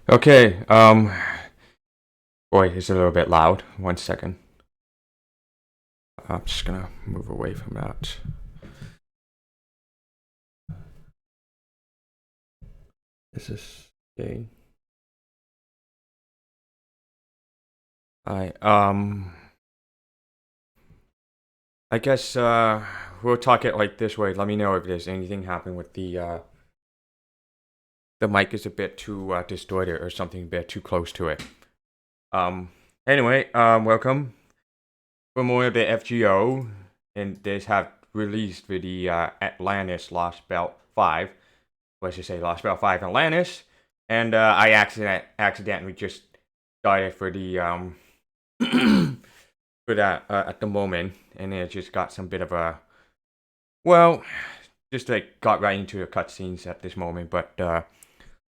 Okay, boy, it's a little bit loud. 1 second. I'm just gonna move away from that. This is okay. I guess, we'll talk it like this way. Let me know if there's anything happening with the mic is a bit too, distorted or something a bit too close to it. Anyway, welcome. For more of the FGO, and this have released for the Atlantis Lostbelt 5. Let's just say Lostbelt 5 Atlantis. And I accidentally just started for the for that at the moment, and it just got some bit of a just like got right into the cutscenes at this moment, but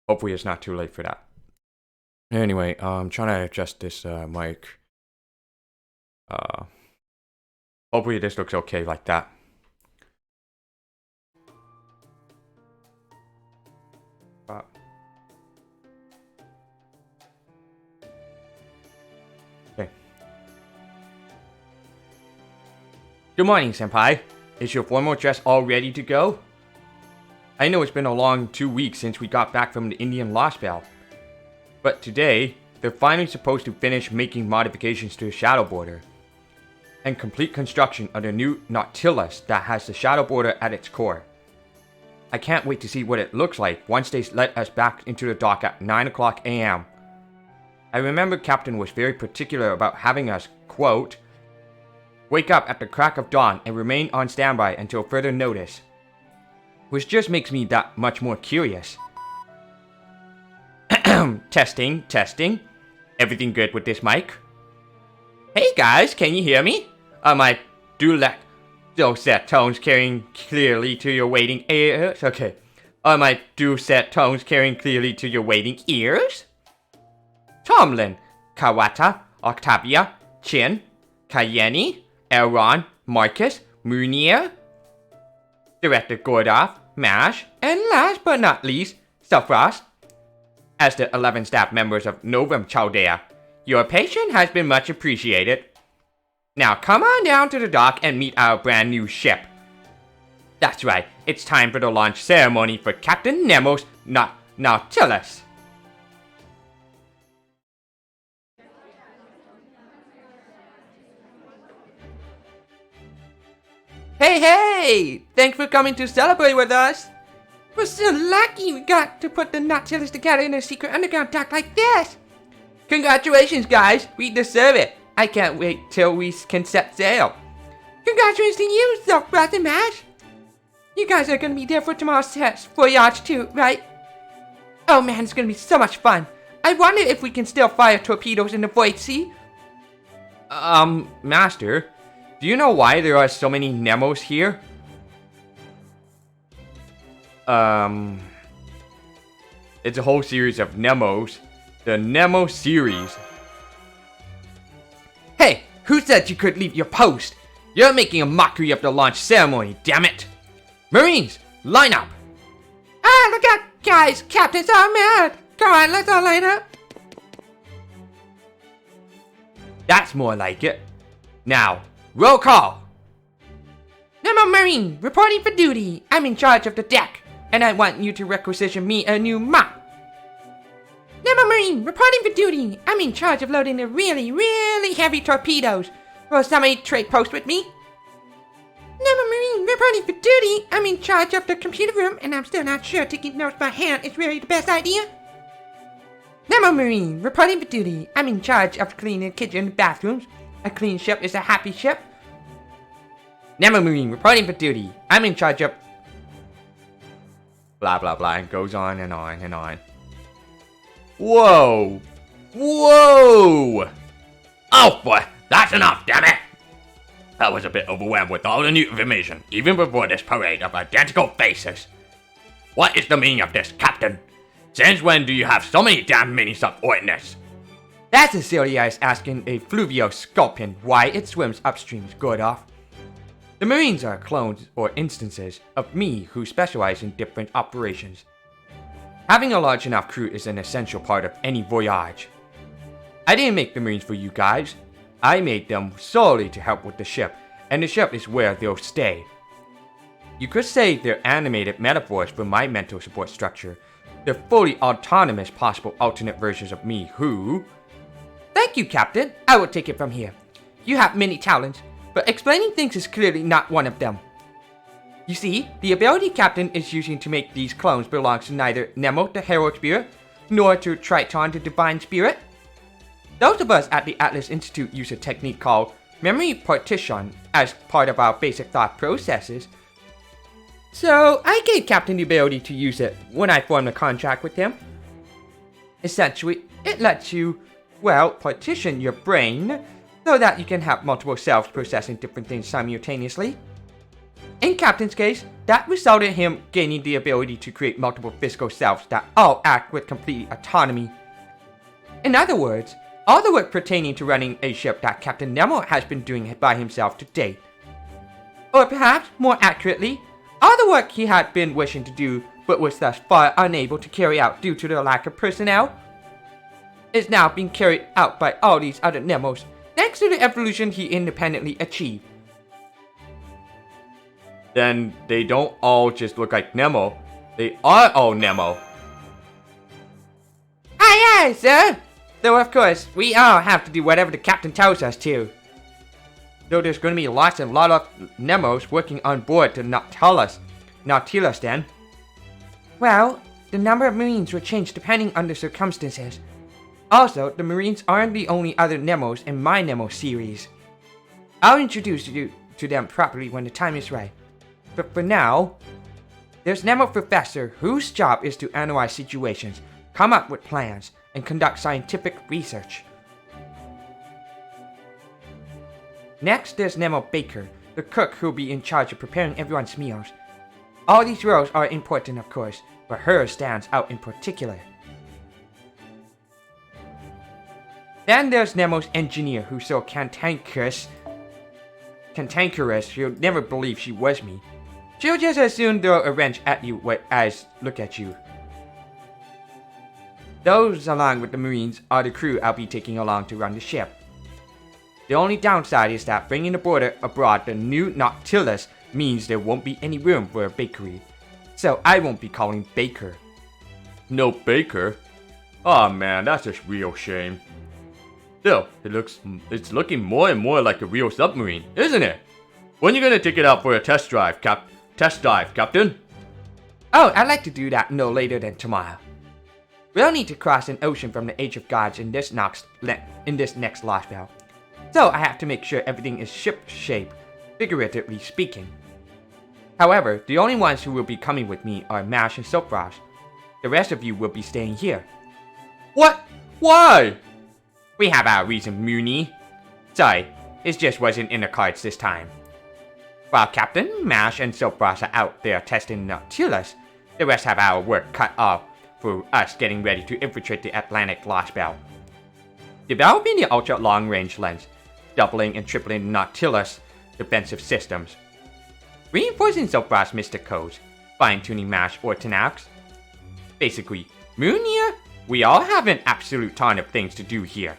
hopefully it's not too late for that. Anyway, I'm trying to adjust this mic. Hopefully this looks okay like that. Okay. Good morning, Senpai. Is your formal dress all ready to go? I know it's been a long 2 weeks since we got back from the Indian Lostbelt, but today, they're finally supposed to finish making modifications to the Shadow Border and complete construction of the new Nautilus that has the Shadow Border at its core. I can't wait to see what it looks like once they let us back into the dock at 9 o'clock a.m. I remember Captain was very particular about having us, quote, wake up at the crack of dawn and remain on standby until further notice. Which just makes me that much more curious. Testing. Everything good with this mic? Hey guys, can you hear me? Are my dulcet tones carrying clearly to your waiting ears? Okay. Are my dulcet tones carrying clearly to your waiting ears? Tomlin, Kawata, Octavia, Chin, Kayeni, Elron, Marcus, Munier, Director Gordoff, Mash, and last but not least, Sufrost. As the 11 staff members of Novum Chaldea, your patience has been much appreciated. Now come on down to the dock and meet our brand new ship. That's right, it's time for the launch ceremony for Captain Nemo's Nautilus. Hey! Thanks for coming to celebrate with us. We're so lucky we got to put the Nautilus together in a secret underground dock like this. Congratulations, guys. We deserve it. I can't wait till we can set sail. Congratulations to you, Silkbreath and Mash. You guys are gonna be there for tomorrow's voyage too, right? Oh man, it's gonna be so much fun. I wonder if we can still fire torpedoes in the void sea. Master, do you know why there are so many Nemos here? It's a whole series of Nemos. The Nemo series. Hey, who said you could leave your post? You're making a mockery of the launch ceremony, damn it! Marines, line up! Ah, look out, guys! Captain's all mad! Come on, let's all line up! That's more like it. Now, roll call! Nemo Marine, reporting for duty. I'm in charge of the deck, and I want you to requisition me a new mop. Nemo Marine, reporting for duty. I'm in charge of loading the really heavy torpedoes. Will somebody trade post with me? Nemo Marine, reporting for duty. I'm in charge of the computer room, and I'm still not sure taking notes by hand is really the best idea. Nemo Marine, reporting for duty. I'm in charge of cleaning the kitchen and bathrooms. A clean ship is a happy ship. Nemo Marine, reporting for duty. I'm in charge of... blah blah blah, and goes on and on and on. Whoa! Oh boy, that's enough, damn it! I was a bit overwhelmed with all the new information, even before this parade of identical faces. What is the meaning of this, Captain? Since when do you have so many damn mini-subordinates? That's as silly as asking a fluvio sculpin why it swims upstream, Gordoff. The Marines are clones or instances of me who specialize in different operations. Having a large enough crew is an essential part of any voyage. I didn't make the Marines for you guys. I made them solely to help with the ship, and the ship is where they'll stay. You could say they're animated metaphors for my mental support structure. They're fully autonomous possible alternate versions of me who... Thank you, Captain. I will take it from here. You have many talents, but explaining things is clearly not one of them. You see, the ability Captain is using to make these clones belongs to neither Nemo the Herald Spirit, nor to Triton the Divine Spirit. Those of us at the Atlas Institute use a technique called memory partition as part of our basic thought processes. So I gave Captain the ability to use it when I formed a contract with him. Essentially, it lets you, well, partition your brain so that you can have multiple selves processing different things simultaneously. In Captain's case, that resulted in him gaining the ability to create multiple physical selves that all act with complete autonomy. In other words, all the work pertaining to running a ship that Captain Nemo has been doing by himself to date. Or perhaps, more accurately, all the work he had been wishing to do but was thus far unable to carry out due to the lack of personnel, is now being carried out by all these other Nemos, thanks to the evolution he independently achieved. Then they don't all just look like Nemo, they are all Nemo. Aye aye, sir! Though of course, we all have to do whatever the captain tells us to. Though there's going to be lots and lot of Nemos working on board the Nautilus then. Well, the number of Marines will change depending on the circumstances. Also, the Marines aren't the only other Nemos in my Nemo series. I'll introduce you to them properly when the time is right. But for now, there's Nemo Professor whose job is to analyze situations, come up with plans, and conduct scientific research. Next, there's Nemo Baker, the cook who'll be in charge of preparing everyone's meals. All these roles are important, of course, but hers stands out in particular. Then there's Nemo's engineer who's so cantankerous you'll never believe she was me. She'll just as soon throw a wrench at you as look at you. Those, along with the Marines, are the crew I'll be taking along to run the ship. The only downside is that bringing abroad the new Nautilus means there won't be any room for a bakery. So I won't be calling Baker. No Baker? Aw man, that's a real shame. Still, it's looking more and more like a real submarine, isn't it? When are you gonna take it out for a test dive, Captain? Oh, I'd like to do that no later than tomorrow. We'll need to cross an ocean from the Age of Gods in this next Lostbelt. So I have to make sure everything is ship-shape, figuratively speaking. However, the only ones who will be coming with me are Mash and Soapfrost. The rest of you will be staying here. What? Why? We have our reason, Mooney. Sorry, it just wasn't in the cards this time. While Captain, Mash, and Soapfrost are out there testing Nautilus, the rest have our work cut off for us getting ready to infiltrate the Atlantic Lostbelt. Developing the ultra long-range lens, doubling and tripling Nautilus defensive systems. Reinforcing Soapfrost's mystic codes, fine-tuning Mash or Tanax. Basically, Moonier, we all have an absolute ton of things to do here.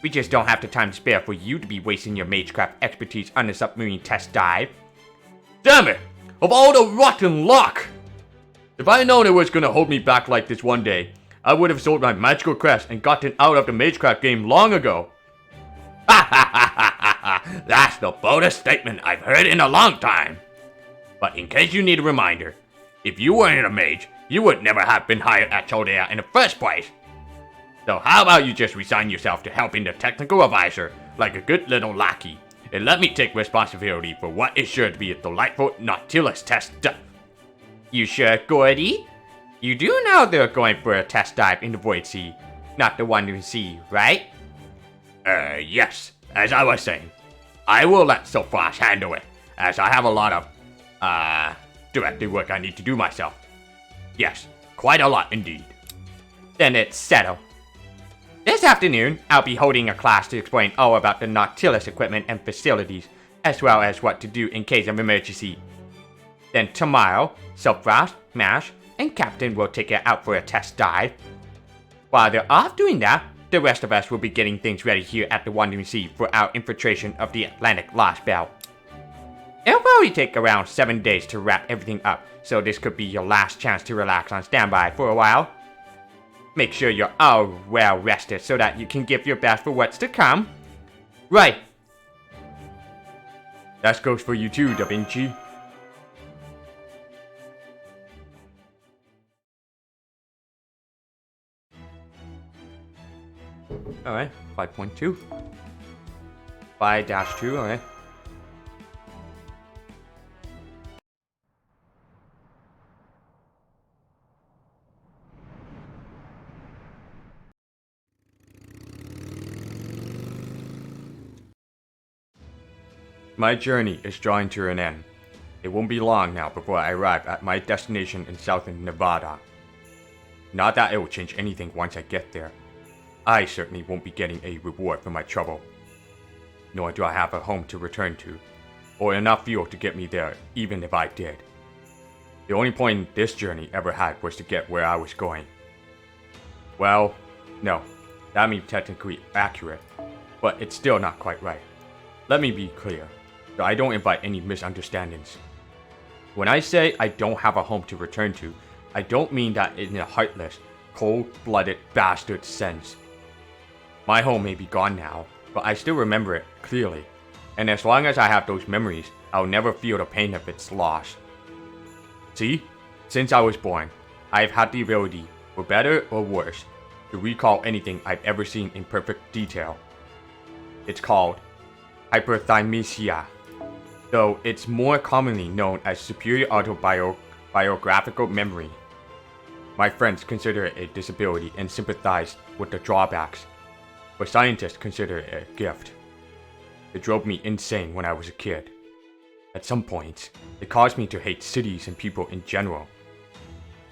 We just don't have the time to spare for you to be wasting your magecraft expertise on a submarine test dive. Damn it! Of all the rotten luck! If I had known it was gonna hold me back like this one day, I would have sold my magical crest and gotten out of the magecraft game long ago. Ha ha ha ha ha ha! That's the boldest statement I've heard in a long time. But in case you need a reminder, if you weren't a mage, you would never have been hired at Chaldea in the first place. So how about you just resign yourself to helping the technical advisor like a good little lackey, and let me take responsibility for what is sure to be a delightful Nautilus test. You sure, Gordy? You do know they're going for a test dive in the Void Sea, not the Wandering Sea, right? Yes. As I was saying, I will let Soapfrost handle it, as I have a lot of, directing work I need to do myself. Yes, quite a lot indeed. Then it's settled. This afternoon, I'll be holding a class to explain all about the Nautilus equipment and facilities, as well as what to do in case of emergency. Then tomorrow, Soapfrost, Mash, and Captain will take it out for a test dive. While they're off doing that, the rest of us will be getting things ready here at the Wandering Sea for our infiltration of the Atlantic Lostbelt. It'll probably take around 7 days to wrap everything up, so this could be your last chance to relax on standby for a while. Make sure you're all well rested so that you can give your best for what's to come. Right. That goes for you too, Da Vinci. Alright, 5.2. 5-2, alright. My journey is drawing to an end. It won't be long now before I arrive at my destination in southern Nevada. Not that it will change anything once I get there. I certainly won't be getting a reward for my trouble. Nor do I have a home to return to, or enough fuel to get me there even if I did. The only point this journey ever had was to get where I was going. Well, no, that may be technically accurate, but it's still not quite right. Let me be clear, so I don't invite any misunderstandings. When I say I don't have a home to return to, I don't mean that in a heartless, cold-blooded bastard sense. My home may be gone now, but I still remember it clearly, and as long as I have those memories, I'll never feel the pain of its loss. See, since I was born, I've had the ability, for better or worse, to recall anything I've ever seen in perfect detail. It's called hyperthymesia, though it's more commonly known as superior autobiographical memory. My friends consider it a disability and sympathize with the drawbacks, but scientists consider it a gift. It drove me insane when I was a kid. At some point, it caused me to hate cities and people in general.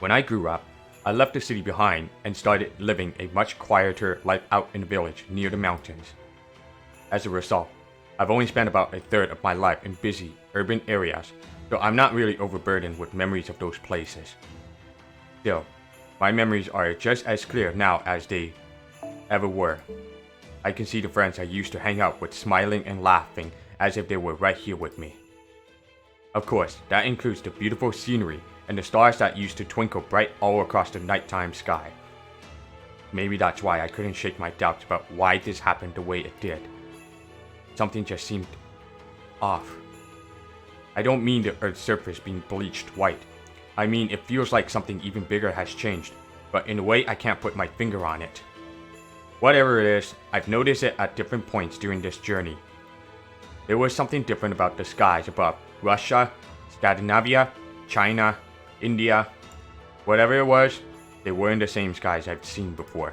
When I grew up, I left the city behind and started living a much quieter life out in a village near the mountains. As a result, I've only spent about a third of my life in busy, urban areas, so I'm not really overburdened with memories of those places. Still, my memories are just as clear now as they ever were. I can see the friends I used to hang out with smiling and laughing as if they were right here with me. Of course, that includes the beautiful scenery and the stars that used to twinkle bright all across the nighttime sky. Maybe that's why I couldn't shake my doubts about why this happened the way it did. Something just seemed off. I don't mean the Earth's surface being bleached white. I mean it feels like something even bigger has changed, but in a way I can't put my finger on it. Whatever it is, I've noticed it at different points during this journey. There was something different about the skies above Russia, Scandinavia, China, India. Whatever it was, they weren't the same skies I've seen before.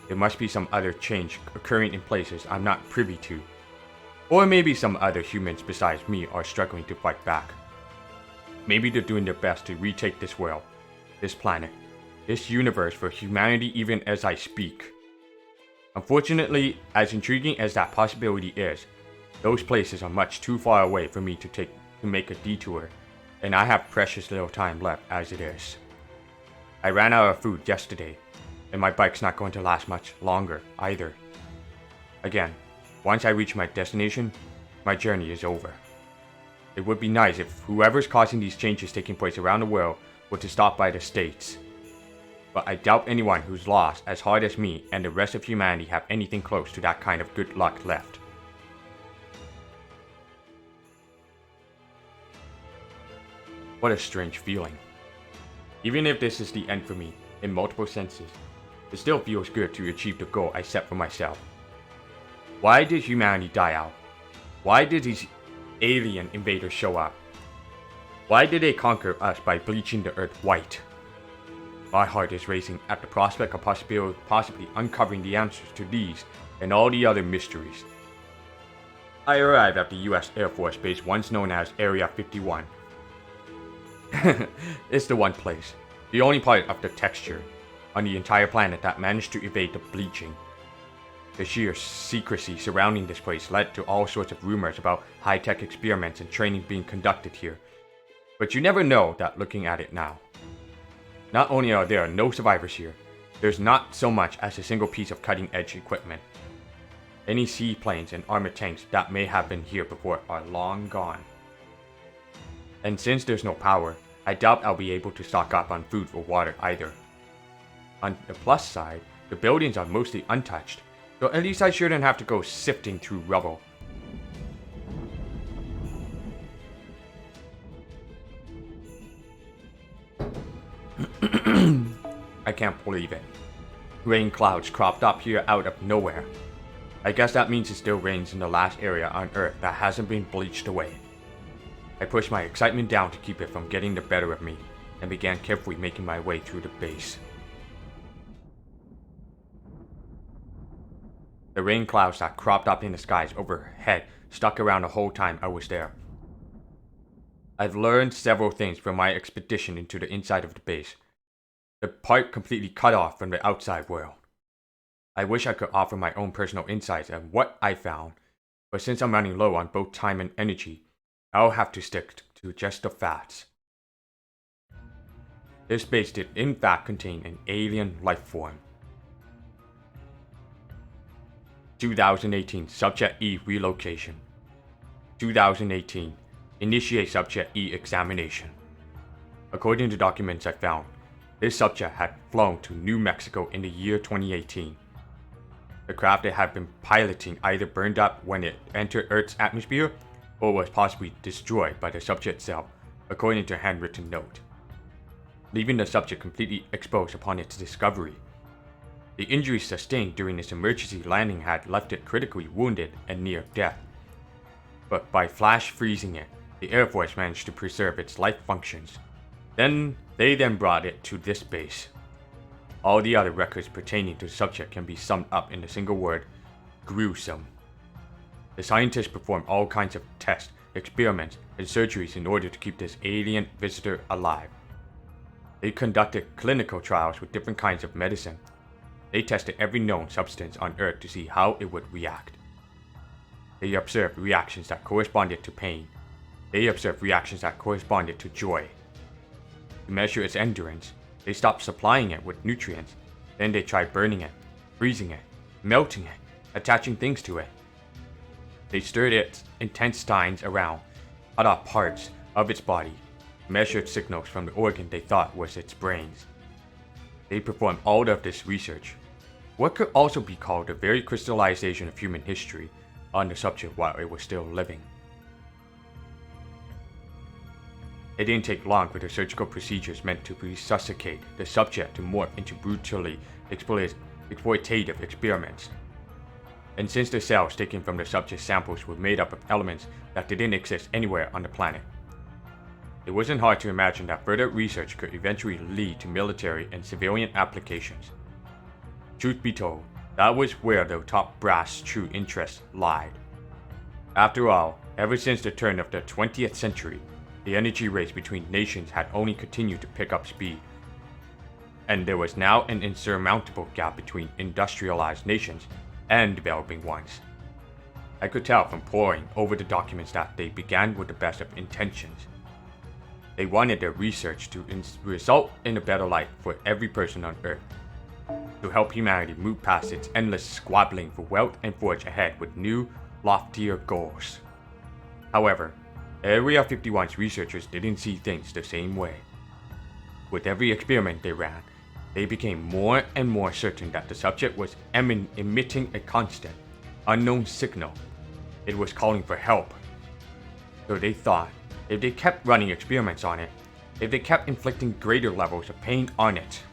There must be some other change occurring in places I'm not privy to. Or maybe some other humans besides me are struggling to fight back. Maybe they're doing their best to retake this world, this planet, this universe for humanity even as I speak. Unfortunately, as intriguing as that possibility is, those places are much too far away for me to make a detour, and I have precious little time left as it is. I ran out of food yesterday, and my bike's not going to last much longer either. Again, once I reach my destination, my journey is over. It would be nice if whoever's causing these changes taking place around the world were to stop by the States. But I doubt anyone who's lost as hard as me and the rest of humanity have anything close to that kind of good luck left. What a strange feeling. Even if this is the end for me, in multiple senses, it still feels good to achieve the goal I set for myself. Why did humanity die out? Why did these alien invaders show up? Why did they conquer us by bleaching the earth white? My heart is racing at the prospect of possibly uncovering the answers to these and all the other mysteries. I arrived at the US Air Force Base once known as Area 51. It's the one place, the only part of the texture on the entire planet that managed to evade the bleaching. The sheer secrecy surrounding this place led to all sorts of rumors about high-tech experiments and training being conducted here. But you never know that looking at it now. Not only are there no survivors here, there's not so much as a single piece of cutting-edge equipment. Any seaplanes and armored tanks that may have been here before are long gone. And since there's no power, I doubt I'll be able to stock up on food or water either. On the plus side, the buildings are mostly untouched, so at least I shouldn't have to go sifting through rubble. I can't believe it. Rain clouds cropped up here out of nowhere. I guess that means it still rains in the last area on Earth that hasn't been bleached away. I pushed my excitement down to keep it from getting the better of me, and began carefully making my way through the base. The rain clouds that cropped up in the skies overhead stuck around the whole time I was there. I've learned several things from my expedition into the inside of the base. The part completely cut off from the outside world. I wish I could offer my own personal insights on what I found, but since I'm running low on both time and energy, I'll have to stick to just the facts. This base did in fact contain an alien life form. 2018 Subject E relocation. 2018 Initiate Subject E examination. According to documents I found, this subject had flown to New Mexico in the year 2018. The craft it had been piloting either burned up when it entered Earth's atmosphere or was possibly destroyed by the subject itself, according to a handwritten note, leaving the subject completely exposed upon its discovery. The injuries sustained during its emergency landing had left it critically wounded and near death. But by flash freezing it, the Air Force managed to preserve its life functions. They then brought it to this base. All the other records pertaining to the subject can be summed up in the single word, gruesome. The scientists performed all kinds of tests, experiments, and surgeries in order to keep this alien visitor alive. They conducted clinical trials with different kinds of medicine. They tested every known substance on Earth to see how it would react. They observed reactions that corresponded to pain. They observed reactions that corresponded to joy. To measure its endurance, they stopped supplying it with nutrients. Then they tried burning it, freezing it, melting it, attaching things to it. They stirred its intestines around, cut off parts of its body, measured signals from the organ they thought was its brains. They performed all of this research, what could also be called the very crystallization of human history, on the subject while it was still living. It didn't take long for the surgical procedures meant to resuscitate the subject to morph into brutally exploitative experiments. And since the cells taken from the subject's samples were made up of elements that didn't exist anywhere on the planet, it wasn't hard to imagine that further research could eventually lead to military and civilian applications. Truth be told, that was where the top brass' true interest lied. After all, ever since the turn of the 20th century, the energy race between nations had only continued to pick up speed. And there was now an insurmountable gap between industrialized nations and developing ones. I could tell from poring over the documents that they began with the best of intentions. They wanted their research to result in a better life for every person on Earth, to help humanity move past its endless squabbling for wealth and forge ahead with new, loftier goals. However, Area 51's researchers didn't see things the same way. With every experiment they ran, they became more and more certain that the subject was emitting a constant, unknown signal. It was calling for help. So they thought, if they kept running experiments on it, if they kept inflicting greater levels of pain on it,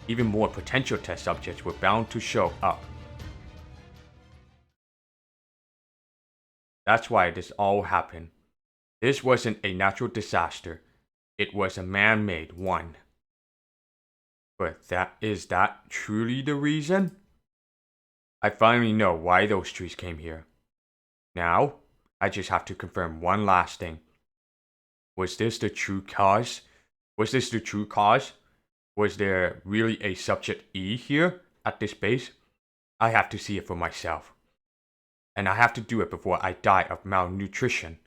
even more potential test subjects were bound to show up. That's why this all happened. This wasn't a natural disaster, it was a man-made one. But is that truly the reason? I finally know why those trees came here. Now, I just have to confirm one last thing. Was this the true cause? Was there really a Subject E here at this base? I have to see it for myself. And I have to do it before I die of malnutrition.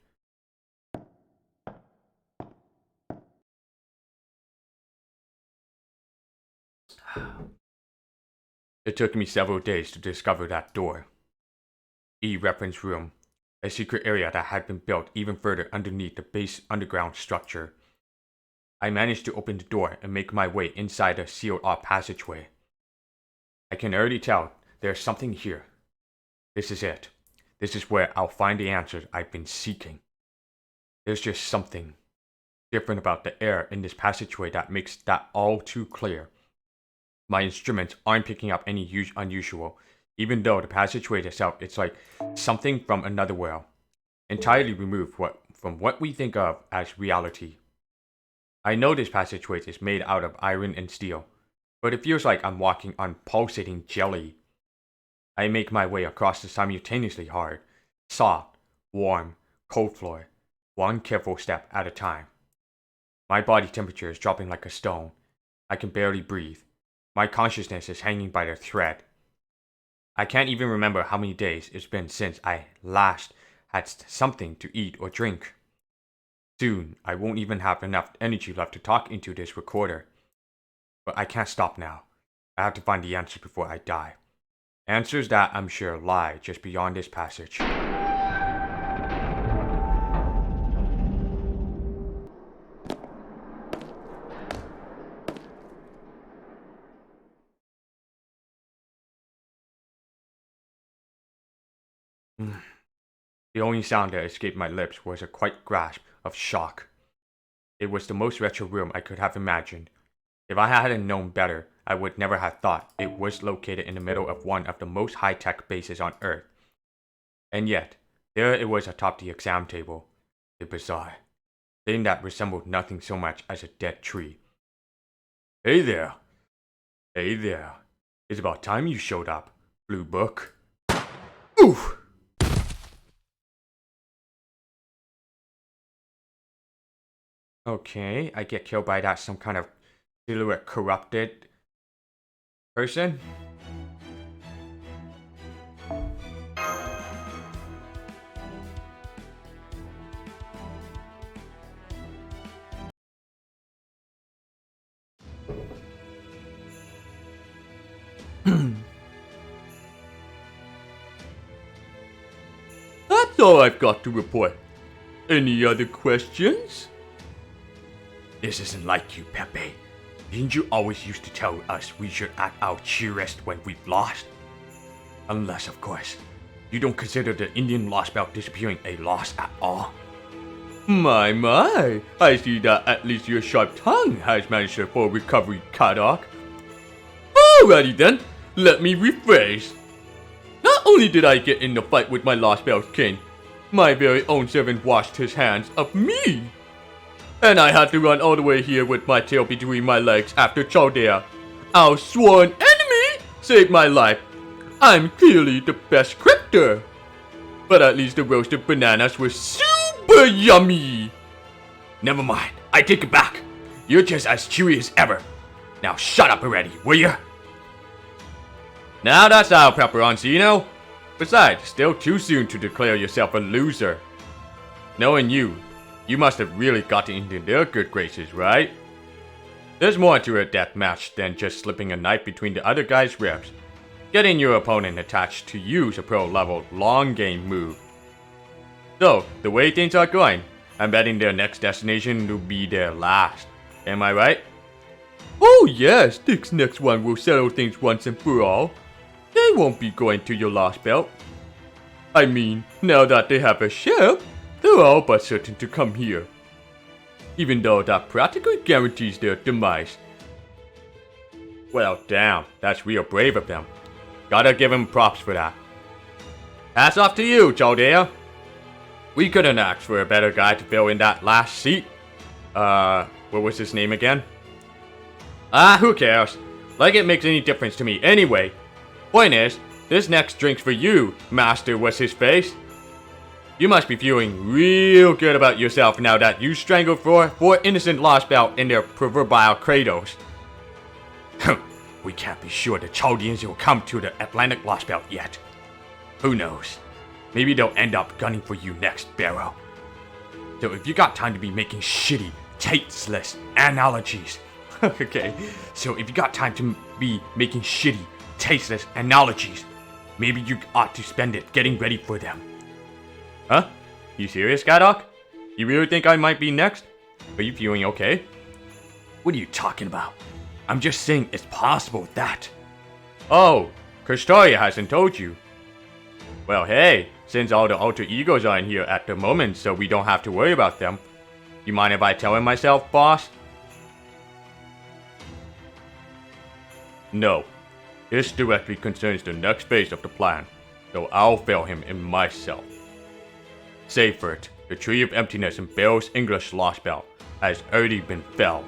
It took me several days to discover that door. E-reference room, a secret area that had been built even further underneath the base underground structure. I managed to open the door and make my way inside a sealed-off passageway. I can already tell there's something here. This is it. This is where I'll find the answers I've been seeking. There's just something different about the air in this passageway that makes that all too clear. My instruments aren't picking up any unusual, even though the passageway itself is like something from another world, entirely removed from what we think of as reality. I know this passageway is made out of iron and steel, but it feels like I'm walking on pulsating jelly. I make my way across the simultaneously hard, soft, warm, cold floor, one careful step at a time. My body temperature is dropping like a stone. I can barely breathe. My consciousness is hanging by a thread. I can't even remember how many days it's been since I last had something to eat or drink. Soon, I won't even have enough energy left to talk into this recorder. But I can't stop now. I have to find the answer before I die. Answers that I'm sure lie just beyond this passage. The only sound that escaped my lips was a quiet gasp of shock. It was the most retro room I could have imagined. If I hadn't known better, I would never have thought it was located in the middle of one of the most high-tech bases on Earth. And yet, there it was atop the exam table. A bizarre thing that resembled nothing so much as a dead tree. Hey there. Hey there. It's about time you showed up, Blue Book. Oof! Okay, I get killed by that some kind of silhouette corrupted person. That's all I've got to report. Any other questions? This isn't like you, Pepe. Didn't you always used to tell us we should act our cheeriest when we've lost? Unless, of course, you don't consider the Indian Lostbelt disappearing a loss at all. My, I see that at least your sharp tongue has managed a full recovery, Kadok. Alrighty then, let me rephrase. Not only did I get in the fight with my Lostbelt king, my very own servant washed his hands of me. And I had to run all the way here with my tail between my legs after Chaldea, our sworn enemy, saved my life. I'm clearly the best crypter. But at least the roasted bananas were super yummy. Never mind, I take it back. You're just as chewy as ever. Now shut up already, will ya? Now that's our Pepperoncino. Besides, still too soon to declare yourself a loser. Knowing you must have really gotten into their good graces, right? There's more to a death match than just slipping a knife between the other guy's ribs. Getting your opponent attached to you's a pro-level long game move. So, the way things are going, I'm betting their next destination will be their last. Am I right? Oh yes, this next one will settle things once and for all. They won't be going to your Lostbelt. I mean, now that they have a ship, they're all but certain to come here. Even though that practically guarantees their demise. Well, damn, that's real brave of them. Gotta give him props for that. Hats off to you, Chaldea. We couldn't ask for a better guy to fill in that last seat. What was his name again? Who cares? Like it makes any difference to me anyway. Point is, this next drink's for you, Master What's-His-Face. You must be feeling real good about yourself now that you strangled four innocent Lostbelt in their proverbial cradles. We can't be sure the Chaldeans will come to the Atlantic Lostbelt yet. Who knows? Maybe they'll end up gunning for you next, Barrow. So if you got time to be making shitty, tasteless analogies, okay, so if you got time to be making shitty, tasteless analogies. Maybe you ought to spend it getting ready for them. Huh? You serious, Gadok? You really think I might be next? Are you feeling okay? What are you talking about? I'm just saying it's possible that... Oh, Kristaria hasn't told you. Well, hey, since all the alter egos are in here at the moment, so we don't have to worry about them. You mind if I tell him myself, boss? No. This directly concerns the next phase of the plan, so I'll fail him in myself. Seifert, the Tree of Emptiness in Bell's English Lostbelt, has already been felled.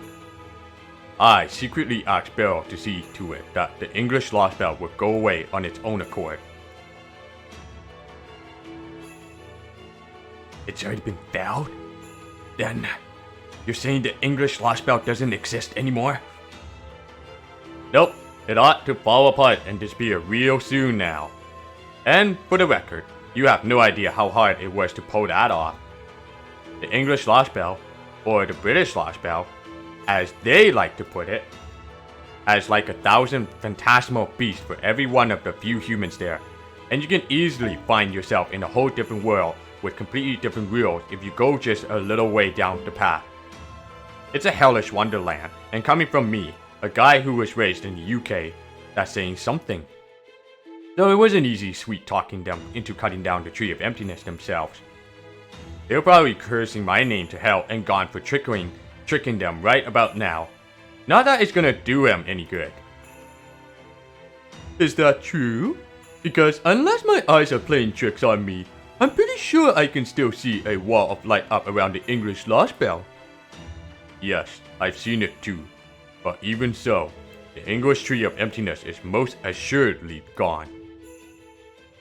I secretly asked Bell to see to it that the English Lostbelt would go away on its own accord. It's already been felled? Then, you're saying the English Lostbelt doesn't exist anymore? Nope, it ought to fall apart and disappear real soon now. And for the record, you have no idea how hard it was to pull that off. The English Lostbelt, or the British Lostbelt, as they like to put it, has like 1,000 phantasmal beasts for every one of the few humans there, and you can easily find yourself in a whole different world with completely different rules if you go just a little way down the path. It's a hellish wonderland, and coming from me, a guy who was raised in the UK, that's saying something. Though it wasn't easy sweet talking them into cutting down the Tree of Emptiness themselves. They're probably cursing my name to hell and gone for tricking them right about now. Not that it's gonna do them any good. Is that true? Because unless my eyes are playing tricks on me, I'm pretty sure I can still see a wall of light up around the English Lostbelt. Yes, I've seen it too. But even so, the English Tree of Emptiness is most assuredly gone.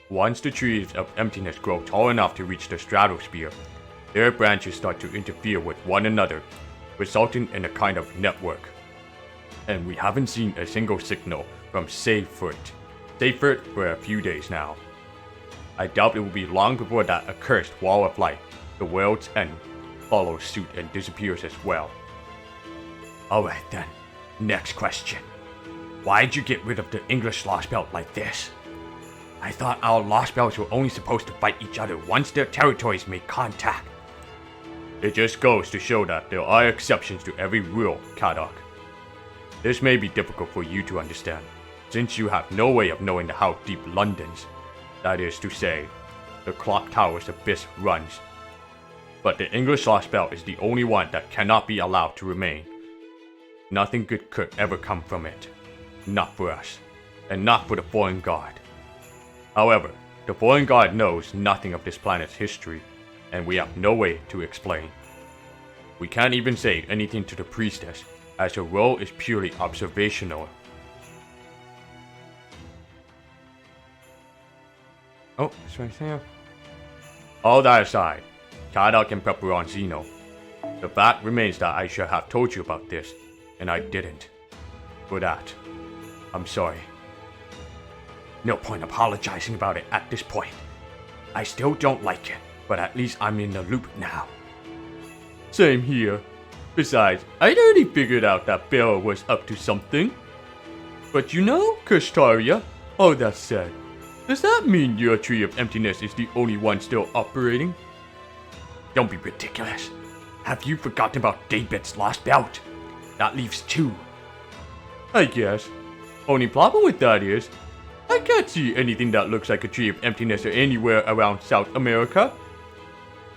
Once the Trees of Emptiness grow tall enough to reach the stratosphere, their branches start to interfere with one another, resulting in a kind of network. And we haven't seen a single signal from Seifert for a few days now. I doubt it will be long before that accursed wall of light, the world's end, follows suit and disappears as well. Alright then, next question. Why'd you get rid of the English Lostbelt like this? I thought our Lostbelts were only supposed to fight each other once their territories made contact. It just goes to show that there are exceptions to every rule, Kadok. This may be difficult for you to understand, since you have no way of knowing how deep London's, that is to say, the clock tower's abyss runs. But the English Lostbelt is the only one that cannot be allowed to remain. Nothing good could ever come from it. Not for us, and not for the Foreign Guard. However, the Foreign Guard knows nothing of this planet's history, and we have no way to explain. We can't even say anything to the priestess, as her role is purely observational. Oh, it's right there. All that aside, Kadok and Peperonzino, the fact remains that I should have told you about this, and I didn't. For that, I'm sorry. No point apologizing about it at this point. I still don't like it, but at least I'm in the loop now. Same here. Besides, I'd already figured out that Bella was up to something. But you know, Kristaria, all that said, does that mean your Tree of Emptiness is the only one still operating? Don't be ridiculous. Have you forgotten about David's Lostbelt? That leaves 2. I guess. Only problem with that is, I can't see anything that looks like a Tree of Emptiness anywhere around South America.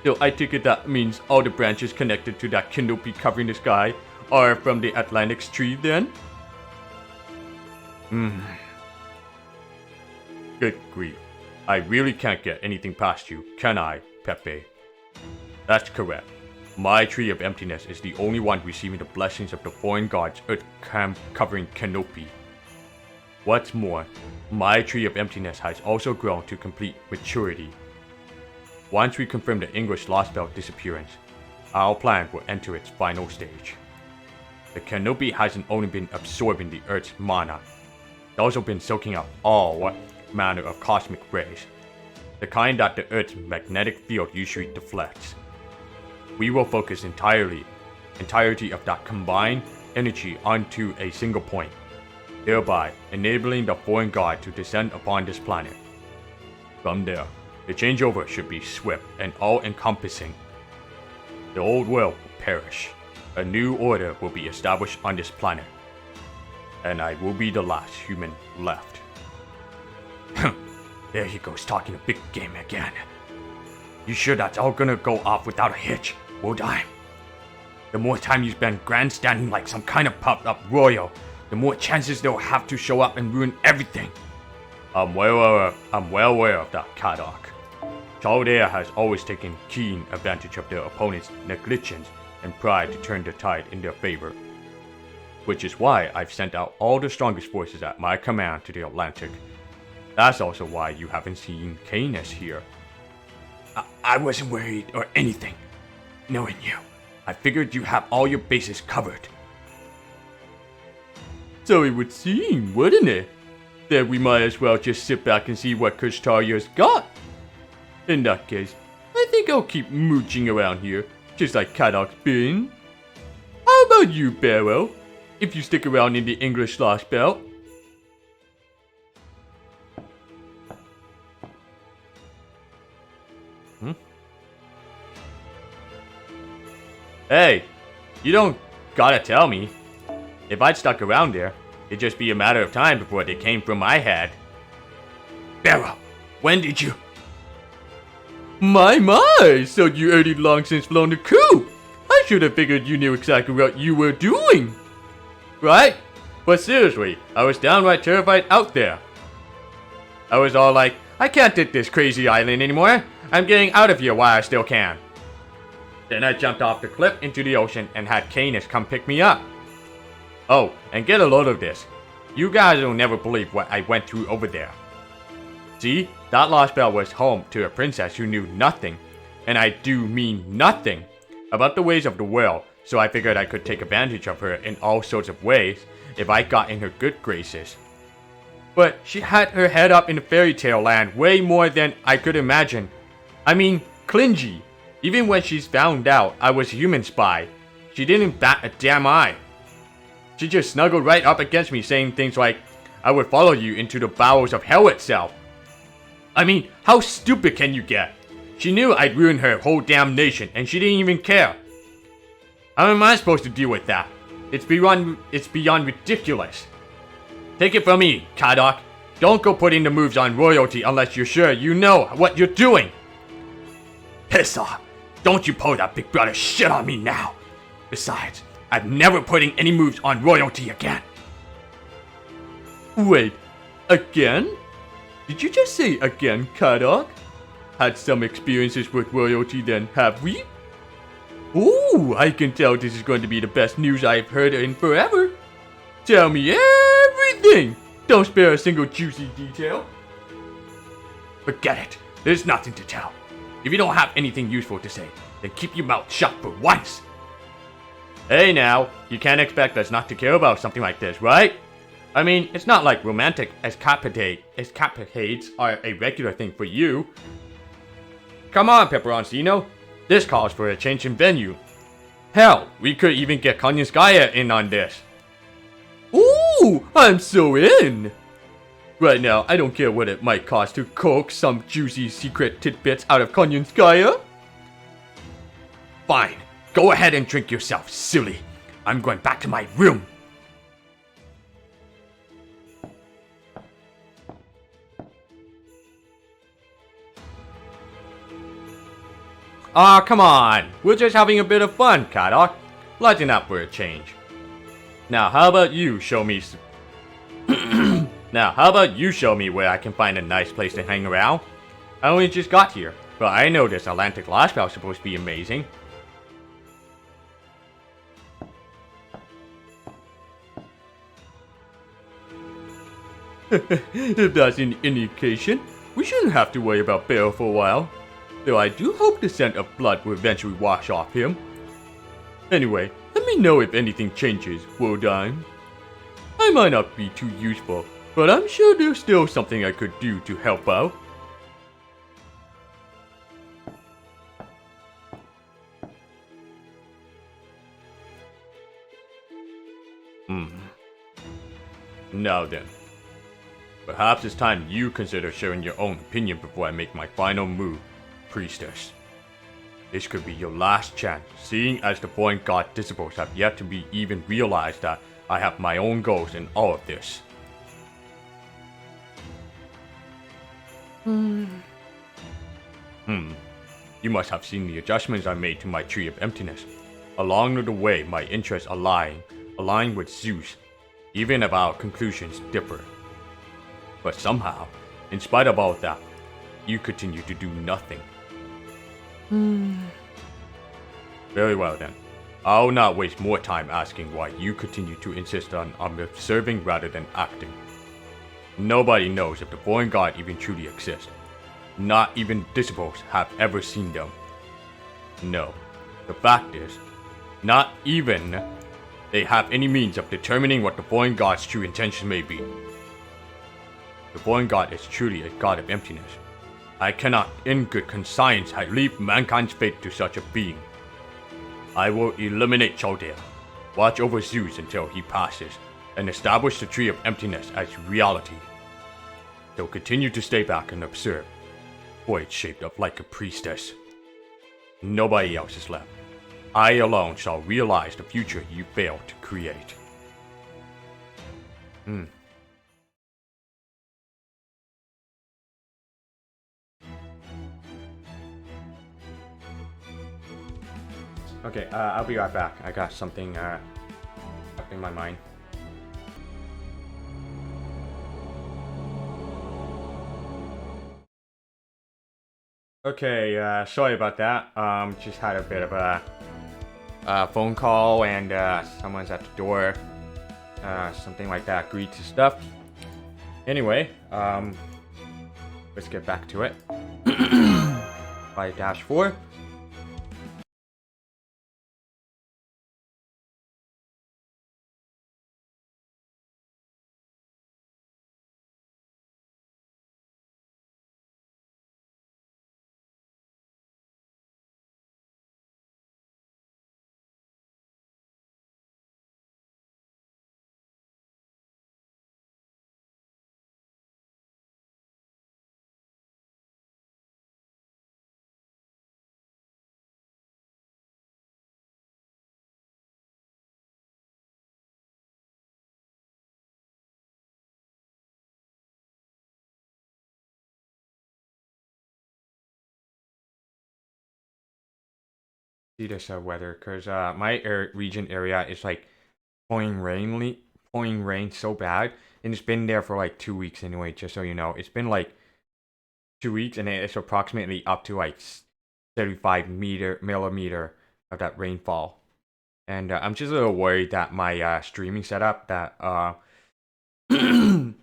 So I take it that means all the branches connected to that canopy covering the sky are from the Atlantis tree then? Good grief. I really can't get anything past you, can I, Pepe? That's correct. My Tree of Emptiness is the only one receiving the blessings of the Foreign Guard's earth-covering canopy. What's more, my Tree of Emptiness has also grown to complete maturity. Once we confirm the English Lostbelt disappearance, our plan will enter its final stage. The canopy hasn't only been absorbing the Earth's mana, it's also been soaking up all manner of cosmic rays, the kind that the Earth's magnetic field usually deflects. We will focus entirety of that combined energy onto a single point, thereby enabling the foreign god to descend upon this planet. From there, the changeover should be swift and all-encompassing. The old world will perish. A new order will be established on this planet. And I will be the last human left. There he goes talking a big game again. You sure that's all gonna go off without a hitch, Wodime? The more time you spend grandstanding like some kind of puffed up royal, the more chances they'll have to show up and ruin everything. I'm well aware of that, Kadok. Chaldea has always taken keen advantage of their opponent's negligence and pride to turn the tide in their favor. Which is why I've sent out all the strongest forces at my command to the Atlantic. That's also why you haven't seen Canis here. I wasn't worried or anything. Knowing you, I figured you have all your bases covered. So it would seem, wouldn't it? That we might as well just sit back and see what Kushtarya's got. In that case, I think I'll keep mooching around here, just like Kadok's been. How about you, Barrow? If you stick around in the English Lostbelt. Hey, you don't gotta tell me. If I'd stuck around there, it'd just be a matter of time before they came from my head. Barrow, when did you... My, so you already long since flown the coop. I should have figured you knew exactly what you were doing. Right? But seriously, I was downright terrified out there. I was all like, I can't hit this crazy island anymore. I'm getting out of here while I still can. Then I jumped off the cliff into the ocean and had Canis come pick me up. Oh, and get a load of this. You guys will never believe what I went through over there. See, that Lostbelt was home to a princess who knew nothing, and I do mean nothing, about the ways of the world, so I figured I could take advantage of her in all sorts of ways if I got in her good graces. But she had her head up in the fairy tale land way more than I could imagine. I mean, clingy. Even when she's found out I was a human spy, she didn't bat a damn eye. She just snuggled right up against me saying things like, I would follow you into the bowels of hell itself. I mean, how stupid can you get? She knew I'd ruin her whole damn nation and she didn't even care. How am I supposed to deal with that? It's beyond ridiculous. Take it from me, Kadok. Don't go putting the moves on royalty unless you're sure you know what you're doing. Piss off. Don't you pull that big brother shit on me now. Besides, I'm never putting any moves on royalty again. Wait, again? Did you just say again, Kadok? Had some experiences with royalty then, have we? Ooh, I can tell this is going to be the best news I've heard in forever. Tell me everything. Don't spare a single juicy detail. Forget it. There's nothing to tell. If you don't have anything useful to say, then keep your mouth shut for once. Hey now, you can't expect us not to care about something like this, right? I mean, it's not like romantic escapades are a regular thing for you. Come on, Peperoncino. This calls for a change in venue. Hell, we could even get Konyanskaya in on this. Ooh, I'm so in! Right now, I don't care what it might cost to coax some juicy secret tidbits out of Konyanskaya. Fine, go ahead and drink yourself, silly. I'm going back to my room. Aw, come on. We're just having a bit of fun, Kadok. Lighten up for a change. Now, how about you show me where I can find a nice place to hang around? I only just got here, but I know this Atlantic Lostbelt is supposed to be amazing. If that's an indication, we shouldn't have to worry about Barrow for a while. Though I do hope the scent of blood will eventually wash off him. Anyway, let me know if anything changes, Wodime. I might not be too useful, but I'm sure there's still something I could do to help out. No, Now then, perhaps it's time you consider sharing your own opinion before I make my final move, Priestess. This could be your last chance, seeing as the foreign god disciples have yet to be even realized that I have my own goals in all of this. You must have seen the adjustments I made to my Tree of Emptiness. Along the way, my interests align with Zeus, even if our conclusions differ. But somehow, in spite of all that, you continue to do nothing. Very well then. I'll not waste more time asking why you continue to insist on observing rather than acting. Nobody knows if the foreign god even truly exists. Not even disciples have ever seen them. No, the fact is, not even they have any means of determining what the foreign god's true intentions may be. The foreign god is truly a god of emptiness. I cannot, in good conscience, leave mankind's fate to such a being. I will eliminate Chaldea, watch over Zeus until he passes, and establish the Tree of Emptiness as reality. They'll continue to stay back and observe, void shaped up like a priestess. Nobody else is left. I alone shall realize the future you failed to create. Okay, I'll be right back. I got something up in my mind. Okay, sorry about that. Just had a bit of a phone call and someone's at the door. Something like that. Agreed to stuff. Anyway, let's get back to it. 5-4. See this weather, because my region area is like pouring rain so bad, and it's been there for like 2 weeks anyway. Just so you know, it's been like 2 weeks, and it's approximately up to like 35 millimeter of that rainfall. And I'm just a little worried that my streaming setup that the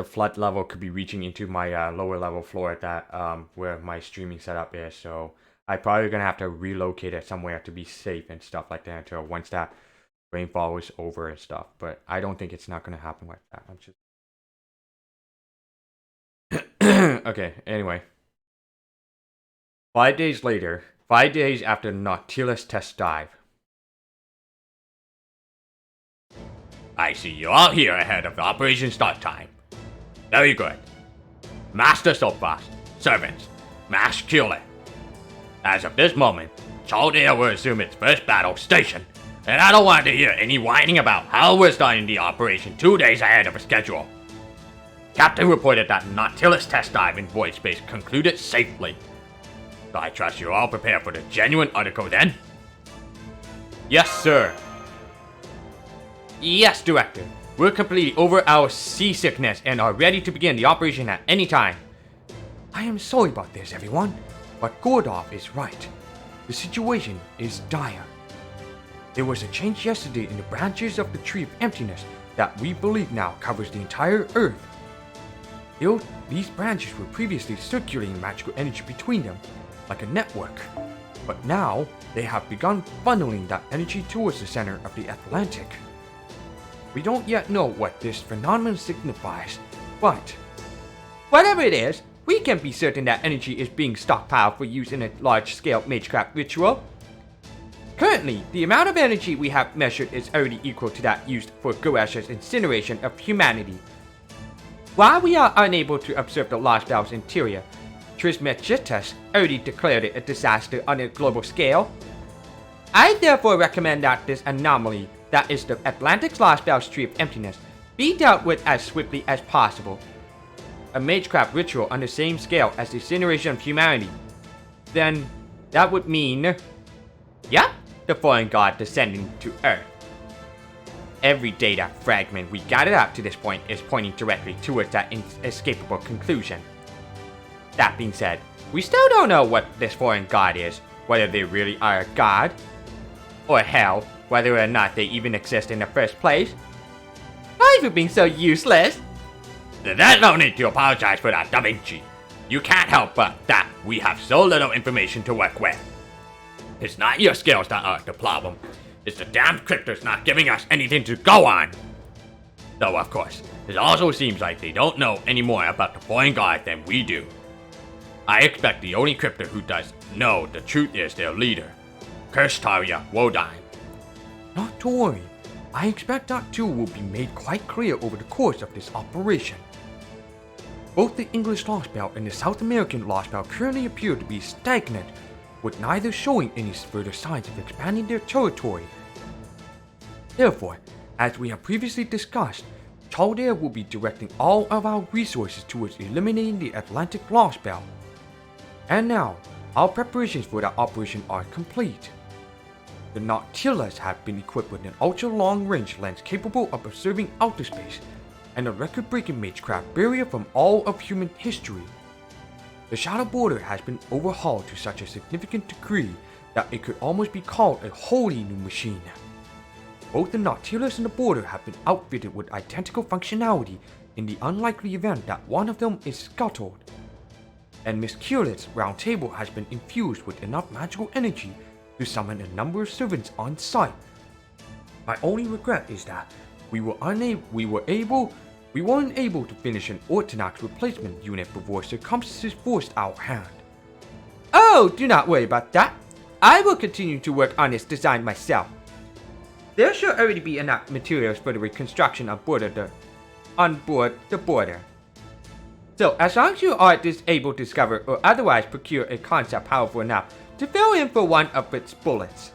flood level could be reaching into my lower level floor that where my streaming setup is. So I'm probably gonna have to relocate it somewhere to be safe and stuff like that until once that rainfall is over and stuff. But I don't think it's not gonna happen like that. I'm just okay. Anyway, 5 days later, 5 days after the Nautilus test dive. I see you all here ahead of the operation start time. Very good. Master Soapbox, servants, mash kill it. As of this moment, Chaldea will assume its first battle station, and I don't want to hear any whining about how we're starting the operation 2 days ahead of schedule. Captain reported that Nautilus test dive in void space concluded safely. So I trust you're all prepared for the genuine article then? Yes, sir. Yes, Director. We're completely over our seasickness and are ready to begin the operation at any time. I am sorry about this, everyone, but Gordov is right. The situation is dire. There was a change yesterday in the branches of the Tree of Emptiness that we believe now covers the entire Earth. These branches were previously circulating magical energy between them, like a network. But now, they have begun funneling that energy towards the center of the Atlantic. We don't yet know what this phenomenon signifies, but whatever it is, we can be certain that energy is being stockpiled for use in a large-scale magecraft ritual. Currently, Consequently, the amount of energy we have measured is already equal to that used for Goesh's incineration of humanity. While we are unable to observe the Lostbelt's interior, Trismegistus already declared it a disaster on a global scale. I therefore recommend that this anomaly, that is the Atlantis Lostbelt's Tree of Emptiness, be dealt with as swiftly as possible. A magecraft ritual on the same scale as the incineration of humanity. Then, that would mean... Yep, the foreign god descending to Earth. Every data fragment we gathered up to this point is pointing directly towards that inescapable conclusion. That being said, we still don't know what this foreign god is, whether they really are a god, or hell, whether or not they even exist in the first place. Why are you being so useless? There's no need to apologize for that, Da Vinci. You can't help but that we have so little information to work with. It's not your skills that are the problem. It's the damn cryptors not giving us anything to go on. Though, of course, it also seems like they don't know any more about the foreign god than we do. I expect the only cryptor who does know the truth is their leader, Kirstaria Wodyne. Not to worry. I expect that too will be made quite clear over the course of this operation. Both the English Lostbelt and the South American Lostbelt currently appear to be stagnant, with neither showing any further signs of expanding their territory. Therefore, as we have previously discussed, Chaldea will be directing all of our resources towards eliminating the Atlantic Lostbelt. And now, our preparations for that operation are complete. The Nautilus have been equipped with an ultra-long-range lens capable of observing outer space, and a record-breaking magecraft barrier from all of human history. The Shadow Border has been overhauled to such a significant degree that it could almost be called a wholly new machine. Both the Nautilus and the Border have been outfitted with identical functionality in the unlikely event that one of them is scuttled. And Miss Culet's round table has been infused with enough magical energy to summon a number of servants on site. My only regret is that we weren't able to finish an Orthodox replacement unit before circumstances forced our hand. Oh, do not worry about that. I will continue to work on this design myself. There should already be enough materials for the reconstruction on board the Border. So, as long as you are able to discover or otherwise procure a concept powerful enough to fill in for one of its bullets,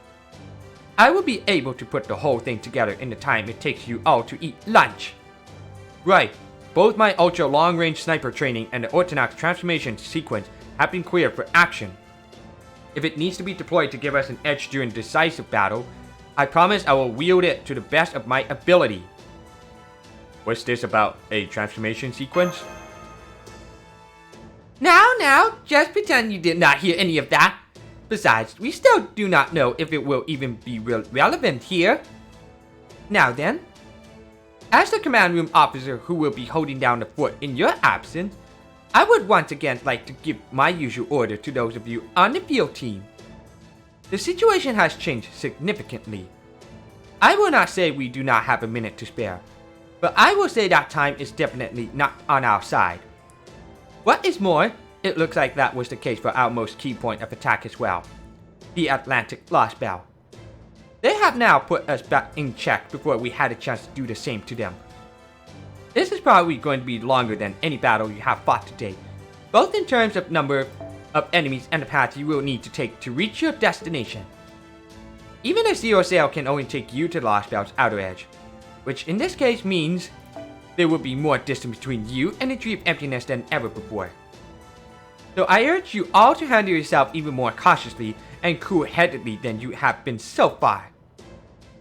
I will be able to put the whole thing together in the time it takes you all to eat lunch. Right, both my ultra long-range sniper training and the Orthodox transformation sequence have been cleared for action. If it needs to be deployed to give us an edge during decisive battle, I promise I will wield it to the best of my ability. What's this about a transformation sequence? Now, just pretend you did not hear any of that. Besides, we still do not know if it will even be relevant here. Now then, as the command room officer who will be holding down the fort in your absence, I would once again like to give my usual order to those of you on the field team. The situation has changed significantly. I will not say we do not have a minute to spare, but I will say that time is definitely not on our side. What is more, it looks like that was the case for our most key point of attack as well, the Atlantic Lostbelt. They have now put us back in check before we had a chance to do the same to them. This is probably going to be longer than any battle you have fought to date, both in terms of number of enemies and the path you will need to take to reach your destination. Even a zero sail can only take you to the Lostbelt's outer edge, which in this case means there will be more distance between you and the Tree of Emptiness than ever before. So I urge you all to handle yourself even more cautiously and cool-headedly than you have been so far.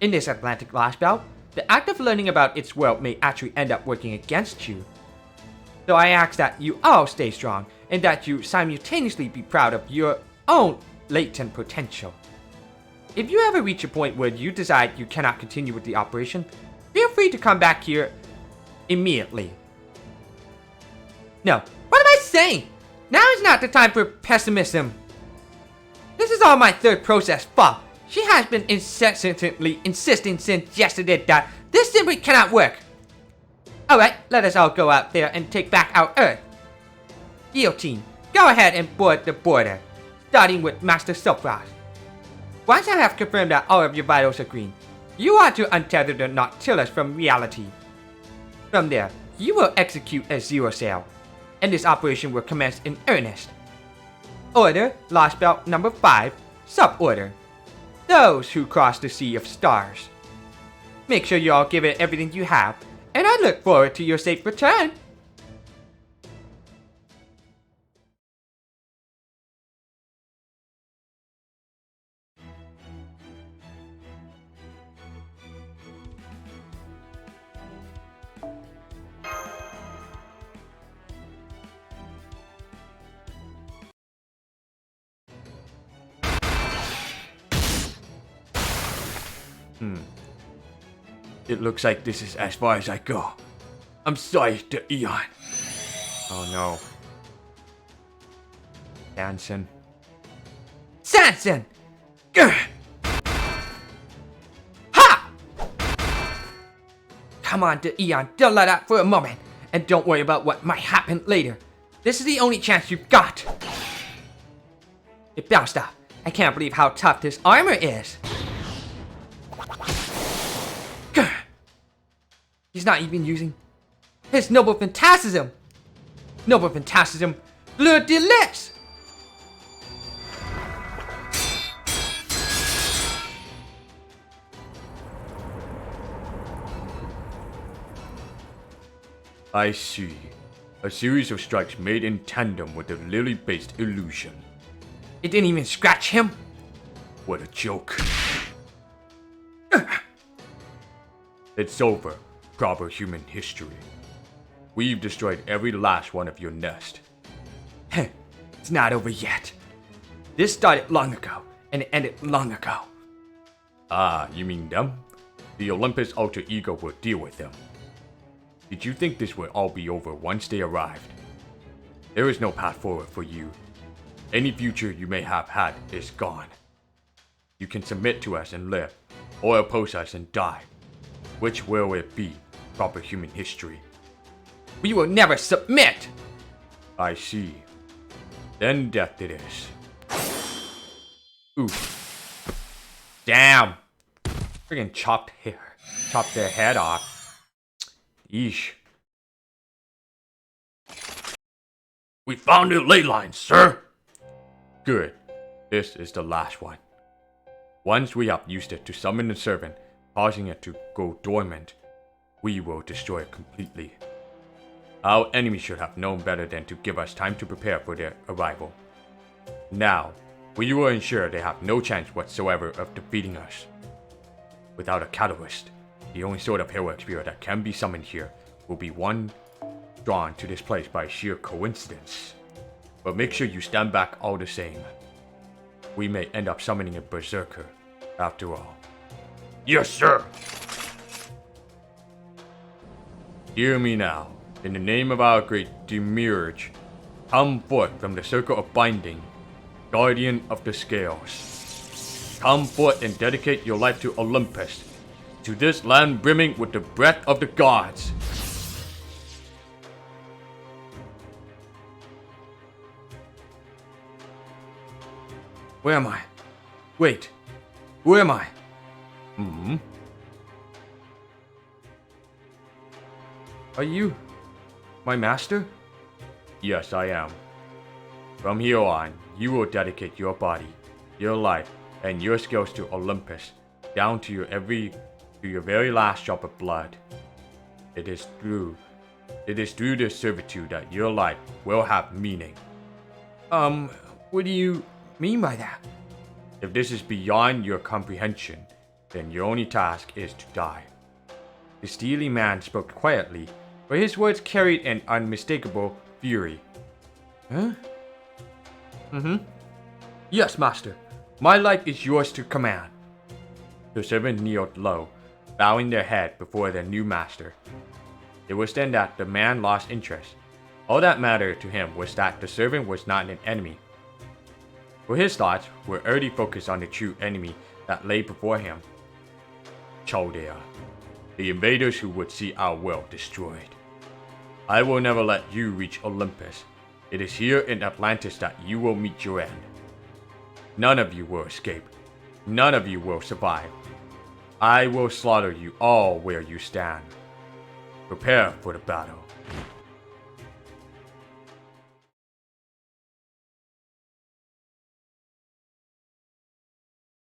In this Atlantic Lostbelt, the act of learning about its world may actually end up working against you. So I ask that you all stay strong and that you simultaneously be proud of your own latent potential. If you ever reach a point where you decide you cannot continue with the operation, feel free to come back here immediately. No, what am I saying? Now is not the time for pessimism. This is all my third process fault. She has been incessantly insisting since yesterday that this simply cannot work. Alright, let us all go out there and take back our Earth. Field team, go ahead and board the Border, starting with Master Silfrost. Once I have confirmed that all of your vitals are green, you are to untether the Nautilus from reality. From there, you will execute a zero sail, and this operation will commence in earnest. Order Lostbelt number 5, Suborder. Those who cross the Sea of Stars. Make sure you all give it everything you have, and I look forward to your safe return. It looks like this is as far as I go. I'm sorry to Eon. Oh no. Sanson. Sanson! Grr! Ha! Come on, Eon, don't let up for a moment, and don't worry about what might happen later. This is the only chance you've got. It bounced off. I can't believe how tough this armor is. Grr! He's not even using his Noble Phantasm. Noble Phantasm, Bleu de Lis! I see. A series of strikes made in tandem with the lily-based illusion. It didn't even scratch him. What a joke. It's over. Proper human history. We've destroyed every last one of your nest. It's not over yet. This started long ago, and it ended long ago. Ah, you mean them? The Olympus alter ego will deal with them. Did you think this would all be over once they arrived? There is no path forward for you. Any future you may have had is gone. You can submit to us and live, or oppose us and die. Which will it be? Proper human history. We will never submit! I see. Then death it is. Ooh. Damn! Friggin' chopped their head off. Yeesh. We found a ley line, sir! Good. This is the last one. Once we have used it to summon the servant, causing it to go dormant, we will destroy it completely. Our enemy should have known better than to give us time to prepare for their arrival. Now, we will ensure they have no chance whatsoever of defeating us. Without a catalyst, the only sort of heroic spirit that can be summoned here will be one drawn to this place by sheer coincidence. But make sure you stand back all the same. We may end up summoning a berserker, after all. Yes, sir! Hear me now. In the name of our great Demiurge, come forth from the circle of binding, guardian of the scales. Come forth and dedicate your life to Olympus, to this land brimming with the breath of the gods. Where am I? Wait. Where am I? Are you my master? Yes, I am. From here on, you will dedicate your body, your life, and your skills to Olympus, down to your very last drop of blood. It is through this servitude that your life will have meaning. What do you mean by that? If this is beyond your comprehension, then your only task is to die. The steely man spoke quietly, but his words carried an unmistakable fury. Huh? Yes, master. My life is yours to command. The servant kneeled low, bowing their head before their new master. It was then that the man lost interest. All that mattered to him was that the servant was not an enemy. For his thoughts were already focused on the true enemy that lay before him. Chaldea, the invaders who would see our world destroyed. I will never let you reach Olympus. It is here in Atlantis that you will meet your end. None of you will escape. None of you will survive. I will slaughter you all where you stand. Prepare for the battle.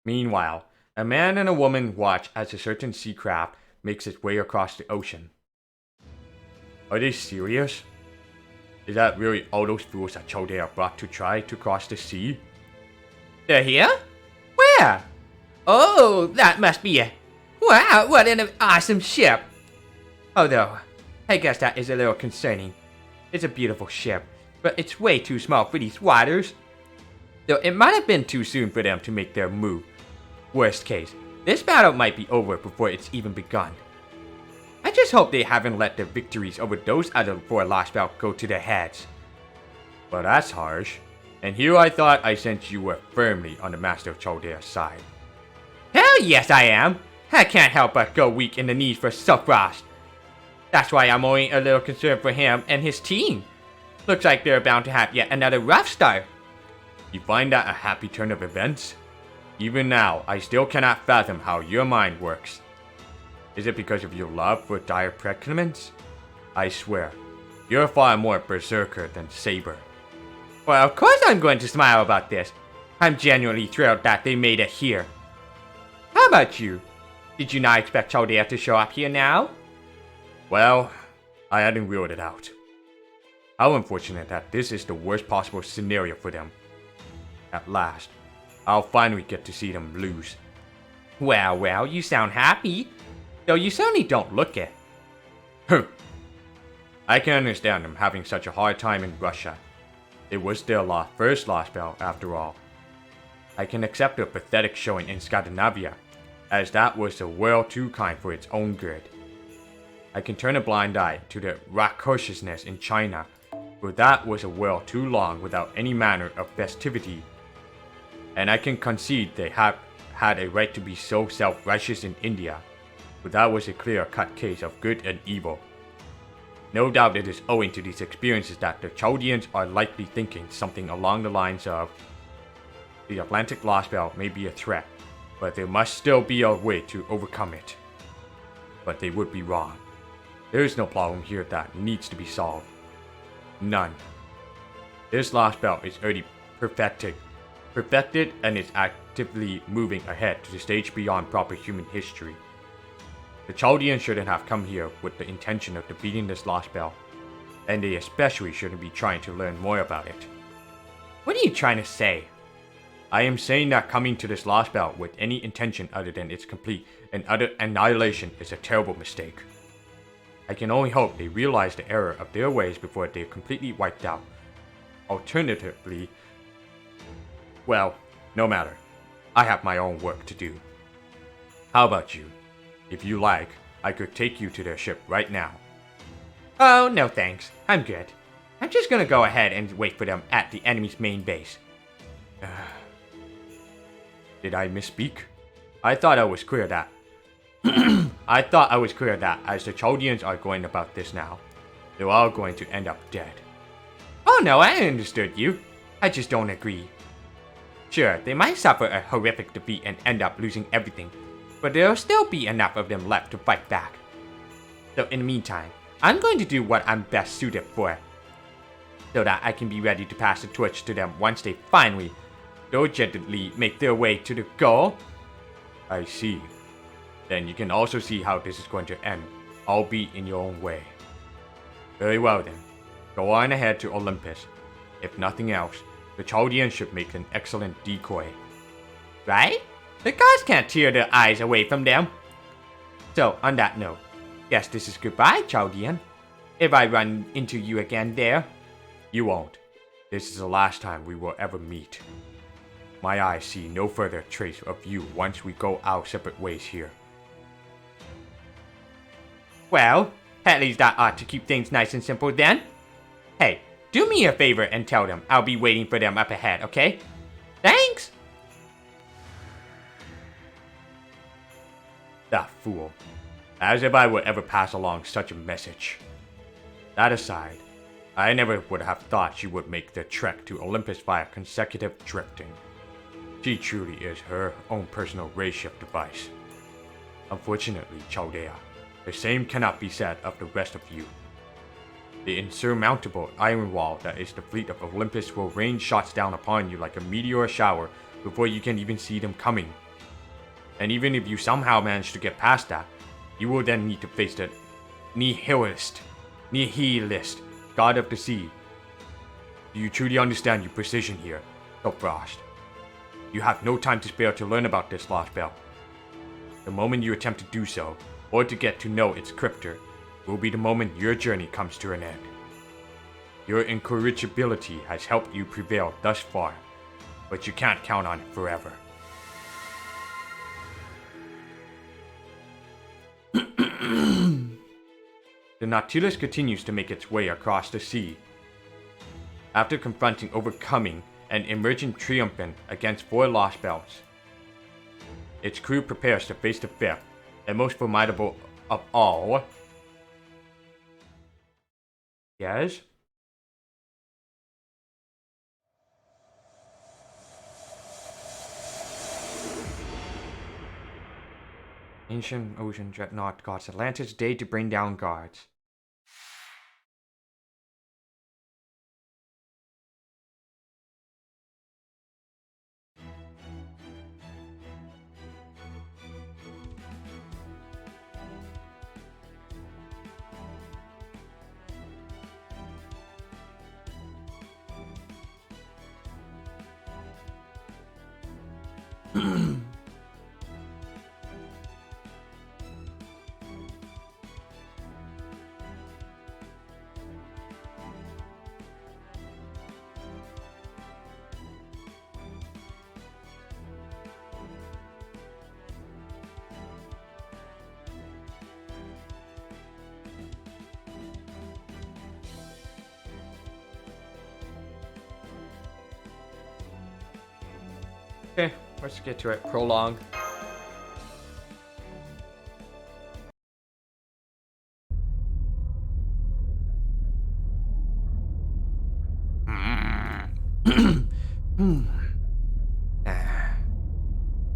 Meanwhile, a man and a woman watch as a certain sea craft makes its way across the ocean. Are they serious? Is that really all those fools that Chaldea brought to try to cross the sea? They're here? Where? Oh, that must be it. Wow, what an awesome ship. Although, I guess that is a little concerning. It's a beautiful ship, but it's way too small for these waters. Though it might have been too soon for them to make their move. Worst case, this battle might be over before it's even begun. I just hope they haven't let their victories over those other 4 Lostbelt go to their heads. Well, that's harsh. And here I thought I sensed you were firmly on the Master of Chaldea's side. Hell yes I am! I can't help but go weak in the knees for Sulfrost. That's why I'm only a little concerned for him and his team. Looks like they're bound to have yet another rough start. You find that a happy turn of events? Even now, I still cannot fathom how your mind works. Is it because of your love for dire predicaments? I swear, you're far more berserker than Saber. Well, of course I'm going to smile about this. I'm genuinely thrilled that they made it here. How about you? Did you not expect Chaldea to show up here now? Well, I hadn't ruled it out. How unfortunate that this is the worst possible scenario for them. At last, I'll finally get to see them lose. Well, you sound happy. Though you certainly don't look it. I can understand them having such a hard time in Russia. It was their first Lostbelt after all. I can accept their pathetic showing in Scandinavia, as that was a world too kind for its own good. I can turn a blind eye to their raucousness in China, for that was a world too long without any manner of festivity. And I can concede they have had a right to be so self-righteous in India, but that was a clear-cut case of good and evil. No doubt it is owing to these experiences that the Chaldeans are likely thinking something along the lines of, the Atlantic Lostbelt may be a threat, but there must still be a way to overcome it. But they would be wrong. There is no problem here that needs to be solved. None. This Lostbelt is already perfected and is actively moving ahead to the stage beyond proper human history. The Chaldeans shouldn't have come here with the intention of defeating this Lostbelt, and they especially shouldn't be trying to learn more about it. What are you trying to say? I am saying that coming to this Lostbelt with any intention other than its complete and utter annihilation is a terrible mistake. I can only hope they realize the error of their ways before they're completely wiped out. Alternatively, well, no matter. I have my own work to do. How about you? If you like, I could take you to their ship right now. Oh, no thanks. I'm good. I'm just gonna go ahead and wait for them at the enemy's main base. Did I misspeak? I thought I was clear that as the Chaldeans are going about this now, they're all going to end up dead. Oh no, I understood you. I just don't agree. Sure, they might suffer a horrific defeat and end up losing everything, but there'll still be enough of them left to fight back. So in the meantime, I'm going to do what I'm best suited for, so that I can be ready to pass the torch to them once they finally, diligently make their way to the goal. I see. Then you can also see how this is going to end, albeit in your own way. Very well then, go on ahead to Olympus. If nothing else, the Chaldeans should make an excellent decoy. Right? The gods can't tear their eyes away from them. So, on that note, guess this is goodbye, Chaldean. If I run into you again there. You won't. This is the last time we will ever meet. My eyes see no further trace of you once we go our separate ways here. Well, at least that ought to keep things nice and simple then. Hey, do me a favor and tell them I'll be waiting for them up ahead, okay? Thanks! That fool. As if I would ever pass along such a message. That aside, I never would have thought she would make the trek to Olympus via consecutive drifting. She truly is her own personal race ship device. Unfortunately, Chaldea, the same cannot be said of the rest of you. The insurmountable iron wall that is the fleet of Olympus will rain shots down upon you like a meteor shower before you can even see them coming. And even if you somehow manage to get past that, you will then need to face the nihilist, god of the sea. Do you truly understand your position here, Frost? You have no time to spare to learn about this Lostbelt. The moment you attempt to do so, or to get to know its cryptor, will be the moment your journey comes to an end. Your incorrigibility has helped you prevail thus far, but you can't count on it forever. The Nautilus continues to make its way across the sea. After confronting, overcoming, and emerging triumphant against 4 Lostbelts, its crew prepares to face the 5th, and most formidable of all. Yes? Ancient ocean dreadnought gods Atlantis day to bring down guards. Okay, let's get to it. Prologue.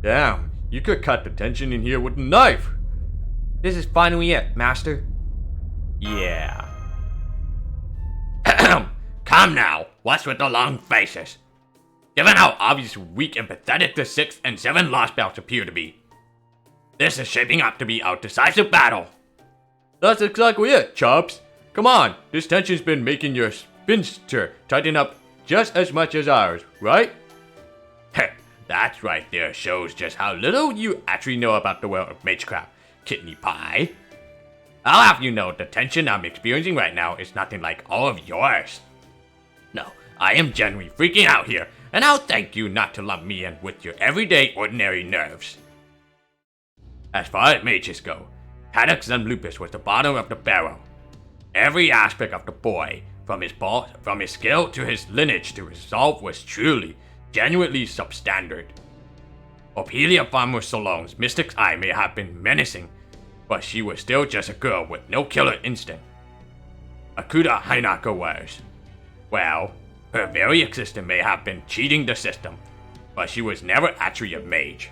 Damn, you could cut the tension in here with a knife. This is finally it, Master. Yeah. Come now, what's with the long faces? Given how obviously weak and pathetic the 6th and 7th Lostbelts appear to be, this is shaping up to be our decisive battle. That's exactly it, Chops. Come on, this tension's been making your spinster tighten up just as much as ours, right? Heh, that's right there shows just how little you actually know about the world of Magecraft, Kidney Pie. I'll have you know the tension I'm experiencing right now is nothing like all of yours. No, I am genuinely freaking out here, and I'll thank you not to lump me in with your everyday ordinary nerves. As far as mages go, Haddocks and Lupus was the bottom of the barrel. Every aspect of the boy, from his skill to his lineage to resolve, was truly, genuinely substandard. Ophelia Farmer Salone's mystic's eye may have been menacing, but she was still just a girl with no killer instinct. Akuda Hinako was. Well, her very existence may have been cheating the system, but she was never actually a mage.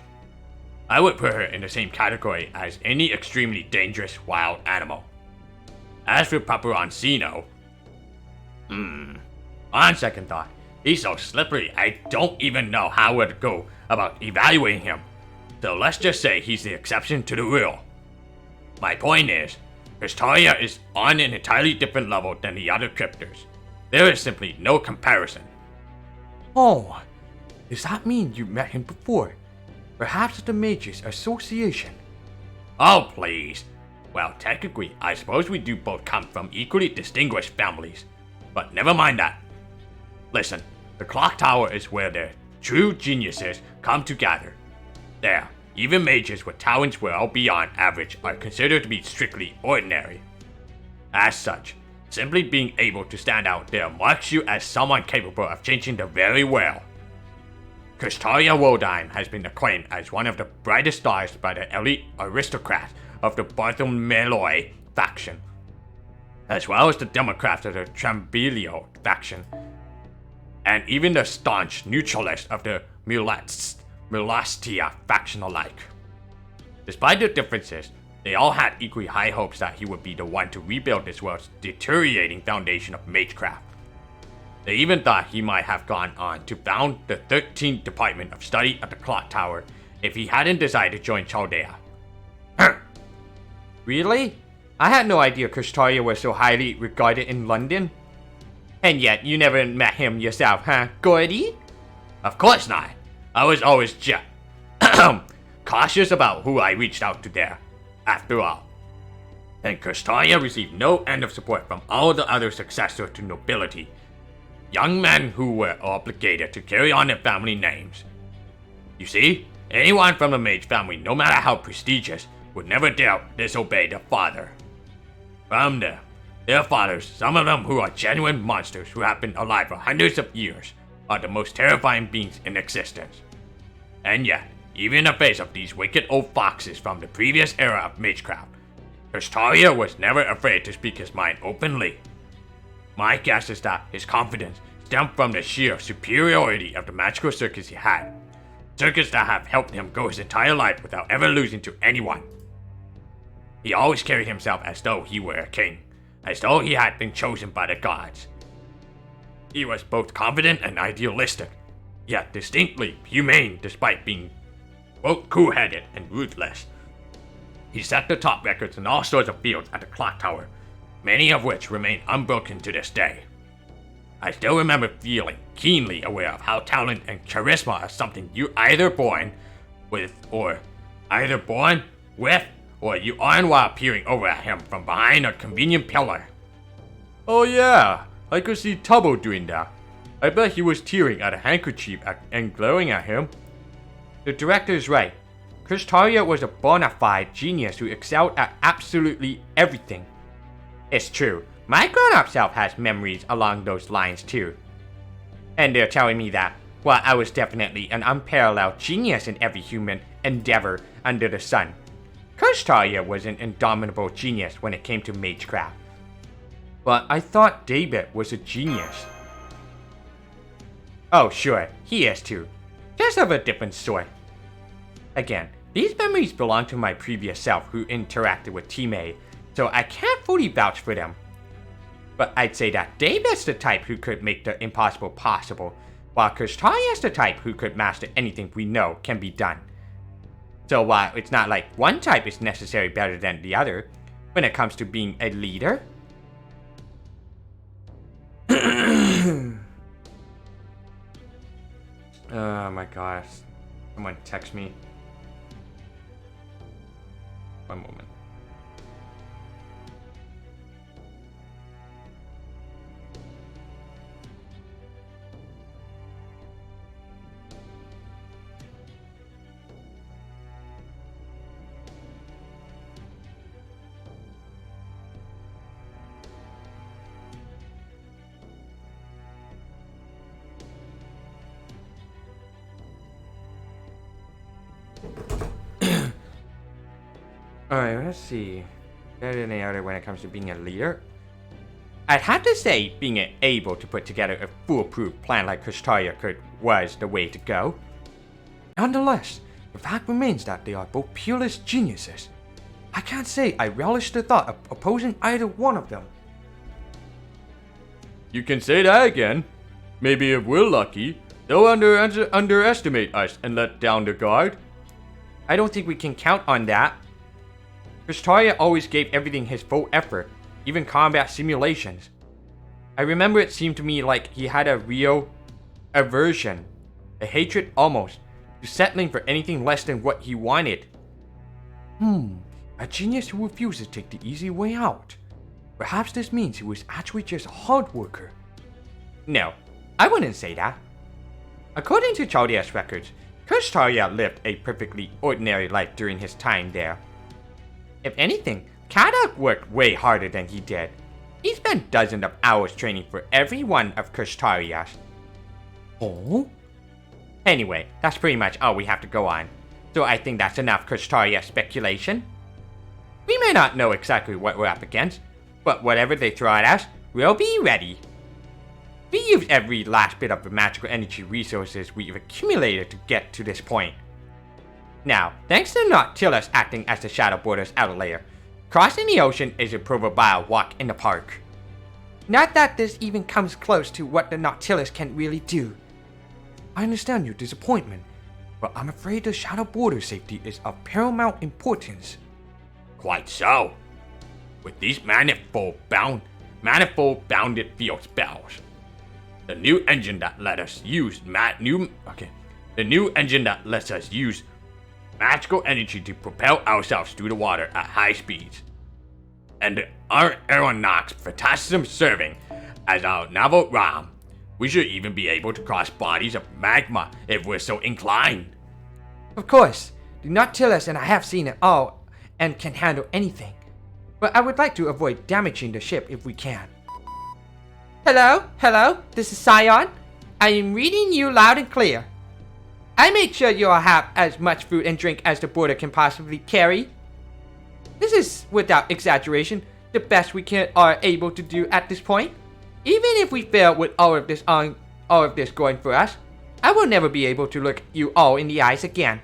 I would put her in the same category as any extremely dangerous wild animal. As for Paparoncino, on second thought, he's so slippery I don't even know how I would go about evaluating him. So let's just say he's the exception to the rule. My point is, Historia is on an entirely different level than the other cryptors. There is simply no comparison. Oh, does that mean you met him before? Perhaps at the Mages Association? Oh, please. Well, technically, I suppose we do both come from equally distinguished families. But never mind that. Listen, the clock tower is where the true geniuses come to gather. There, even mages with talents well beyond average are considered to be strictly ordinary. As such, simply being able to stand out there marks you as someone capable of changing the very well. Kristaria Woldheim has been acclaimed as one of the brightest stars by the elite aristocrats of the Bartholomew faction, as well as the Democrats of the Trambilio faction, and even the staunch neutralists of the Mulats Melastia faction alike. Despite their differences, they all had equally high hopes that he would be the one to rebuild this world's deteriorating foundation of magecraft. They even thought he might have gone on to found the 13th Department of Study at the Clock Tower if he hadn't decided to join Chaldea. Really? I had no idea Kushtaria was so highly regarded in London. And yet, you never met him yourself, huh, Gordy? Of course not. I was always just cautious about who I reached out to there, after all. And Kushtaria received no end of support from all the other successors to nobility, young men who were obligated to carry on their family names. You see, anyone from the mage family, no matter how prestigious, would never dare disobey their father. From there, their fathers, some of them who are genuine monsters who have been alive for hundreds of years, are the most terrifying beings in existence. And yet, even in the face of these wicked old foxes from the previous era of magecraft, Kushtaria was never afraid to speak his mind openly. My guess is that his confidence stemmed from the sheer superiority of the magical circuits he had, circuits that have helped him go his entire life without ever losing to anyone. He always carried himself as though he were a king, as though he had been chosen by the gods. He was both confident and idealistic, yet distinctly humane despite being both cool-headed and ruthless. He set the top records in all sorts of fields at the Clock Tower, many of which remain unbroken to this day. I still remember feeling keenly aware of how talent and charisma are something you either born with, or you earn while peering over at him from behind a convenient pillar. Oh yeah, I could see Tubbo doing that. I bet he was tearing at a handkerchief and glaring at him. The director is right. Kushtaria was a bona fide genius who excelled at absolutely everything. It's true, my grown-up self has memories along those lines too. And they're telling me that, while I was definitely an unparalleled genius in every human endeavor under the sun, Kushtaria was an indomitable genius when it came to magecraft. But I thought David was a genius. Oh sure, he is too. Just of a different sort. Again, these memories belong to my previous self who interacted with Team A, so I can't fully vouch for them. But I'd say that David's the type who could make the impossible possible, while Kushtaria's the type who could master anything we know can be done. So while it's not like one type is necessarily better than the other, when it comes to being a leader... Oh my gosh. Someone text me. One moment. Alright, let's see. Better than the other when it comes to being a leader. I'd have to say being able to put together a foolproof plan like Kushtaria was the way to go. Nonetheless, the fact remains that they are both peerless geniuses. I can't say I relish the thought of opposing either one of them. You can say that again. Maybe if we're lucky, they'll underestimate us and let down their guard. I don't think we can count on that. Kushtaria always gave everything his full effort, even combat simulations. I remember it seemed to me like he had a real aversion, a hatred almost, to settling for anything less than what he wanted. A genius who refuses to take the easy way out. Perhaps this means he was actually just a hard worker. No, I wouldn't say that. According to Chaldea's records, Kushtaria lived a perfectly ordinary life during his time there. If anything, Kadak worked way harder than he did. He spent dozens of hours training for every one of Kushtaria's. Oh? Anyway, that's pretty much all we have to go on. So I think that's enough Kushtaria speculation. We may not know exactly what we're up against, but whatever they throw at us, we'll be ready. We used every last bit of the magical energy resources we've accumulated to get to this point. Now, thanks to Nautilus acting as the Shadow Border's outer layer, crossing the ocean is improved by a walk in the park. Not that this even comes close to what the Nautilus can really do. I understand your disappointment, but I'm afraid the Shadow Border's safety is of paramount importance. Quite so. With these manifold-bounded field spells, the new engine that lets us use magical energy to propel ourselves through the water at high speeds, and our aeronauts fantastism serving as our naval ram, we should even be able to cross bodies of magma if we're so inclined. Of course, the Nautilus and I have seen it all and can handle anything, but I would like to avoid damaging the ship if we can. Hello, this is Scion. I am reading you loud and clear. I make sure you all have as much food and drink as the border can possibly carry. This is, without exaggeration, the best we are able to do at this point. Even if we fail with all of this going for us, I will never be able to look you all in the eyes again.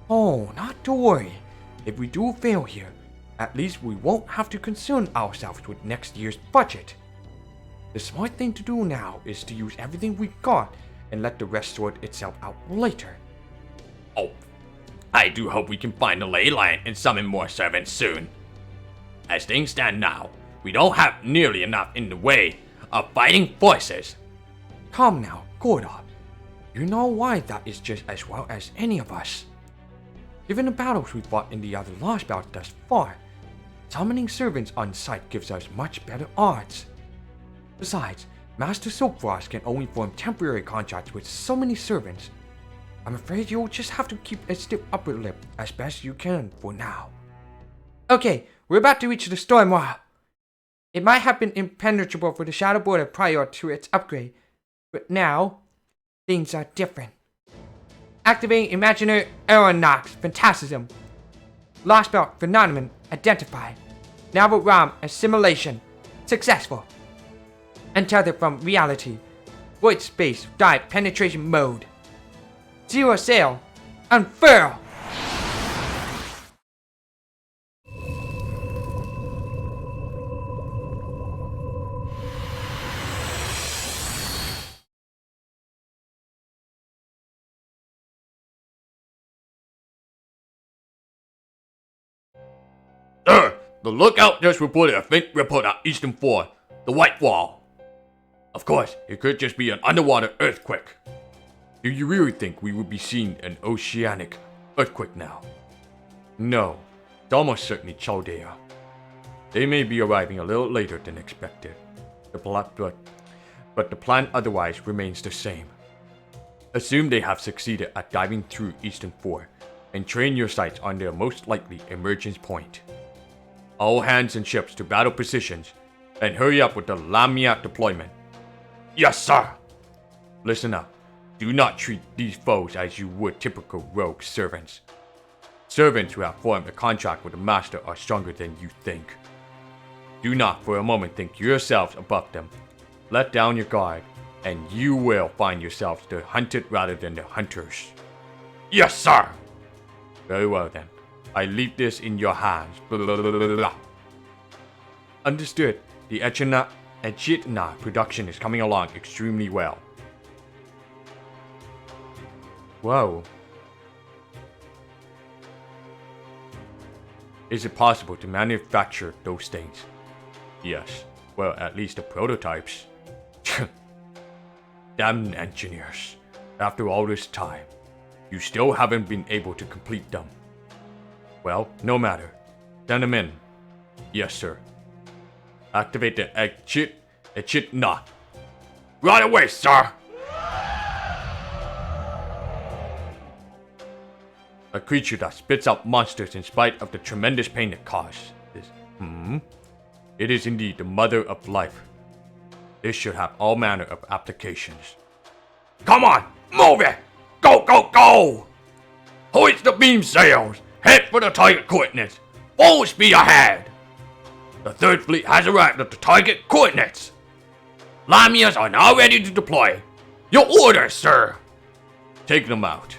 Oh, not to worry. If we do fail here, at least we won't have to concern ourselves with next year's budget. The smart thing to do now is to use everything we've got and let the rest sort itself out later. Oh, I do hope we can find the ley line and summon more servants soon. As things stand now, we don't have nearly enough in the way of fighting forces. Calm now, Gorda. You know why that is just as well as any of us. Given the battles we fought in the other Lostbelt thus far, summoning servants on site gives us much better odds. Besides, Master Silkfrost can only form temporary contracts with so many servants. I'm afraid you'll just have to keep a stiff upper lip as best you can for now. Okay, we're about to reach the storm wall. It might have been impenetrable for the Shadow Border prior to its upgrade, but now, things are different. Activating Imaginary Aeronauts Phantasm. Lostbelt Phenomenon identified. Naval RAM Assimilation successful. Untethered from reality. Void space dive penetration mode. Zero sail. Unfurl. Sir, the lookout just reported a faint ripple at Eastern 4, the White Wall. Of course, it could just be an underwater earthquake. Do you really think we would be seeing an oceanic earthquake now? No, it's almost certainly Chaldea. They may be arriving a little later than expected, but the plan otherwise remains the same. Assume they have succeeded at diving through Eastern 4 and train your sights on their most likely emergence point. All hands and ships to battle positions and hurry up with the Lamia deployment. Yes, sir. Listen up. Do not treat these foes as you would typical rogue servants. Servants who have formed a contract with the master are stronger than you think. Do not for a moment think yourselves above them. Let down your guard, and you will find yourselves the hunted rather than the hunters. Yes, sir. Very well then. I leave this in your hands. Blah, blah, blah, blah, blah. Understood. The Echidna production is coming along extremely well. Whoa. Is it possible to manufacture those things? Yes. Well, at least the prototypes. Damn engineers. After all this time, you still haven't been able to complete them. Well, no matter. Send them in. Yes, sir. Activate the Echidna. Right away, sir. A creature that spits out monsters in spite of the tremendous pain it causes. It is indeed the mother of life. This should have all manner of applications. Come on, move it! Go, go, go! Hoist the beam sails! Head for the target coordinates! Full speed ahead! The third fleet has arrived at the target coordinates! Lamias are now ready to deploy. Your orders, sir. Take them out.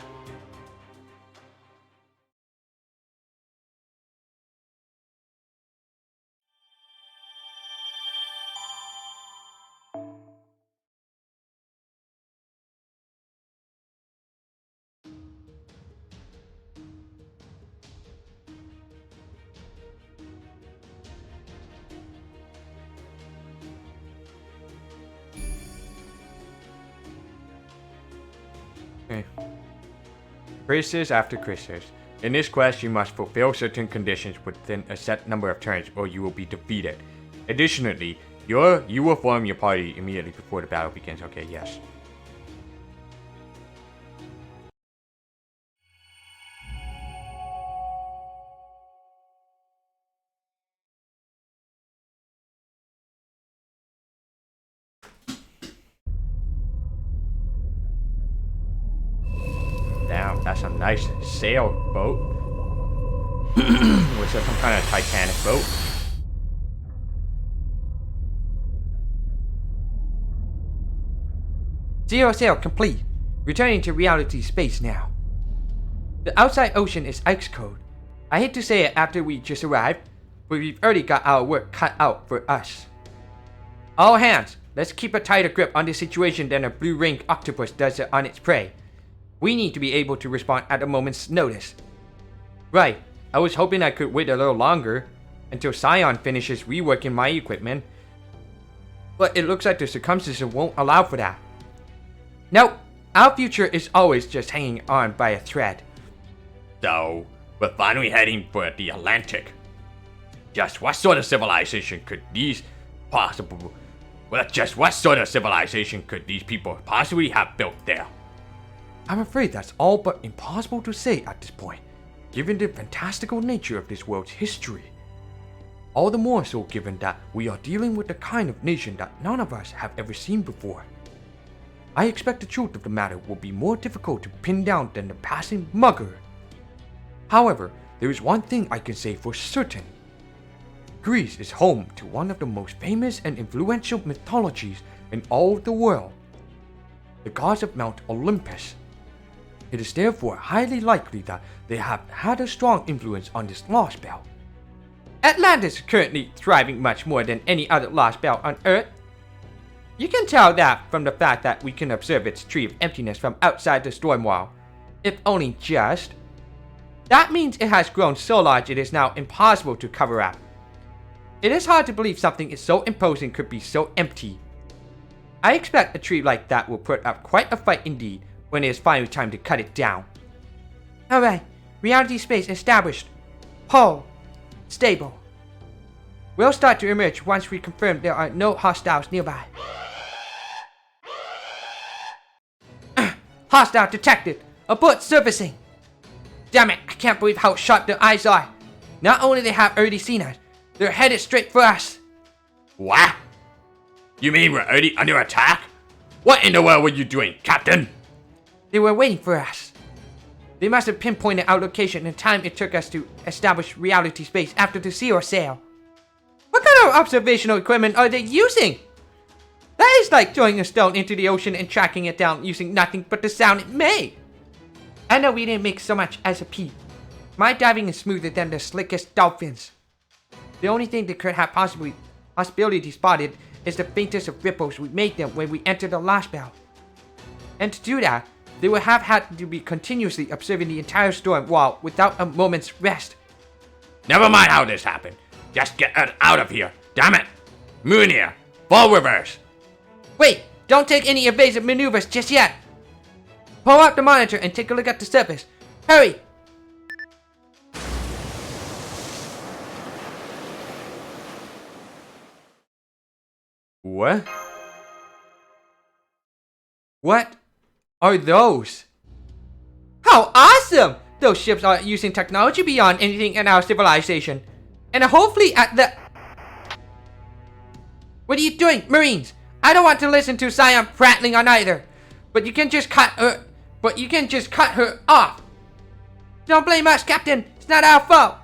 Okay. Quizzes after quizzes. In this quest, you must fulfill certain conditions within a set number of turns, or you will be defeated. Additionally, you will form your party immediately before the battle begins. Okay, yes. Damn, that's a nice sailboat. Was that some kind of Titanic boat? Zero sail complete. Returning to reality space now. The outside ocean is ice cold. I hate to say it after we just arrived, but we've already got our work cut out for us. All hands, let's keep a tighter grip on the situation than a blue-ringed octopus does on its prey. We need to be able to respond at a moment's notice. Right, I was hoping I could wait a little longer until Scion finishes reworking my equipment, but it looks like the circumstances won't allow for that. Nope, our future is always just hanging on by a thread. So, we're finally heading for the Atlantic. Just what sort of civilization could these people possibly have built there? I'm afraid that's all but impossible to say at this point, given the fantastical nature of this world's history. All the more so given that we are dealing with the kind of nation that none of us have ever seen before. I expect the truth of the matter will be more difficult to pin down than the passing mugger. However, there is one thing I can say for certain. Greece is home to one of the most famous and influential mythologies in all of the world, the gods of Mount Olympus. It is therefore highly likely that they have had a strong influence on this Lostbelt. Atlantis is currently thriving much more than any other Lostbelt on Earth. You can tell that from the fact that we can observe its tree of emptiness from outside the storm wall, if only just. That means it has grown so large it is now impossible to cover up. It is hard to believe something so imposing could be so empty. I expect a tree like that will put up quite a fight indeed when it is finally time to cut it down. Alright, reality space established. Hull. Stable. We'll start to emerge once we confirm there are no hostiles nearby. Hostile detected. Abort surfacing. Damn it, I can't believe how sharp their eyes are. Not only they have already seen us, they're headed straight for us. What? You mean we're already under attack? What in the world were you doing, Captain? They were waiting for us. They must have pinpointed our location and the time it took us to establish reality space after the sea or sail. What kind of observational equipment are they using? That is like throwing a stone into the ocean and tracking it down using nothing but the sound it made. I know we didn't make so much as a peep. My diving is smoother than the slickest dolphins. The only thing that could have possibility spotted is the faintest of ripples we made them when we entered the Lostbelt. And to do that, they would have had to be continuously observing the entire storm wall without a moment's rest. Never mind how this happened. Just get us out of here. Damn it. Munir, full reverse. Wait, don't take any evasive maneuvers just yet. Pull out the monitor and take a look at the surface. Hurry! What? What are those? How awesome! Those ships are using technology beyond anything in our civilization. And a whole fleet at the... What are you doing, Marines? I don't want to listen to Scion prattling on either. But you can just cut her off. Don't blame us, Captain. It's not our fault.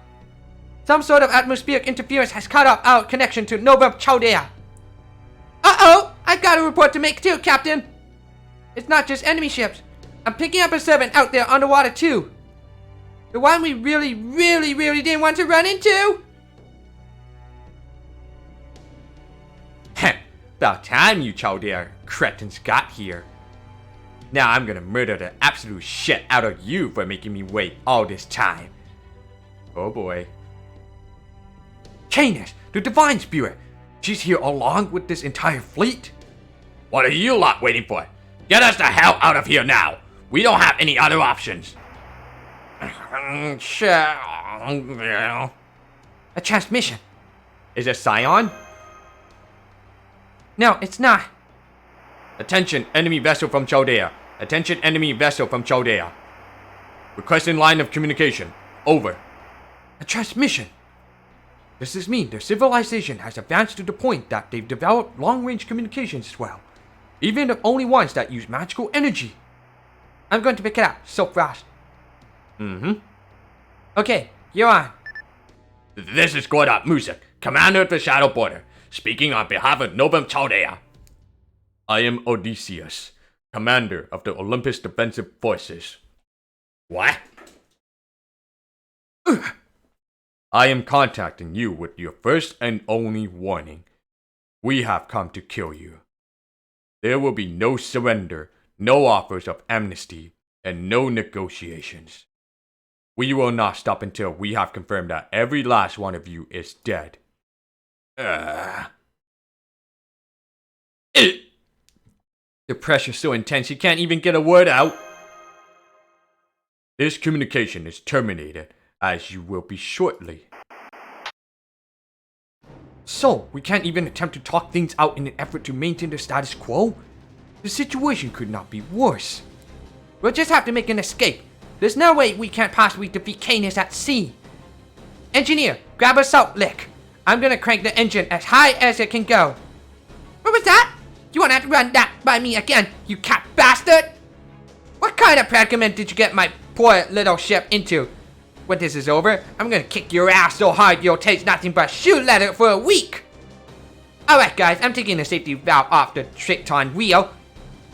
Some sort of atmospheric interference has cut off our connection to Nova Chaldea. Uh-oh! I've got a report to make too, Captain. It's not just enemy ships. I'm picking up a servant out there underwater too. The one we really didn't want to run into. Heh, about time you Chaldea cretins got here. Now I'm gonna murder the absolute shit out of you for making me wait all this time. Oh boy. Canis, the Divine Spirit. She's here along with this entire fleet. What are you lot waiting for? Get us the hell out of here now! We don't have any other options. Sure. A transmission. Is it Scion? No, it's not. Attention, enemy vessel from Chaldea. Attention, enemy vessel from Chaldea. Requesting line of communication. Over. A transmission. Does this mean their civilization has advanced to the point that they've developed long-range communications as well? Even the only ones that use magical energy. I'm going to pick it up so fast. Okay, you're on. This is Gordak Muzik, Commander of the Shadow Border, speaking on behalf of Novum Chaldea. I am Odysseus, Commander of the Olympus Defensive Forces. What? I am contacting you with your first and only warning. We have come to kill you. There will be no surrender, no offers of amnesty, and no negotiations. We will not stop until we have confirmed that every last one of you is dead. The pressure's so intense you can't even get a word out. This communication is terminated, as you will be shortly. So, we can't even attempt to talk things out in an effort to maintain the status quo? The situation could not be worse. We'll just have to make an escape. There's no way we can't possibly defeat Canis at sea. Engineer, grab a salt lick. I'm gonna crank the engine as high as it can go. What was that? You wanna have to run that by me again, you cat bastard? What kind of predicament did you get my poor little ship into? When this is over, I'm gonna kick your ass so hard you'll taste nothing but shoe leather for a week. Alright guys, I'm taking the safety valve off the Triton wheel.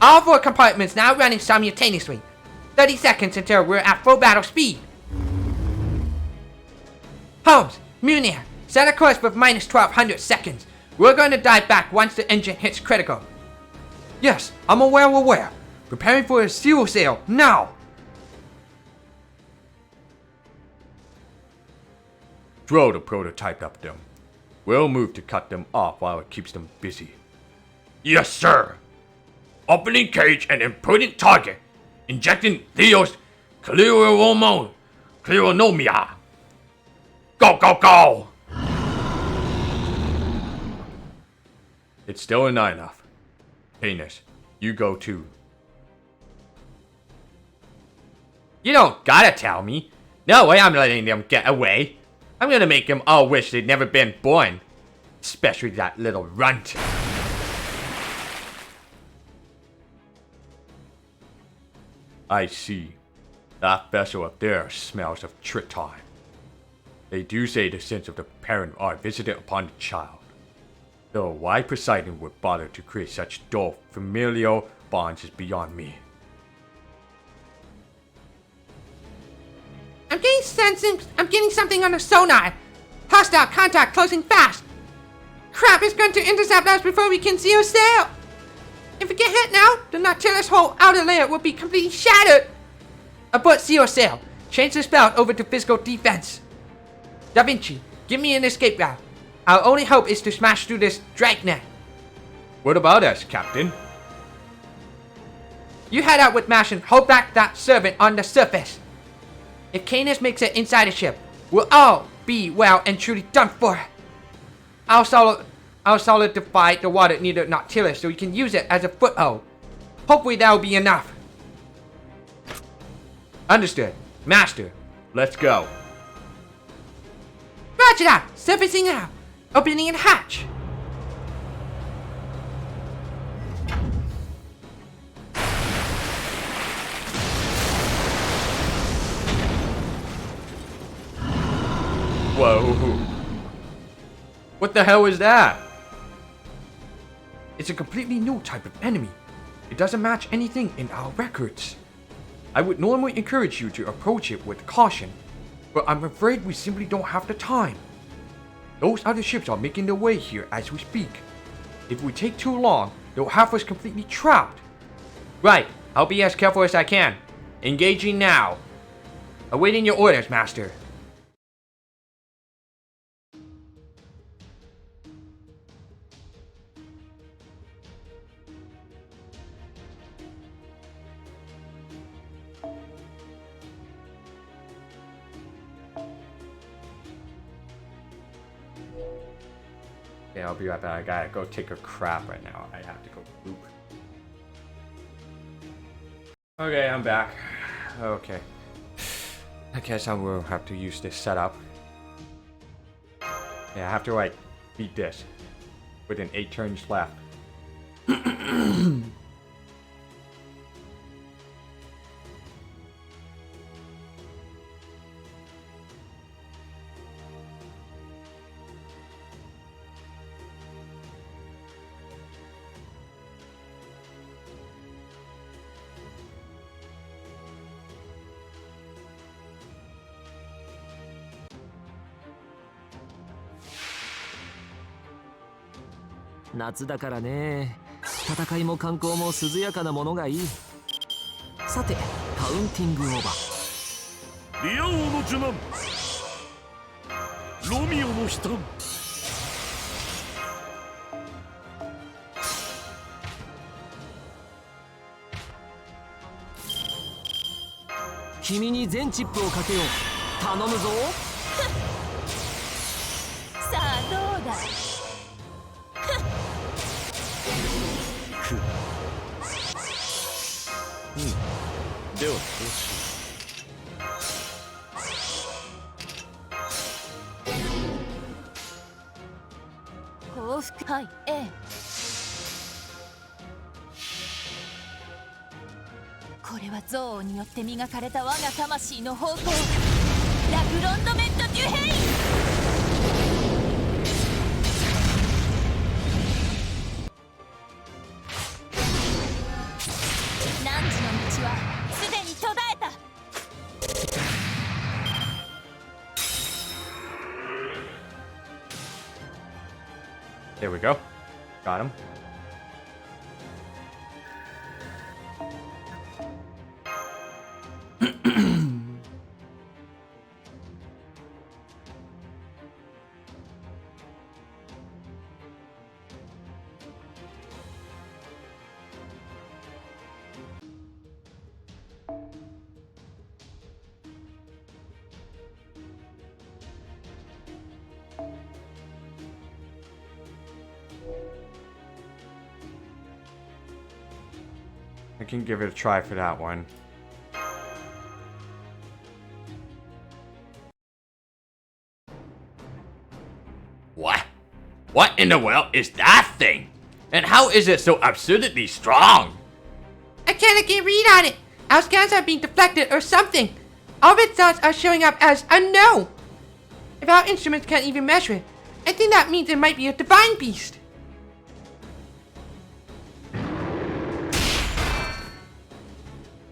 All 4 compartments now running simultaneously. 30 seconds until we're at full battle speed. Holmes, Munir, set a course with minus 1200 seconds. We're going to dive back once the engine hits critical. Yes, I'm aware. Preparing for a seal sail, now! Throw the prototype up them. We'll move to cut them off while it keeps them busy. Yes, sir. Opening cage and inputting target. Injecting Theos Cleronomia. Go, go, go! It's still not enough. Canis, you go too. You don't gotta tell me. No way I'm letting them get away. I'm gonna make them all wish they'd never been born. Especially that little runt. I see. That vessel up there smells of Triton. They do say the sins of the parent are visited upon the child. Though why Poseidon would bother to create such dull familial bonds is beyond me. I'm getting something on the sonar. Hostile contact closing fast. Crap is going to intercept us before we can seal sail. If we get hit now, the Nautilus whole outer layer will be completely shattered. Abort seal sail. Change the spell over to physical defense. Da Vinci, give me an escape route. Our only hope is to smash through this dragnet. What about us, Captain? You head out with Mash and hold back that servant on the surface. If Canis makes it inside the ship, we'll all be well and truly done for. I'll solidify the water near the Nautilus so we can use it as a foothold. Hopefully that'll be enough. Understood. Master, let's go. Roger that! Surfacing out. Opening a hatch. Whoa. What the hell is that? It's a completely new type of enemy. It doesn't match anything in our records. I would normally encourage you to approach it with caution, but I'm afraid we simply don't have the time. Those other ships are making their way here as we speak. If we take too long, they'll have us completely trapped. Right, I'll be as careful as I can. Engaging now. Awaiting your orders, Master. Okay, I'll be right back. I gotta go take a crap right now. I have to go poop. Okay, I'm back. Okay. I guess I will have to use this setup. Yeah, I have to like beat this within 8 turns left.夏だからね。戦いも観光も涼やかなものがいい。さて、カウンティングオーバー。リア王の受難、ロミオの悲嘆。君に全チップをかけよう。頼むぞ。さあどうだ。ではどうしよ幸福、はい、ええ。これは憎悪によって磨かれた我が魂の方向、ラグロンドメント・デュヘイ。汝の道はすでに途絶えた。There we go. Got him. I can give it a try for that one. What? What in the world is that thing? And how is it so absurdly strong? I can't get a read on it. Our scans are being deflected or something. All results are showing up as unknown. If our instruments can't even measure it, I think that means it might be a divine beast.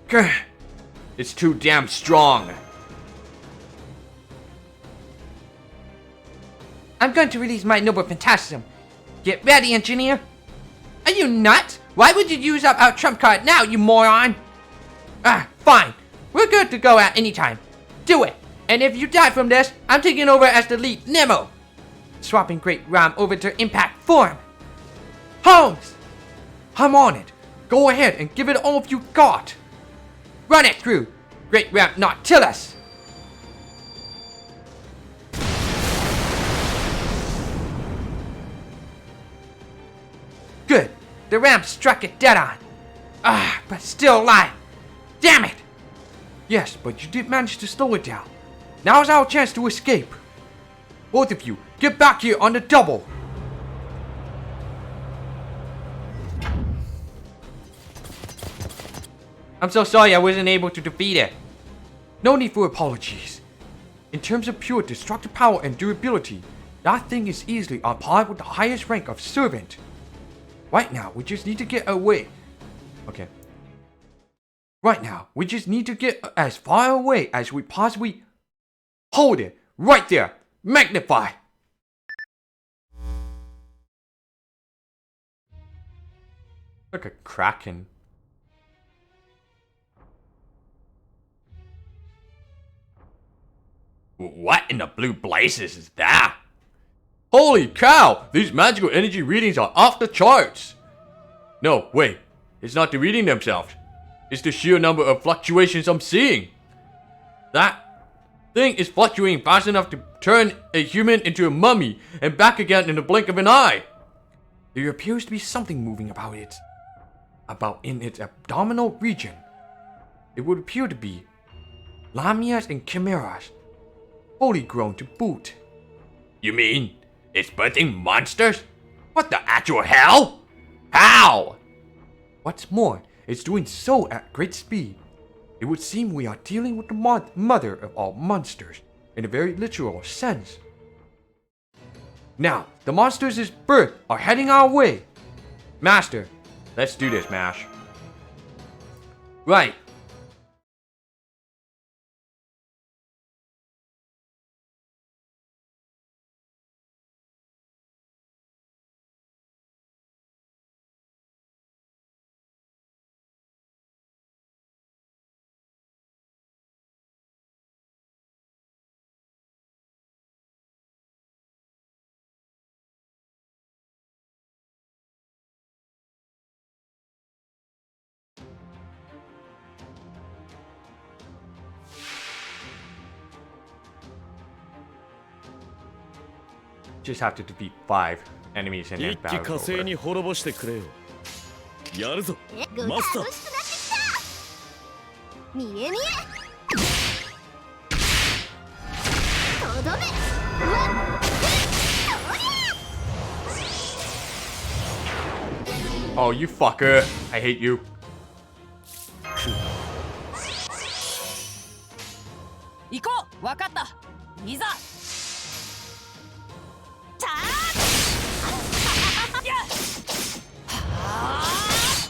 Grr. It's too damn strong. I'm going to release my noble phantasm. Get ready, engineer. Are you nuts? Why would you use up our trump card now, you moron? Ah, fine. We're good to go at any time. Do it. And if you die from this, I'm taking over as the lead Nemo. Swapping Great Ram over to impact form. Holmes! I'm on it. Go ahead and give it all you got. Run it through. Great Ram Nautilus. Good. The ram struck it dead on. Ah, but still alive. Damn it. Yes, but you did manage to slow it down. Now's our chance to escape. Both of you, get back here on the double. I'm so sorry I wasn't able to defeat it. No need for apologies. In terms of pure destructive power and durability, that thing is easily on par with the highest rank of servant. Right now, we just need to get away. Okay. Right now, we just need to get as far away as we possibly... Hold it! Right there! Magnify! Like a kraken. What in the blue blazes is that? Holy cow! These magical energy readings are off the charts! No, wait. It's not the reading themselves. It's the sheer number of fluctuations I'm seeing. That thing is fluctuating fast enough to turn a human into a mummy and back again in the blink of an eye. There appears to be something moving about in its abdominal region. It would appear to be lamias and chimeras, fully grown to boot. You mean it's birthing monsters? What the actual hell? How? What's more, it's doing so at great speed. It would seem we are dealing with the mother of all monsters, in a very literal sense. Now, the monsters' birth are heading our way. Master, let's do this, Mash. Right. Just have to defeat 5 enemies in 一 that 気 battle. 火星に滅ぼしてくれよ。やるぞマスター。見え見えとどめうわっ Oh, you fucker. I hate you. 行こう。わかった。いざ。たーやっは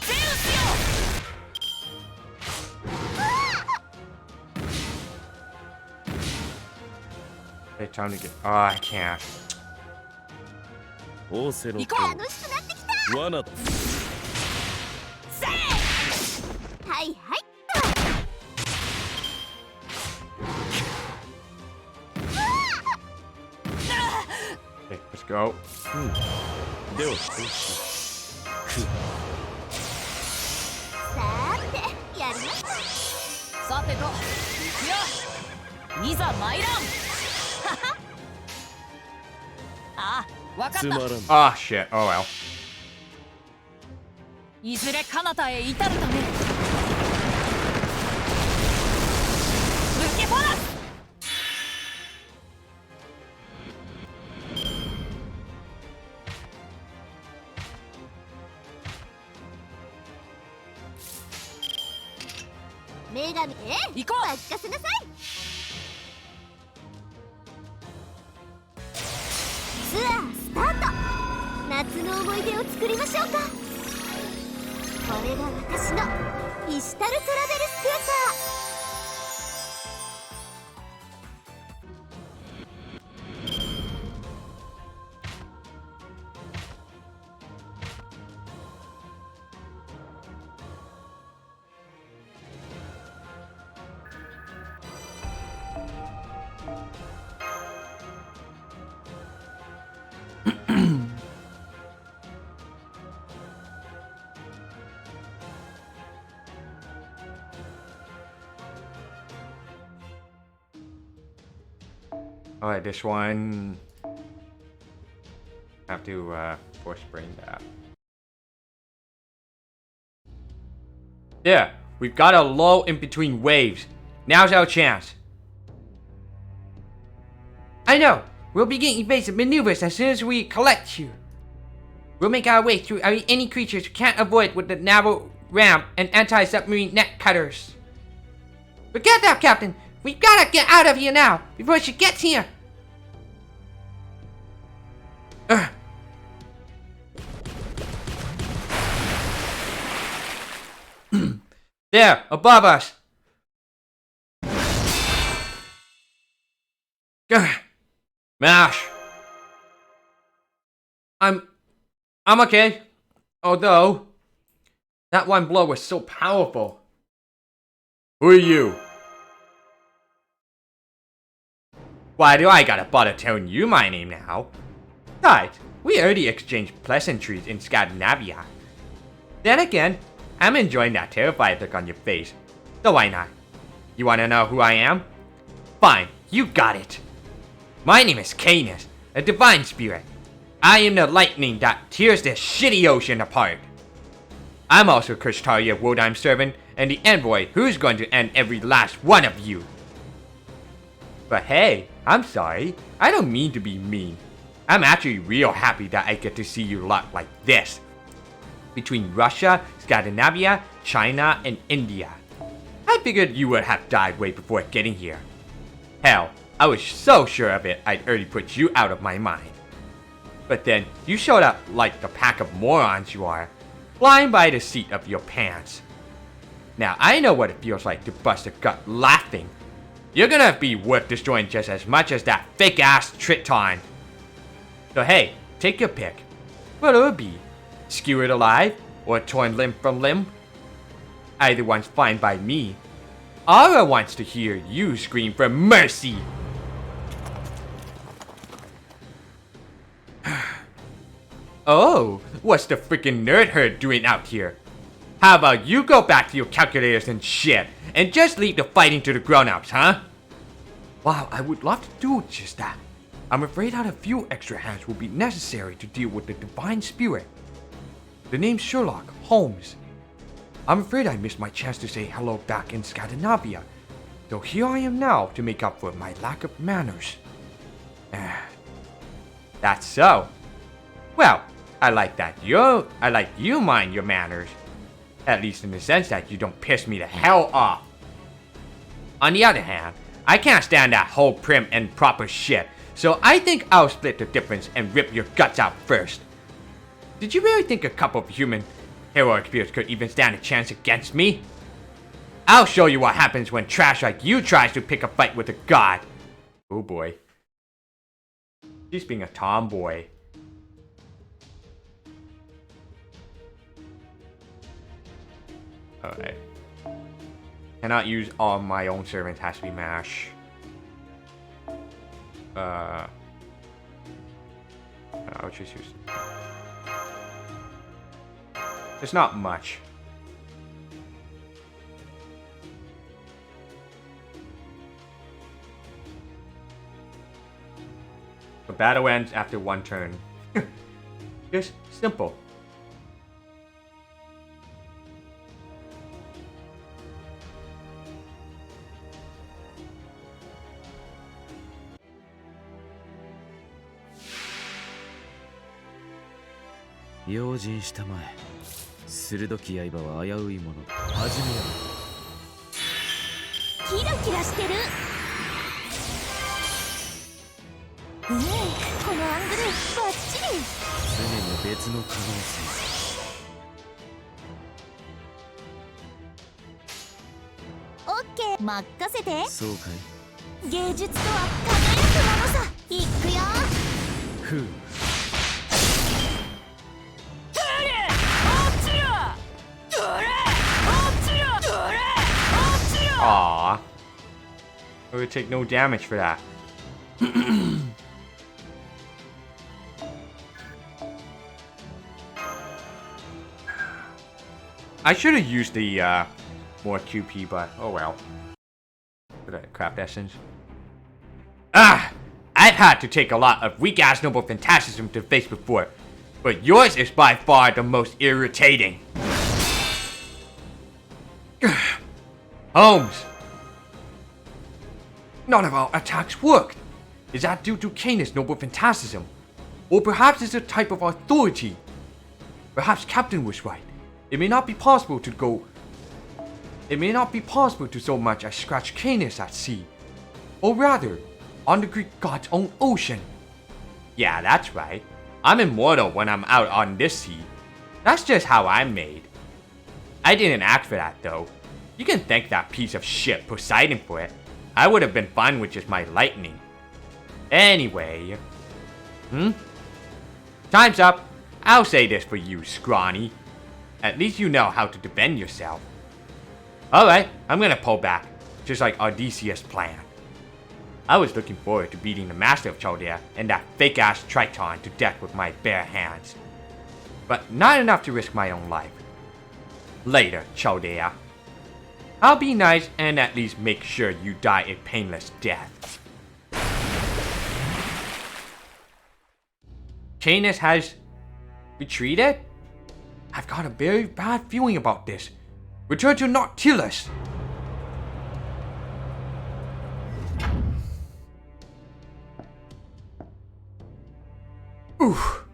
ーゼウスよ。Hey, time to get. Oh, I can't. 仰せの行こ楽しくなってきた罠だ。せーはいはい Okay, let's go. ではさーてやりましたさてと行くよ。いざ参らん。ああ、わかった。つまらん。 Ah, shit. Oh well. いずれ彼方へ至るため。ブケフォラス。女神へ行こう。任せなさいツアースタート夏の思い出を作りましょうかこれが私のイシュタルトラベルスクーターAlright, this one. Have to force brain that. Yeah, we've got a lull in between waves. Now's our chance. I know. We'll begin evasive maneuvers as soon as we collect you. We'll make our way through any creatures we can't avoid with the narrow ramp and anti-submarine net cutters. Forget that, Captain. We've gotta get out of here now before she gets here. There, above us! Gah. Mash! I'm okay. Although, that one blow was so powerful. Who are you? Why do I gotta bother telling you my name now? Besides, we already exchanged pleasantries in Scandinavia. Then again, I'm enjoying that terrified look on your face. So why not? You wanna know who I am? Fine, you got it. My name is Canis, a divine spirit. I am the lightning that tears this shitty ocean apart. I'm also Krishtaria Woldheim's servant and the envoy who's going to end every last one of you. But hey, I'm sorry. I don't mean to be mean. I'm actually real happy that I get to see you lot like this. Between Russia, Scandinavia, China, and India. I figured you would have died way before getting here. Hell, I was so sure of it I'd already put you out of my mind. But then, you showed up like the pack of morons you are, flying by the seat of your pants. Now I know what it feels like to bust a gut laughing. You're gonna be worth destroying just as much as that fake-ass Triton. So hey, take your pick. What'll it be? Skewered alive, or torn limb from limb? Either one's fine by me. Ara wants to hear you scream for mercy. Oh, what's the freaking nerd herd doing out here? How about you go back to your calculators and shit, and just leave the fighting to the grown-ups, huh? Wow, I would love to do just that. I'm afraid that a few extra hands will be necessary to deal with the divine spirit. The name's Sherlock Holmes. I'm afraid I missed my chance to say hello back in Scandinavia, so here I am now to make up for my lack of manners. That's so. Well, I like you mind your manners. At least in the sense that you don't piss me the hell off. On the other hand, I can't stand that whole prim and proper shit, so I think I'll split the difference and rip your guts out first. Did you really think a couple of human heroic spirits could even stand a chance against me? I'll show you what happens when trash like you tries to pick a fight with a god. Oh boy. She's being a tomboy. Alright. Cannot use all my own servants, has to be mash. I'll just use... It's not much. The battle ends after one turn. Just simple.「用心したまえ鋭き刃は危ういもの始めよう」キラキラしてる。このアングルバッチリ。常に別の可能性オッケー、任せて。そうかい芸術とは輝くものさ。いくよ。ふう Aww. We would take no damage for that. I should have used the more QP, but oh well. Craft essence. Ah! I've had to take a lot of weak-ass noble fantasism to face before, but yours is by far the most irritating. Holmes! None of our attacks worked. Is that due to Canis' noble fantasism? Or perhaps it's a type of authority? Perhaps Captain was right. It may not be possible to so much as scratch Canis at sea. Or rather, on the Greek god's own ocean. Yeah, that's right. I'm immortal when I'm out on this sea. That's just how I'm made. I didn't ask for that though. You can thank that piece of shit Poseidon for it. I would have been fine with just my lightning. Anyway. Time's up. I'll say this for you, scrawny. At least you know how to defend yourself. Alright, I'm gonna pull back. Just like Odysseus' plan. I was looking forward to beating the Master of Chaldea and that fake-ass Triton to death with my bare hands. But not enough to risk my own life. Later, Chaldea. I'll be nice and at least make sure you die a painless death. Canis has retreated? I've got a very bad feeling about this. Return to Nautilus! Oof.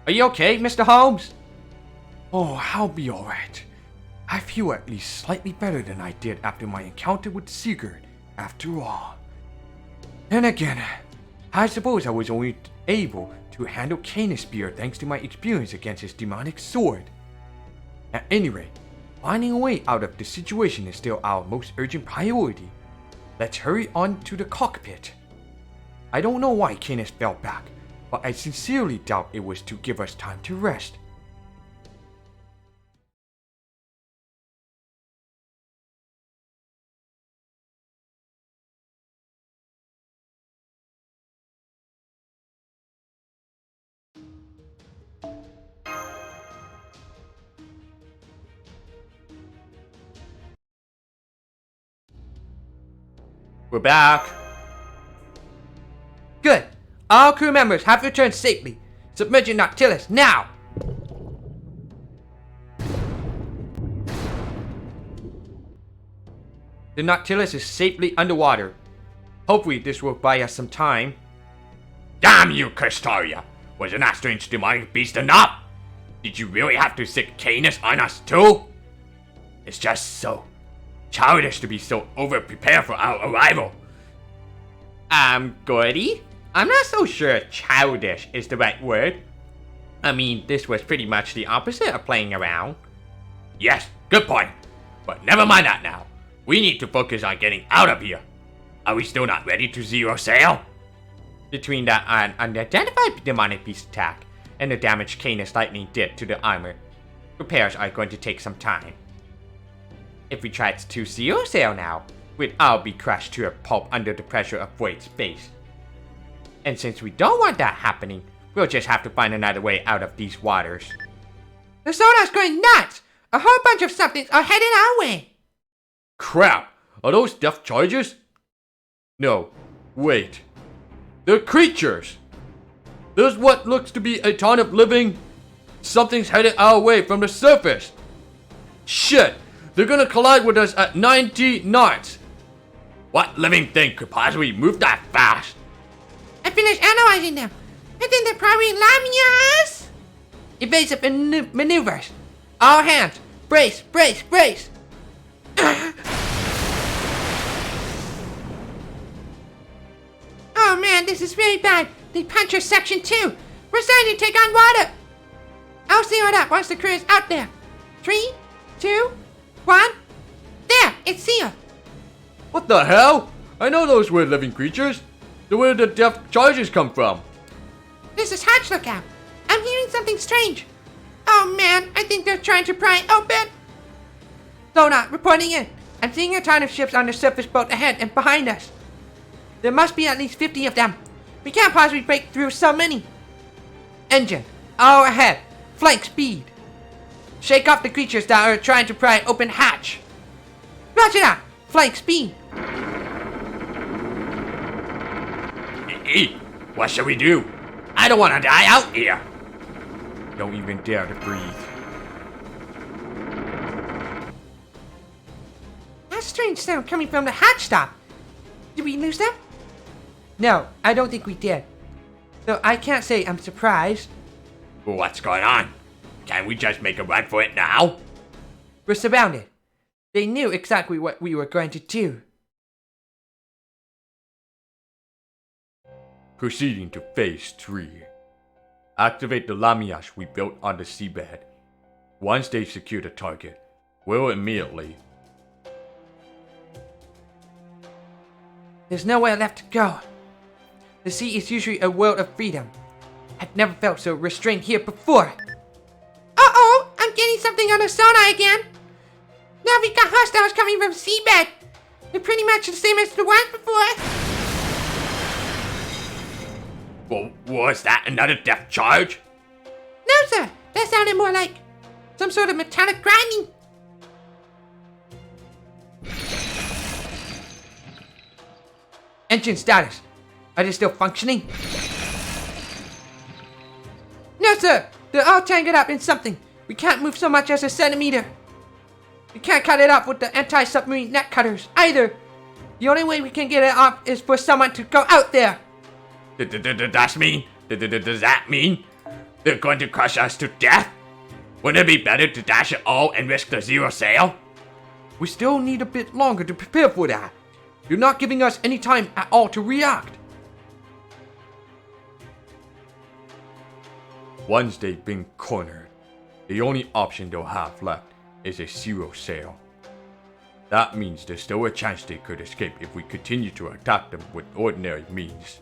Are you okay, Mr. Holmes? Oh, I'll be alright. I feel at least slightly better than I did after my encounter with Sigurd, after all. And again, I suppose I was only able to handle Canis' spear thanks to my experience against his demonic sword. At any rate, finding a way out of the situation is still our most urgent priority. Let's hurry on to the cockpit. I don't know why Canis fell back, but I sincerely doubt it was to give us time to rest. We're back. Good. All crew members have returned safely. Submerge Nautilus now. The Nautilus is safely underwater. Hopefully this will buy us some time. Damn you, Castaria! Wasn't that strange demonic beast enough? Did you really have to sick Canis on us too? It's just so childish to be so over-prepared for our arrival. Gordy? I'm not so sure childish is the right word. I mean, this was pretty much the opposite of playing around. Yes, good point. But never mind that now. We need to focus on getting out of here. Are we still not ready to zero sail? Between that unidentified demonic beast attack and the damage Canis lightning did to the armor, repairs are going to take some time. If we tried to zero sail now, we'd all be crushed to a pulp under the pressure of void space. And since we don't want that happening, we'll just have to find another way out of these waters. The sonar's going nuts! A whole bunch of somethings are headed our way! Crap! Are those depth charges? No. Wait. They're creatures! There's what looks to be a ton of living. Something's headed our way from the surface. Shit! They're gonna collide with us at 90 knots. What living thing could possibly move that fast? I finished analyzing them. I think they're probably lamnias. Evasive maneuvers. All hands. Brace, brace, brace. Oh man, this is very bad. They punch our section too. We're starting to take on water. I'll seal it up once the crew is out there. 3, 2, 1. There, it's sealed. What the hell? I know those weird living creatures. Where did the depth charges come from? This is Hatch Lookout. I'm hearing something strange. Oh man, I think they're trying to pry open. Sonar, reporting in. I'm seeing a ton of ships on the surface boat ahead and behind us. There must be at least 50 of them. We can't possibly break through so many. Engine, all ahead. Flank speed. Shake off the creatures that are trying to pry open hatch. Roger that. Flank speed. What should we do? I don't want to die out here. Don't even dare to breathe. That's strange sound coming from the hatch stop. Did we lose them? No, I don't think we did. So I can't say I'm surprised. What's going on? Can't we just make a run for it now? We're surrounded. They knew exactly what we were going to do. Proceeding to phase 3. Activate the lamias we built on the seabed. Once they secure the target, we'll immediately... There's nowhere left to go. The sea is usually a world of freedom. I've never felt so restrained here before. Uh-oh! I'm getting something on the sonar again. Now we've got hostiles coming from seabed. They're pretty much the same as the ones before. Well, was that another depth charge? No, sir. That sounded more like some sort of metallic grinding. Engine status. Are they still functioning? No, sir. They're all tangled up in something. We can't move so much as a centimeter. We can't cut it off with the anti-submarine net cutters either. The only way we can get it off is for someone to go out there. Does that mean they're going to crush us to death? Wouldn't it be better to dash it all and risk the zero sail? We still need a bit longer to prepare for that. You're not giving us any time at all to react. Once they've been cornered, the only option they'll have left is a zero sail. That means there's still a chance they could escape if we continue to attack them with ordinary means.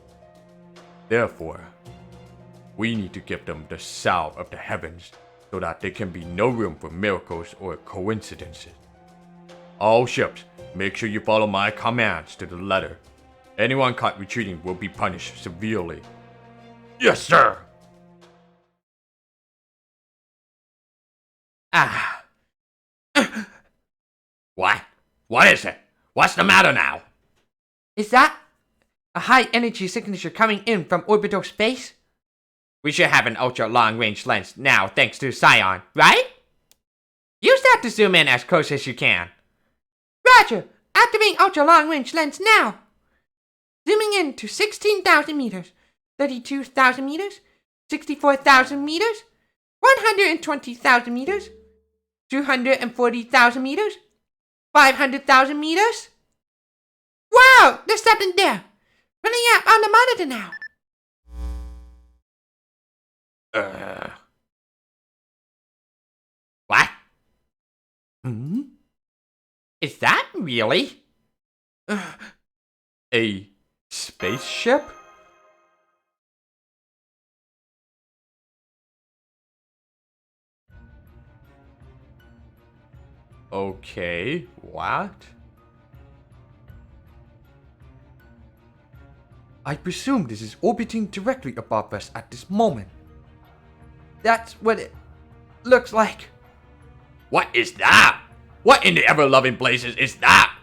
Therefore, we need to give them the salve of the heavens so that there can be no room for miracles or coincidences. All ships, make sure you follow my commands to the letter. Anyone caught retreating will be punished severely. Yes, sir. Ah. What? What is it? What's the matter now? Is that a high energy signature coming in from orbital space? We should have an ultra long range lens now thanks to Scion, right? Use that to zoom in as close as you can. Roger! Activating ultra long range lens now! Zooming in to 16,000 meters, 32,000 meters, 64,000 meters, 120,000 meters, 240,000 meters, 500,000 meters. Wow! There's something there! Running up on the monitor now. What? Hmm? Is that really? A spaceship? Okay, what? I presume this is orbiting directly above us at this moment. That's what it looks like. What is that? What in the ever-loving blazes is that?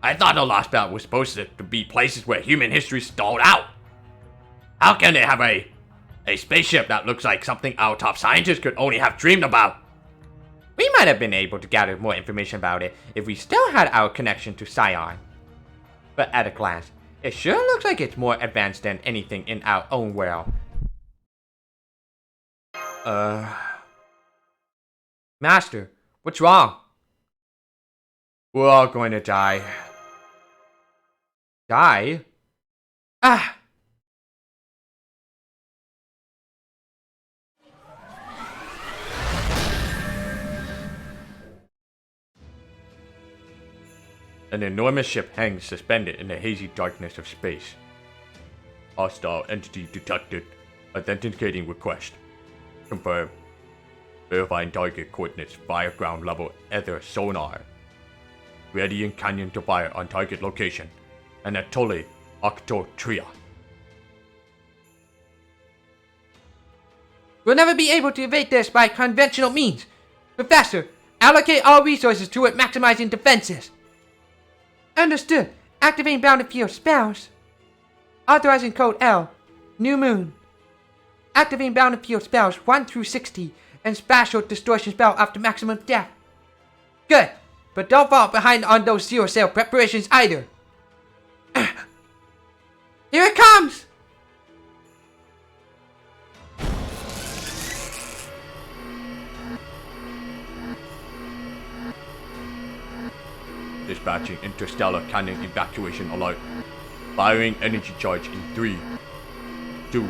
I thought the Lostbelt was supposed to be places where human history stalled out. How can they have a spaceship that looks like something our top scientists could only have dreamed about? We might have been able to gather more information about it if we still had our connection to Scion. But at a glance, it sure looks like it's more advanced than anything in our own world. Master, what's wrong? We're all going to die. Die? Ah! An enormous ship hangs suspended in the hazy darkness of space. Hostile entity detected. Authenticating request. Confirm. Verifying target coordinates via ground level ether sonar. Radiant canyon to fire on target location. Anatoly Octotria. We'll never be able to evade this by conventional means. Professor, allocate all resources toward maximizing defenses. Understood. Activating bounded field spells. Authorizing code L. New Moon. Activating bounded field spells 1 through 60 and spatial distortion spell up to maximum depth. Good, but don't fall behind on those zero sail preparations either. Here it comes! Dispatching interstellar canyon evacuation alert. Firing energy charge in 3, 2,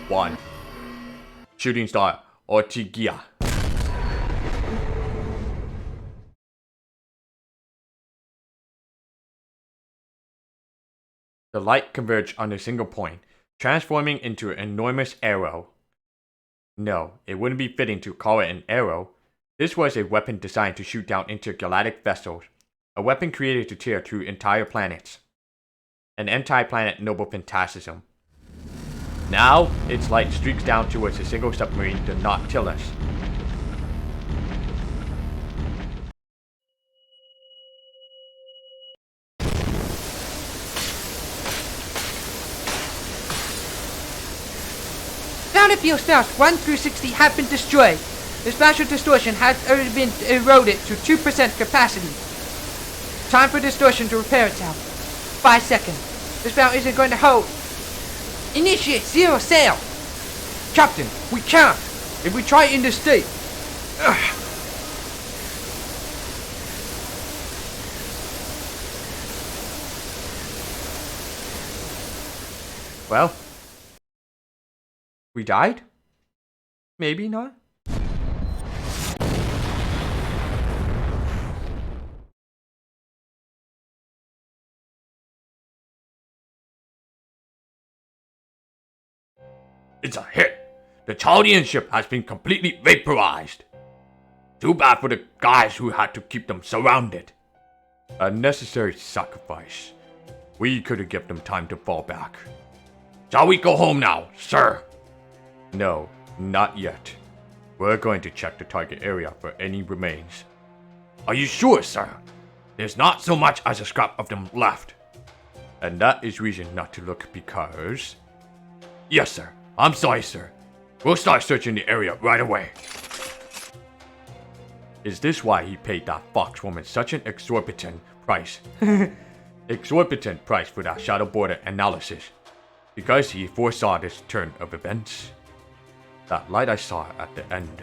1. Shooting star Ortigia. The light converged on a single point, transforming into an enormous arrow. No, it wouldn't be fitting to call it an arrow. This was a weapon designed to shoot down intergalactic vessels, a weapon created to tear through entire planets. An anti-planet noble fantasism. Now, its light streaks down towards a single submarine, the Nautilus. Sound fuel cells 1 through 60 have been destroyed. The spatial distortion has already been eroded to 2% capacity. Time for distortion to repair itself. 5 seconds. This belt isn't going to hold. Initiate zero sail. Captain, we can't. If we try in this state. Ugh. Well, we died? Maybe not? It's a hit. The Chaldean ship has been completely vaporized. Too bad for the guys who had to keep them surrounded. A necessary sacrifice. We could have given them time to fall back. Shall we go home now, sir? No, not yet. We're going to check the target area for any remains. Are you sure, sir? There's not so much as a scrap of them left. And that is reason not to look because... Yes, sir. I'm sorry, sir. We'll start searching the area right away. Is this why he paid that fox woman such an exorbitant price? Exorbitant price for that shadow border analysis. Because he foresaw this turn of events. That light I saw at the end.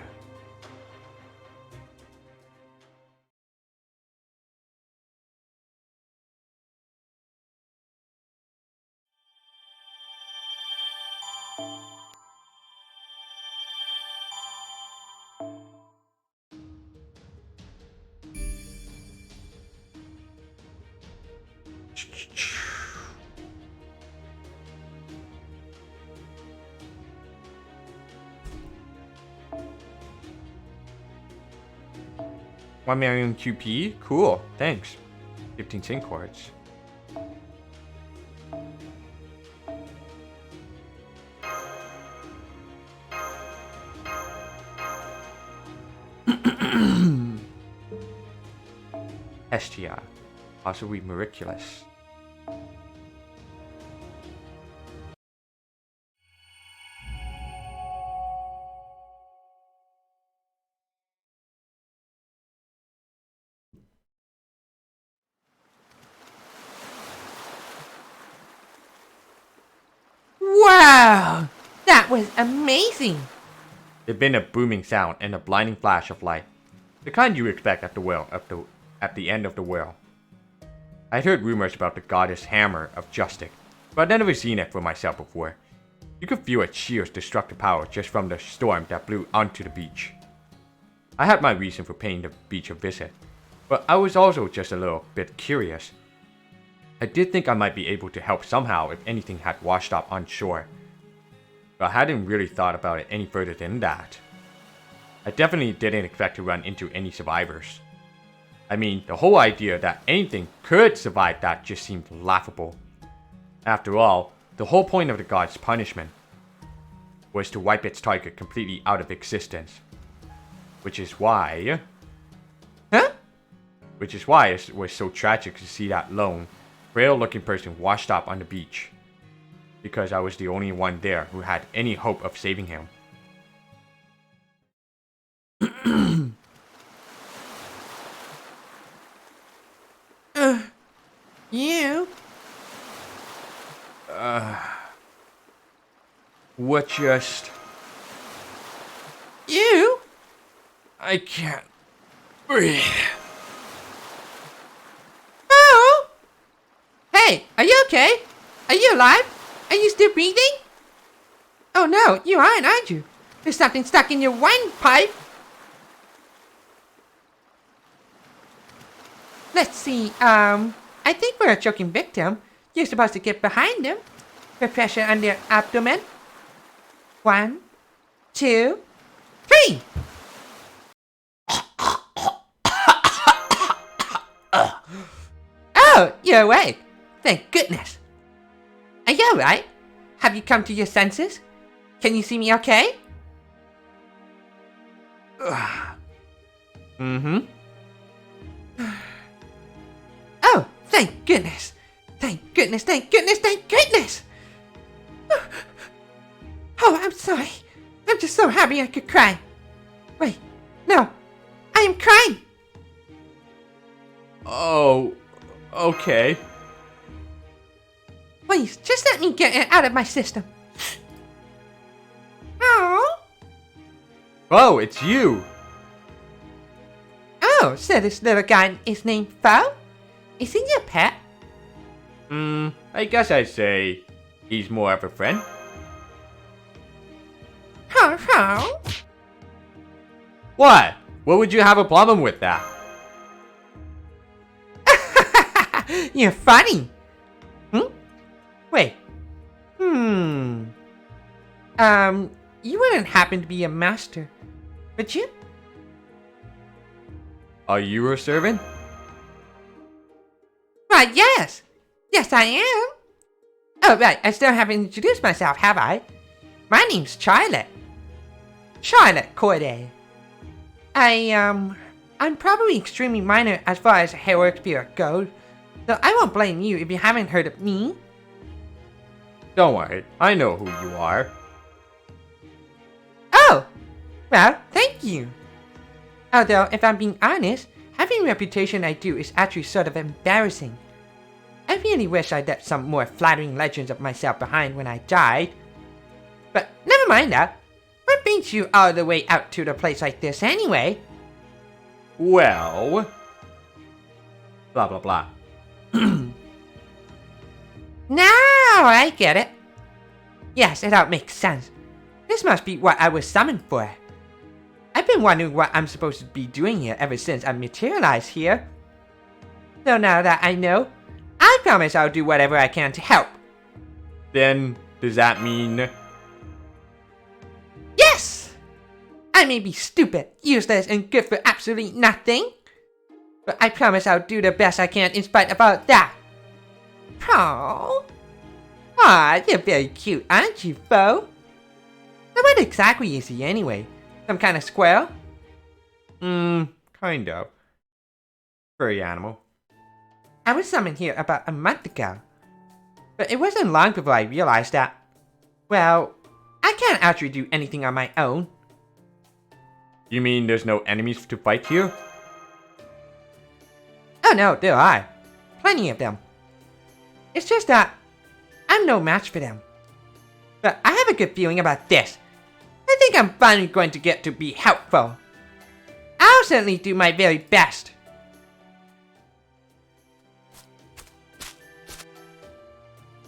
$1 million QP? Cool, thanks. 15 sync cards. Hestia, possibly miraculous. Wow! That was amazing! There'd been a booming sound and a blinding flash of light. The kind you expect at the end of the world. I'd heard rumors about the goddess Hammer of Justice, but I'd never seen it for myself before. You could feel its sheer destructive power just from the storm that blew onto the beach. I had my reason for paying the beach a visit, but I was also just a little bit curious. I did think I might be able to help somehow if anything had washed up on shore, but I hadn't really thought about it any further than that. I definitely didn't expect to run into any survivors. I mean, the whole idea that anything could survive that just seemed laughable. After all, the whole point of the god's punishment was to wipe its target completely out of existence. Which is why it was so tragic to see that lone, frail-looking person washed up on the beach. Because I was the only one there who had any hope of saving him. You? What just... You? I can't breathe. Oh! Hey, are you okay? Are you alive? Are you still breathing? Oh no, you aren't you? There's something stuck in your windpipe. Let's see, I think we're a choking victim. You're supposed to get behind them. Put pressure on their abdomen. 1, 2, 3. Oh, you're awake. Thank goodness. Are you alright? Have you come to your senses? Can you see me okay? Mm-hmm. Oh, thank goodness. Thank goodness, thank goodness, thank goodness. Oh, I'm sorry. I'm just so happy I could cry. Wait, no. I am crying. Oh, okay. Please, just let me get it out of my system. Oh. Oh, it's you. Oh, so this little guy is named Fo? Is he your pet? I guess I'd say he's more of a friend. Ho ho. What? What would you have a problem with that? You're funny. Wait. You wouldn't happen to be a master, would you? Are you a servant? Why, yes. Yes, I am. Oh, right. I still haven't introduced myself, have I? My name's Charlotte. Charlotte Corday. I'm probably extremely minor as far as heroic spirit goes, so I won't blame you if you haven't heard of me. Don't worry, I know who you are. Oh! Well, thank you. Although, if I'm being honest, having a reputation I do is actually sort of embarrassing. I really wish I'd left some more flattering legends of myself behind when I died. But never mind that. What brings you all the way out to the place like this anyway? Well... Blah blah blah. Now I get it. Yes, it all makes sense. This must be what I was summoned for. I've been wondering what I'm supposed to be doing here ever since I materialized here. So now that I know, I promise I'll do whatever I can to help. Then, does that mean... Yes! I may be stupid, useless, and good for absolutely nothing, but I promise I'll do the best I can in spite of all that. Aww. Aw, you're very cute, aren't you, Fo? So what exactly is he anyway? Some kind of squirrel? Kind of. Furry animal. I was summoned here about a month ago. But it wasn't long before I realized that, well, I can't actually do anything on my own. You mean there's no enemies to fight here? Oh no, there are. Plenty of them. It's just that I'm no match for them. But I have a good feeling about this. I think I'm finally going to get to be helpful. I'll certainly do my very best.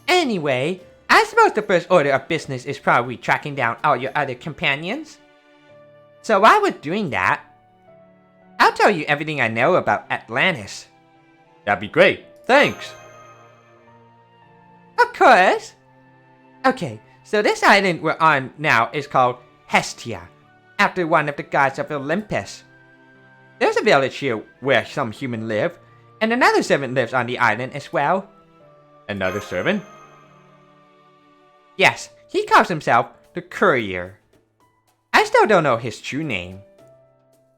Anyway, I suppose the first order of business is probably tracking down all your other companions. So while we're doing that, I'll tell you everything I know about Atlantis. That'd be great. Thanks. Of course. Okay, so this island we're on now is called Hestia, after one of the gods of Olympus. There's a village here where some humans live, and another servant lives on the island as well. Another servant? Yes, he calls himself the Courier. I still don't know his true name,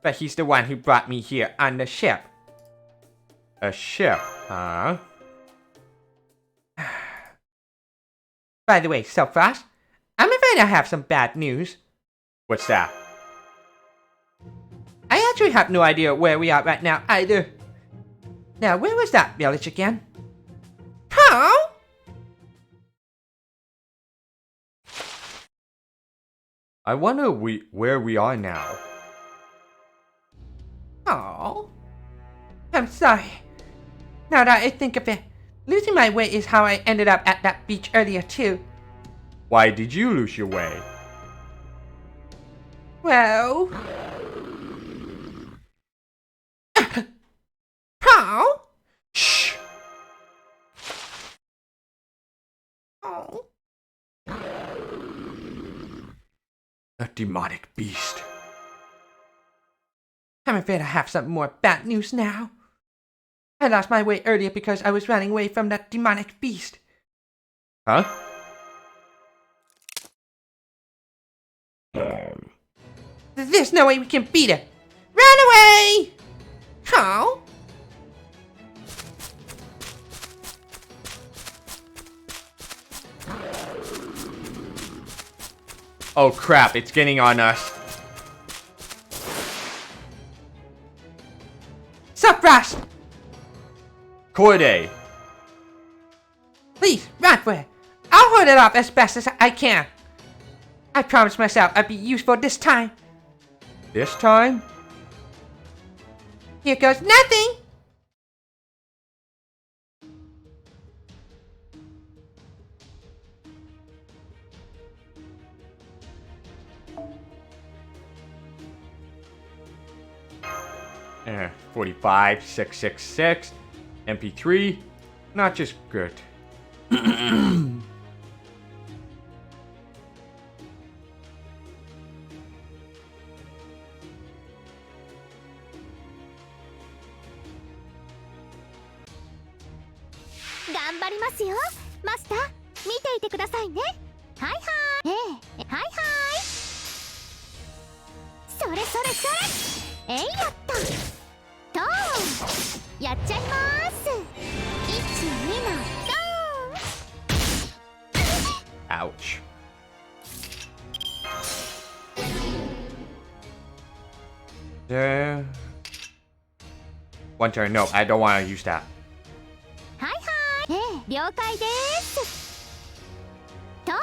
but he's the one who brought me here on the ship. A ship, huh? By the way, Selfrost, I'm afraid I have some bad news. What's that? I actually have no idea where we are right now either. Now, where was that village again? Huh? I wonder where we are now. Oh, I'm sorry. Now that I think of it, losing my way is how I ended up at that beach earlier too. Why did you lose your way? Well... How? Shh! demonic beast. I'm afraid I have some more bad news now. I lost my way earlier because I was running away from that demonic beast. Huh? There's no way we can beat it. Run away! Oh. Oh crap, it's getting on us. Suppress! Corday. Please, run for it. I'll hold it off as best as I can. I promised myself I'd be useful this time. This time? Here goes nothing. Eh, 45, 666, MP3, not just good.頑張りますよ。マスター、見ていてくださいね。はいはい。ええ、はいはい。それそれそれ。えいやった。ドーン。やっちゃいます。1、2のドーン。 Ouch. One turn. No, I don't want to use that. はいはい。ええ、了解です。ドーン。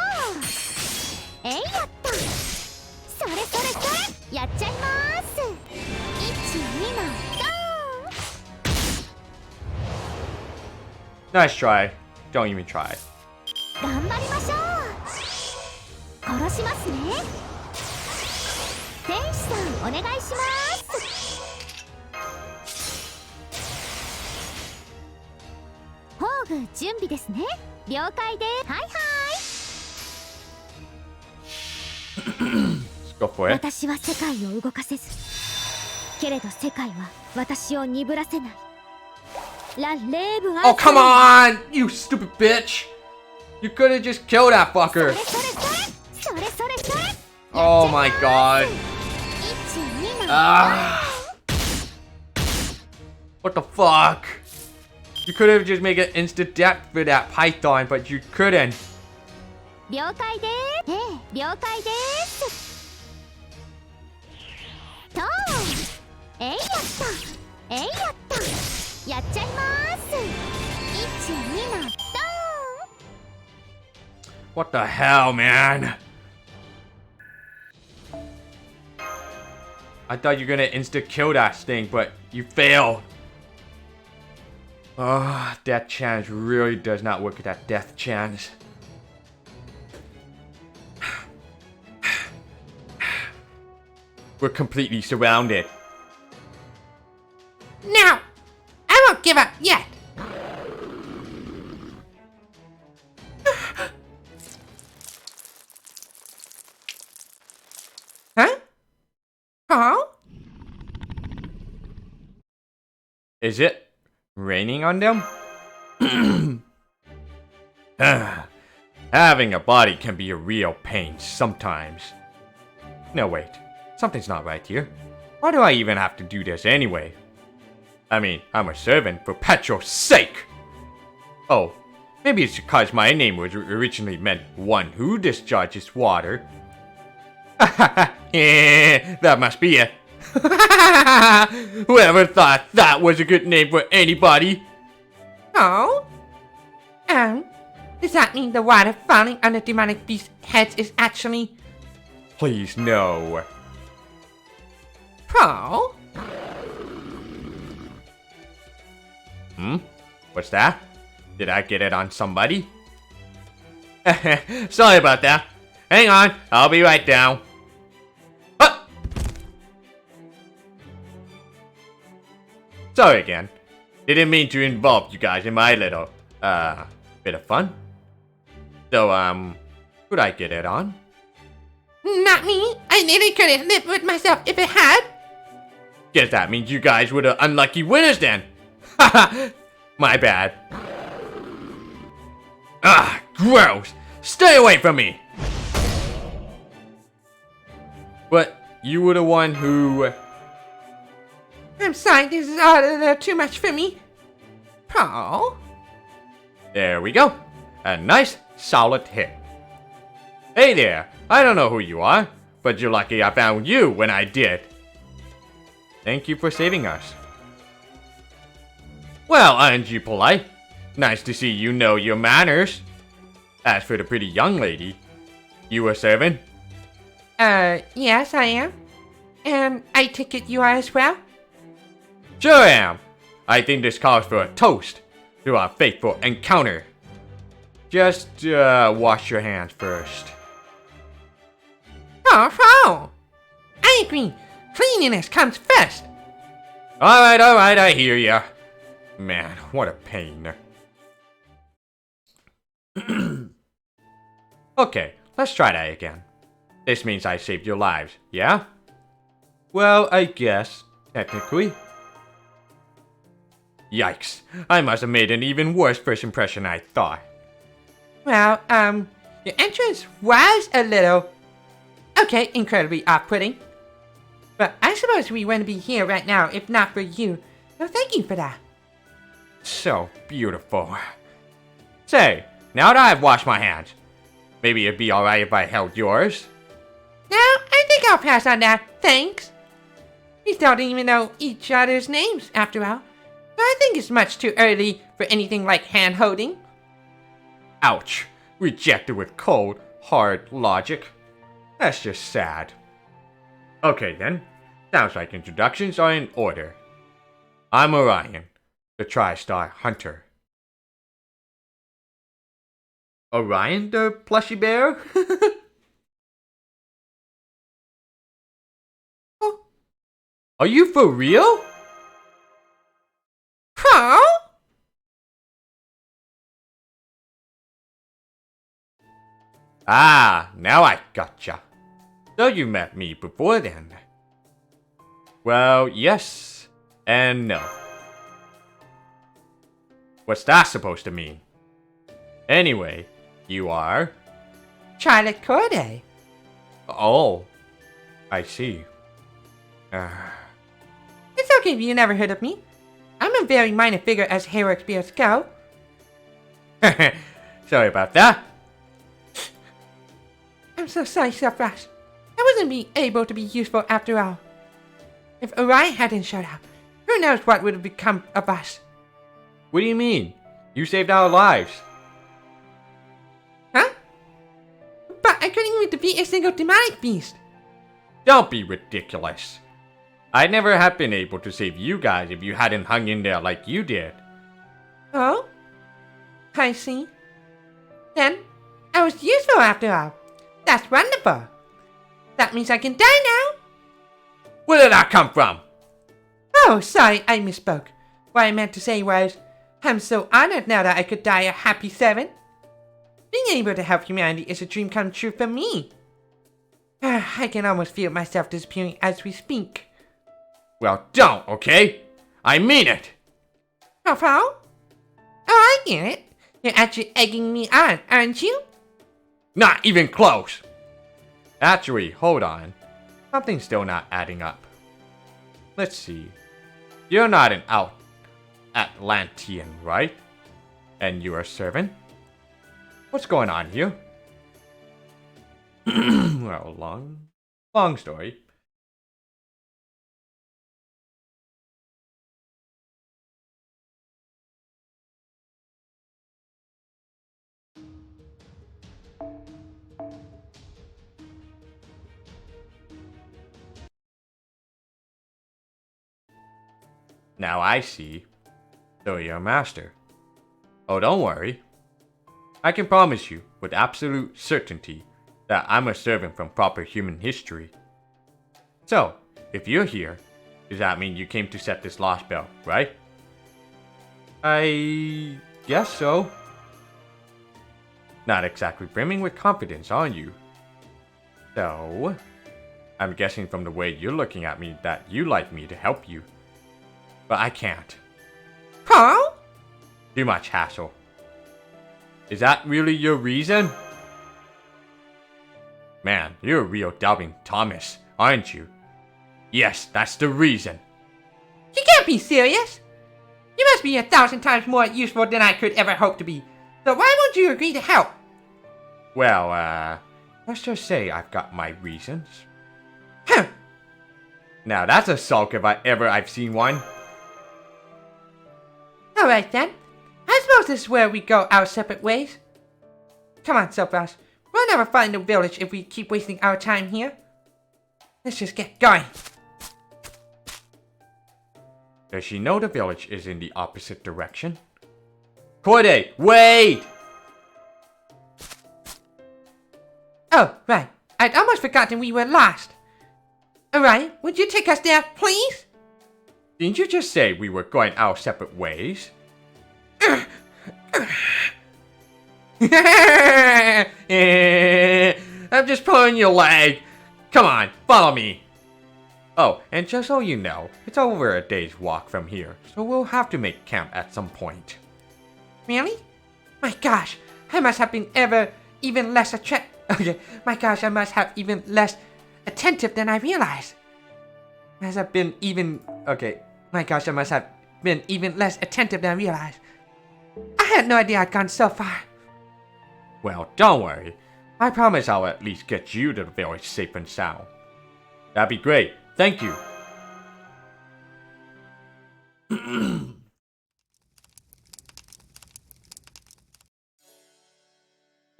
えいやった。それそれそれ。やっちゃいます。1、2のドーン。 Nice try. Don't even try. 頑張りましょう。殺しますね。天使さんお願いします。宝具準備ですね。了解です。はいはい。 Let's go for it. 私は世界を動かせず、けれど世界は私を鈍らせない。ラ・レーブン Oh, come on! You stupid bitch! You could have just killed that そ fucker! れそれそれそれそれそれ。 Oh my god. 1、2の Ah! What the fuck? You could have just made an instant death for that python, but you couldn't. 了解です。ええ、了解です。トーン。えいやった。えいやった。やっちゃいます。1、2のドーン。 What the hell, man? I thought you were gonna insta kill that thing, but you failed. Oh, that chance really does not work with that death chance. We're completely surrounded. No! I won't give up yet! Huh? Oh? Is it raining on them? Having a body can be a real pain sometimes. No, wait. Something's not right here. Why do I even have to do this anyway? I mean, I'm a servant for petrol's sake! Oh, maybe it's because my name was originally meant one who discharges water. Yeah, that must be it. Whoever thought that was a good name for anybody? Oh? Does that mean the water falling on the demonic beast's heads is actually... Please, no. Oh? What's that? Did I get it on somebody? Sorry about that. Hang on, I'll be right down. Ah! Sorry again. Didn't mean to involve you guys in my little, bit of fun. So, who'd I get it on? Not me. I nearly couldn't live with myself if it had. Guess that means you guys were the unlucky winners then. Haha, my bad. Ah, gross. Stay away from me. But you were the one who... I'm sorry, this is all a little too much for me. Oh. There we go. A nice, solid hit. Hey there, I don't know who you are, but you're lucky I found you when I did. Thank you for saving us. Well, aren't you polite? Nice to see you know your manners. As for the pretty young lady, you a servant? Yes, I am. And I take it you are as well? Sure am. I think this calls for a toast to our fateful encounter. Just wash your hands first. Oh. I agree. Cleanliness comes first. Alright, I hear ya. Man, what a pain. Okay, let's try that again. This means I saved your lives, yeah? Well, I guess, technically. Yikes, I must have made an even worse first impression I thought. Well, your entrance was a little... Okay, incredibly off-putting. But I suppose we wouldn't be here right now if not for you. So thank you for that. So beautiful. Say, now that I've washed my hands, maybe it'd be alright if I held yours? No, I think I'll pass on that, thanks. We don't even know each other's names, after all. So I think it's much too early for anything like hand-holding. Ouch. Rejected with cold, hard logic. That's just sad. Okay then, sounds like introductions are in order. I'm Orion, the TriStar Hunter. Orion the plushy bear? Are you for real? Huh? Ah, now I gotcha. So you met me before then? Well, yes and no. What's that supposed to mean? Anyway, you are? Charlotte Corday. Oh, I see. It's okay if you never heard of me. I'm a very minor figure as heroic spirits go. Sorry about that. I'm so sorry, Sephiroth. I wasn't being able to be useful after all. If Orion hadn't showed up, who knows what would have become of us. What do you mean? You saved our lives. Huh? But I couldn't even defeat a single demonic beast. Don't be ridiculous. I'd never have been able to save you guys if you hadn't hung in there like you did. Oh? I see. Then, I was useful after all. That's wonderful. That means I can die now. Where did that come from? Oh, sorry, I misspoke. What I meant to say was, I'm so honored now that I could die a happy 7. Being able to help humanity is a dream come true for me. I can almost feel myself disappearing as we speak. Well, don't, okay? I mean it. Oh, oh, I get it. You're actually egging me on, aren't you? Not even close. Actually, hold on. Something's still not adding up. Let's see. You're not an Atlantean, right? And you're a servant? What's going on here? Well, long story. Now I see. So you're a master. Oh, don't worry. I can promise you with absolute certainty that I'm a servant from proper human history. So, if you're here, does that mean you came to set this Lostbelt, right? I guess so. Not exactly brimming with confidence, are you? So, I'm guessing from the way you're looking at me that you like me to help you. But I can't. Huh? Too much hassle. Is that really your reason? Man, you're a real doubting Thomas, aren't you? Yes, that's the reason. You can't be serious. You must be 1,000 times more useful than I could ever hope to be. So why won't you agree to help? Well, let's just say I've got my reasons. Huh. Now that's a sulk if I've seen one. Alright then. I suppose this is where we go our separate ways. Come on, Silvers. We'll never find the village if we keep wasting our time here. Let's just get going. Does she know the village is in the opposite direction? Corday, wait! Oh, right. I'd almost forgotten we were lost. Alright, would you take us there, please? Didn't you just say we were going our separate ways? I'm just pulling your leg. Come on, follow me. Oh, and just so you know, it's over a day's walk from here, so we'll have to make camp at some point. Really? My gosh, I must have been even less Okay, my gosh, I must have even less attentive than I realized. Must have been even... Okay, my gosh, I must have been even less attentive than I realized. I had no idea I'd gone so far. Well, don't worry. I promise I'll at least get you to the village safe and sound. That'd be great. Thank you.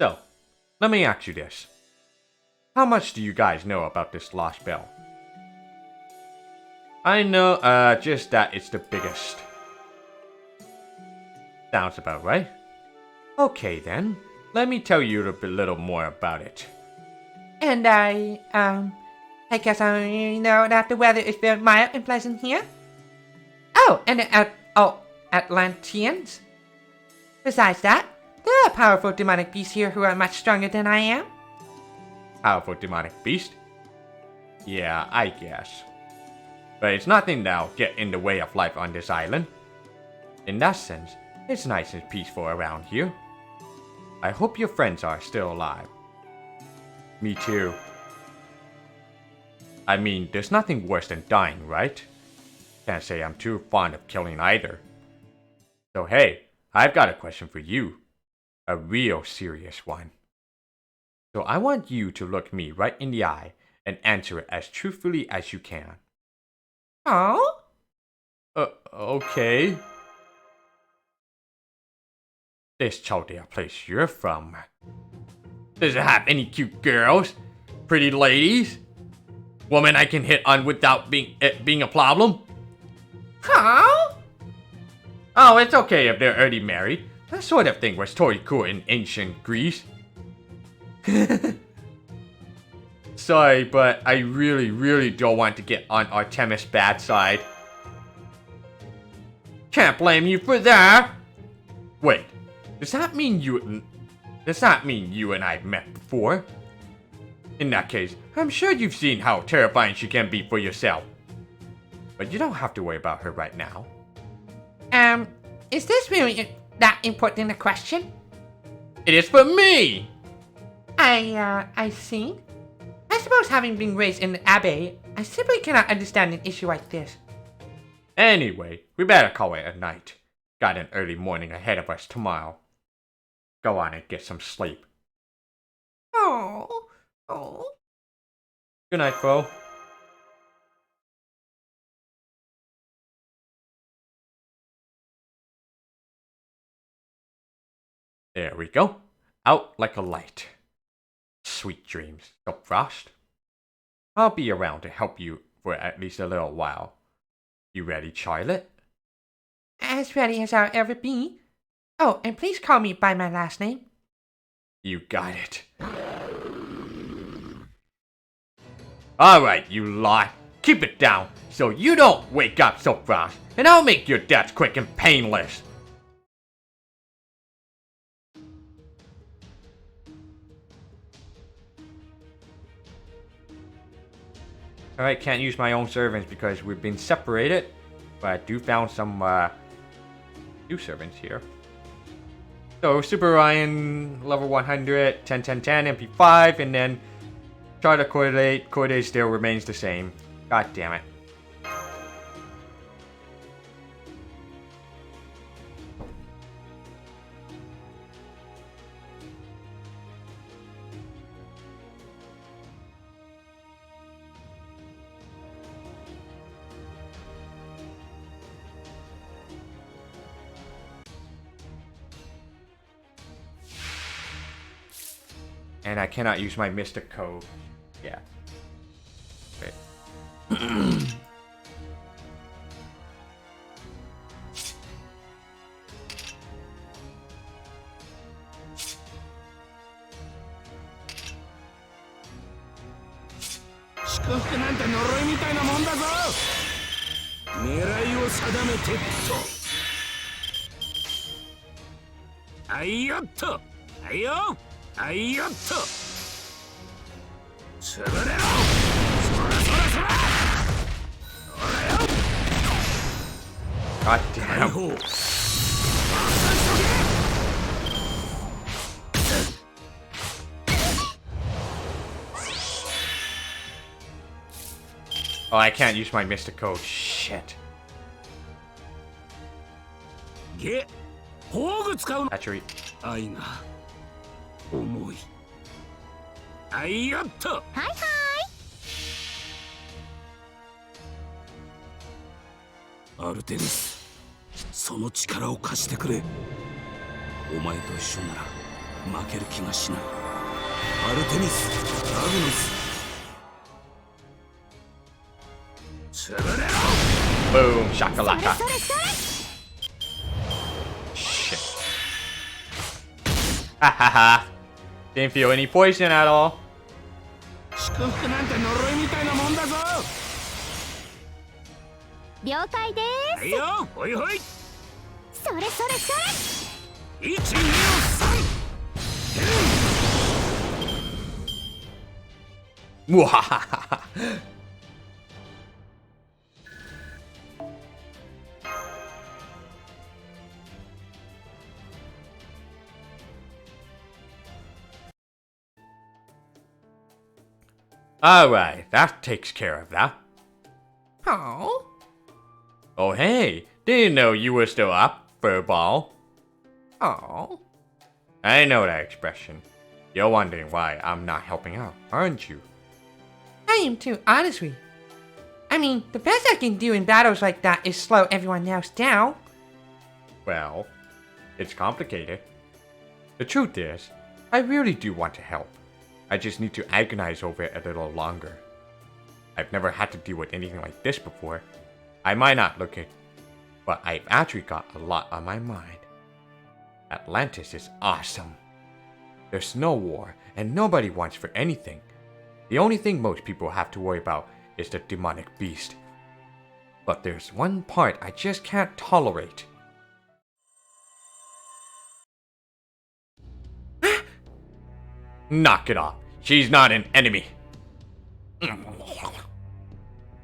So, let me ask you this. How much do you guys know about this Lostbelt? I know, just that it's the biggest. Sounds about right. Okay then, let me tell you a little more about it. And I guess I know that the weather is very mild and pleasant here. Oh, and Atlanteans. Besides that, there are powerful demonic beasts here who are much stronger than I am. Powerful demonic beast? Yeah, I guess. But it's nothing that'll get in the way of life on this island. In that sense, it's nice and peaceful around here. I hope your friends are still alive. Me too. I mean, there's nothing worse than dying, right? Can't say I'm too fond of killing either. So hey, I've got a question for you. A real serious one. So I want you to look me right in the eye and answer it as truthfully as you can. Oh? Okay. This Chaldea place you're from. Does it have any cute girls? Pretty ladies? Women I can hit on without being a problem? Huh? Oh, it's okay if they're already married. That sort of thing was totally cool in ancient Greece. Sorry, but I really don't want to get on Artemis' bad side. Can't blame you for that. Wait, does that mean you and I met before? In that case, I'm sure you've seen how terrifying she can be for yourself. But you don't have to worry about her right now. Is this really that important a question? It is for me! I see. I suppose having been raised in the abbey, I simply cannot understand an issue like this. Anyway, we better call it a night. Got an early morning ahead of us tomorrow. Go on and get some sleep. Oh. Good night, Fro. There we go. Out like a light. Sweet dreams, Frost. I'll be around to help you for at least a little while. You ready, Charlotte? As ready as I'll ever be. Oh, and please call me by my last name. You got it. Alright, you lot. Keep it down so you don't wake up so fast, and I'll make your death quick and painless. Alright, can't use my own servants because we've been separated. But I do found some new servants here. So Super Ryan, level 100, 10, 10, 10, MP5, and then try to coordinate. Coordinate still remains the same. God damn it. And I cannot use my Mystic Code. Yeah. Wait. God damn. Oh, I can't use my Mystic Code. Shit. Actually, はいはい。アルテミス、その力を貸してくれ。お前と一緒なら負ける気がしない。アルテミス、アグノス。潰れろ。 boom, shakalaka. それそれ。 Shit. Ha ha ha. Didn't feel any poison at all. 祝福なんて呪いみたいなもんだぞ。了解です。はいよ、ほいほい。それそれそれ。1、2、3。Mwahaha. Alright, that takes care of that. Oh? Oh hey, didn't know you were still up, furball. Oh? I know that expression. You're wondering why I'm not helping out, aren't you? I am too, honestly. I mean, the best I can do in battles like that is slow everyone else down. Well, it's complicated. The truth is, I really do want to help. I just need to agonize over it a little longer. I've never had to deal with anything like this before. I might not look it, but I've actually got a lot on my mind. Atlantis is awesome. There's no war, and nobody wants for anything. The only thing most people have to worry about is the demonic beast. But there's one part I just can't tolerate. Knock it off. She's not an enemy.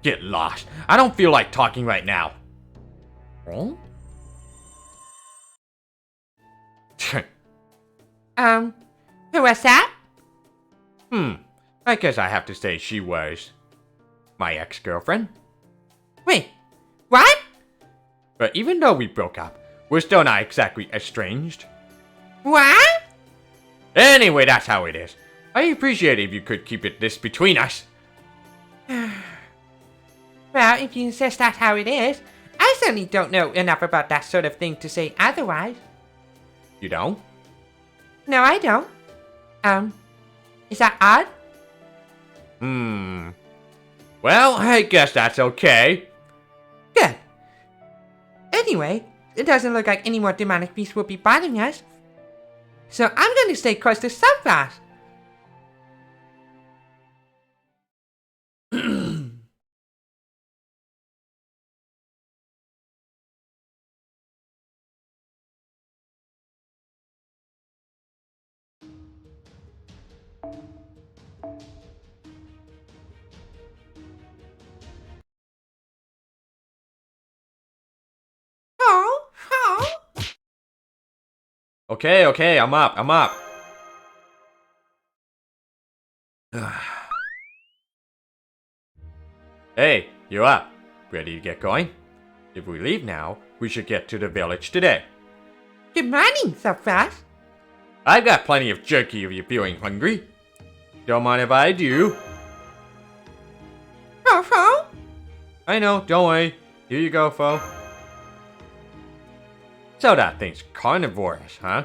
Get lost. I don't feel like talking right now. Huh? Who was that? I guess I have to say she was my ex-girlfriend. Wait, what? But even though we broke up, we're still not exactly estranged. What? Anyway, that's how it is. I appreciate it if you could keep it this between us. Well, if you insist that's how it is, I certainly don't know enough about that sort of thing to say otherwise. You don't? No, I don't. Is that odd? Well, I guess that's okay. Good. Anyway, it doesn't look like any more demonic beasts will be bothering us. So I'm going to stay close to Subclass. Okay, okay, I'm up, I'm up. Hey, you're up. Ready to get going? If we leave now, we should get to the village today. Good morning, so fast. I've got plenty of jerky if you're feeling hungry. Don't mind if I do. Ho-ho. I know, don't worry. Here you go, Fo. So that thing's carnivorous, huh?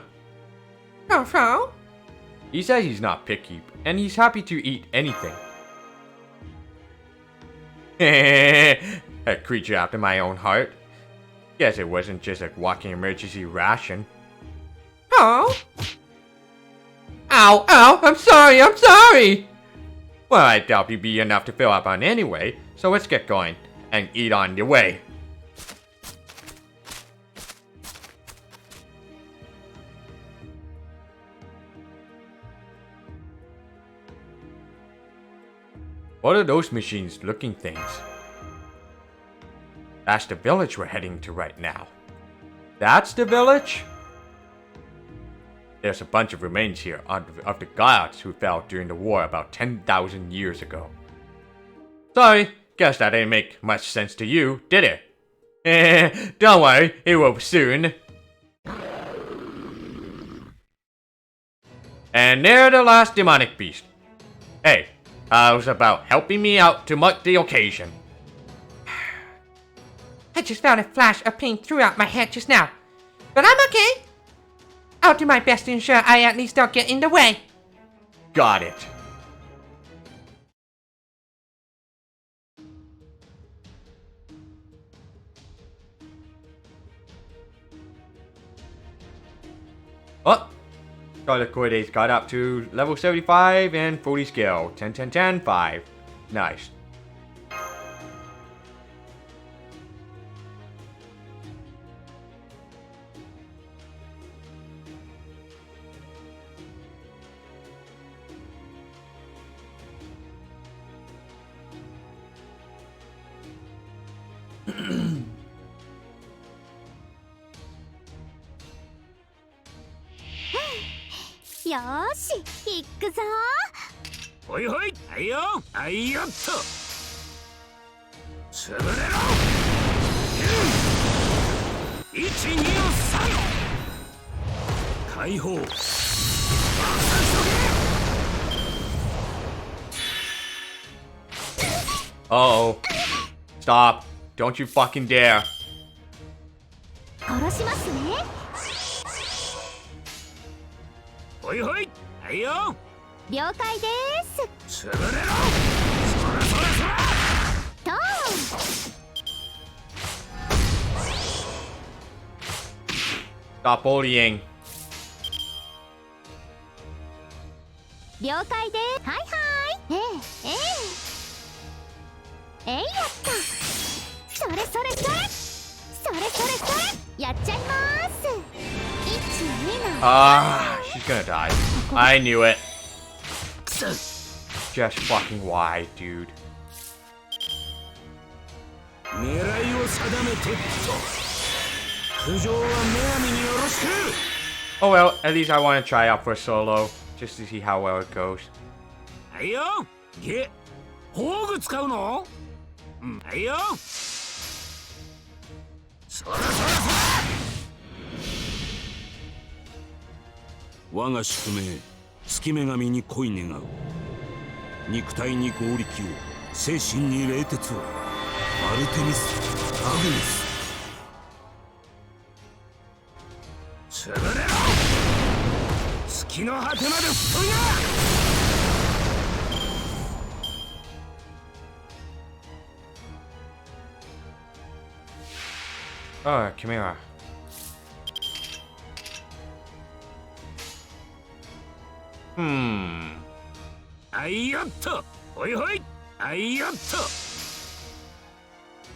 Ho-ho. He says he's not picky, and he's happy to eat anything. A creature after my own heart. Guess it wasn't just a walking emergency ration. Oh. Ow, ow, I'm sorry. Well, I doubt you'd be enough to fill up on anyway, so let's get going and eat on the way. What are those machines-looking things? That's the village we're heading to right now. That's the village? There's a bunch of remains here of the gods who fell during the war about 10,000 years ago. Sorry, guess that didn't make much sense to you, did it? Don't worry, it will soon. And they're the last demonic beast. Hey, how's about helping me out to mark the occasion? I just found a flash of pain throughout my head just now. But I'm okay. I'll do my best to ensure I at least don't get in the way. Got it. Oh! Scarlet Cordate's got up to level 75 and 40 skill. 10, 10, 10, 5. Nice.よーし行くぞほいほいはいよはいよっと潰れろ1、2の3解放爆散しとけ Uh-oh. Stop. Don't you fucking dare. 殺しますねほいほいはいよ了解です潰れろそらそらそらとー Stop bullying. 了解ですはいはいええやったそれそれそれそれそれそれやっちゃいます1、2の Ah, she's gonna die. I knew it. Just fucking why, dude. 狙いを定めてっと苦情は女神によろしく Oh well, at least I want to try out for a solo, just to see how well it goes. はいよげ宝具使うのうんはいよそらそらそら我が宿命月女神に恋願う肉体に合力を精神に冷徹をアルテミス・アグネス潰れろ月の果てまで太いな Oh, Chimera. Hmm. あいよっとほいほいあいよっと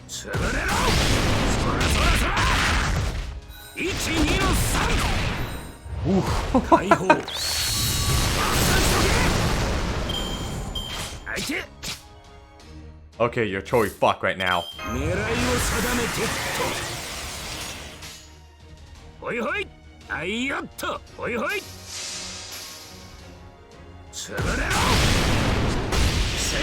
潰れろそらそらそら1、2の3解放爆散しとけ相手 Okay, you're totally fucked right now. 狙いを定めてっとほいほいはいよっとほいほい潰れろせい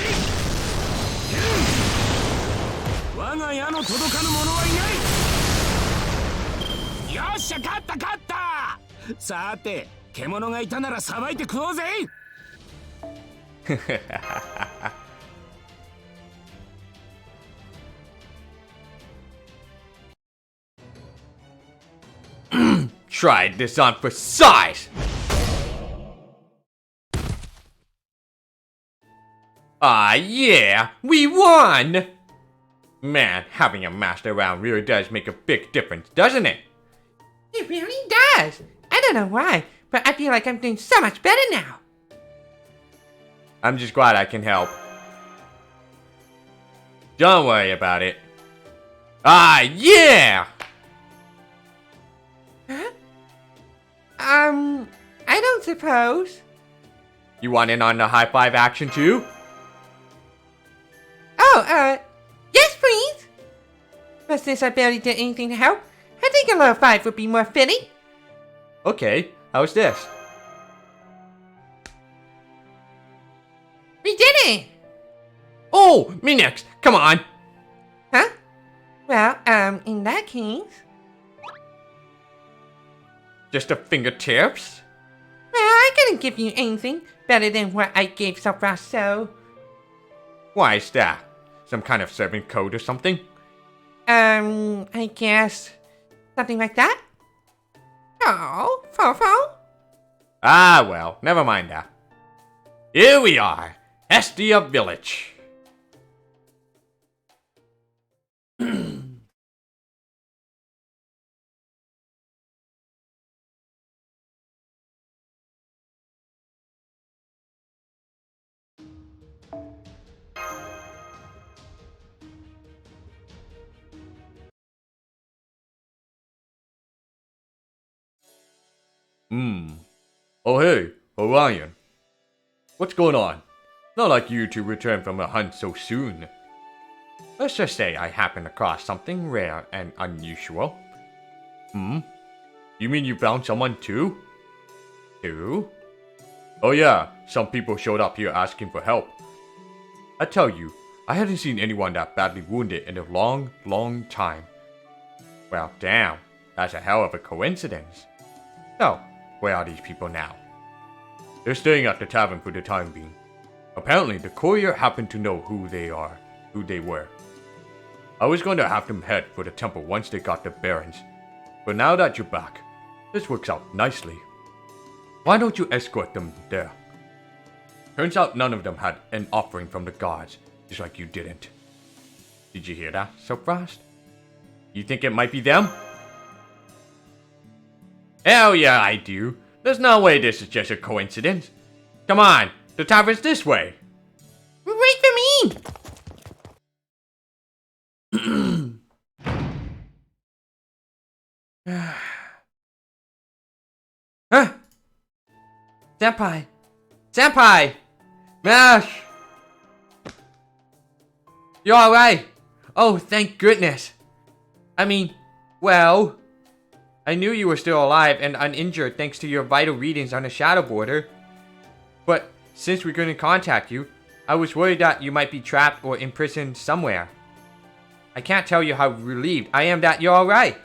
我が矢の届かぬ者はいないよっしゃ勝った勝ったさて獣がいたならさばいて食おうぜTry this on for size! Ah, yeah! We won! Man, having a master around really does make a big difference, doesn't it? It really does. I don't know why, but I feel like I'm doing so much better now. I'm just glad I can help. Don't worry about it. Ah, yeah! Huh? I don't suppose. You want in on the high five action too? Oh, yes please. But since I barely did anything to help, I think a low five would be more fitting. Okay, how's this? We did it! Oh, me next! Come on! Huh? Well, in that case... Just the fingertips? Well, I couldn't give you anything better than what I gave so far, so... Why is that? Some kind of servant code or something? I guess... something like that? Oh, Fofo? Ah, well, never mind that. Here we are, Estia Village. Oh hey, Orion. What's going on? Not like you to return from a hunt so soon. Let's just say I happened across something rare and unusual. You mean you found someone too? Who? Oh yeah, some people showed up here asking for help. I tell you, I hadn't seen anyone that badly wounded in a long, long time. Well, damn, that's a hell of a coincidence. So, where are these people now? They're staying at the tavern for the time being. Apparently, the courier happened to know who they were. I was going to have them head for the temple once they got their bearings. But now that you're back, this works out nicely. Why don't you escort them there? Turns out none of them had an offering from the gods, just like you didn't. Did you hear that so fast? You think it might be them? Hell yeah, I do. There's no way this is just a coincidence. Come on, the tavern's this way. Wait for me! Huh? Senpai! Senpai! Mash! You're alright! Oh, thank goodness! I mean, well... I knew you were still alive and uninjured thanks to your vital readings on the Shadow Border. But since we couldn't contact you, I was worried that you might be trapped or imprisoned somewhere. I can't tell you how relieved I am that you're alright.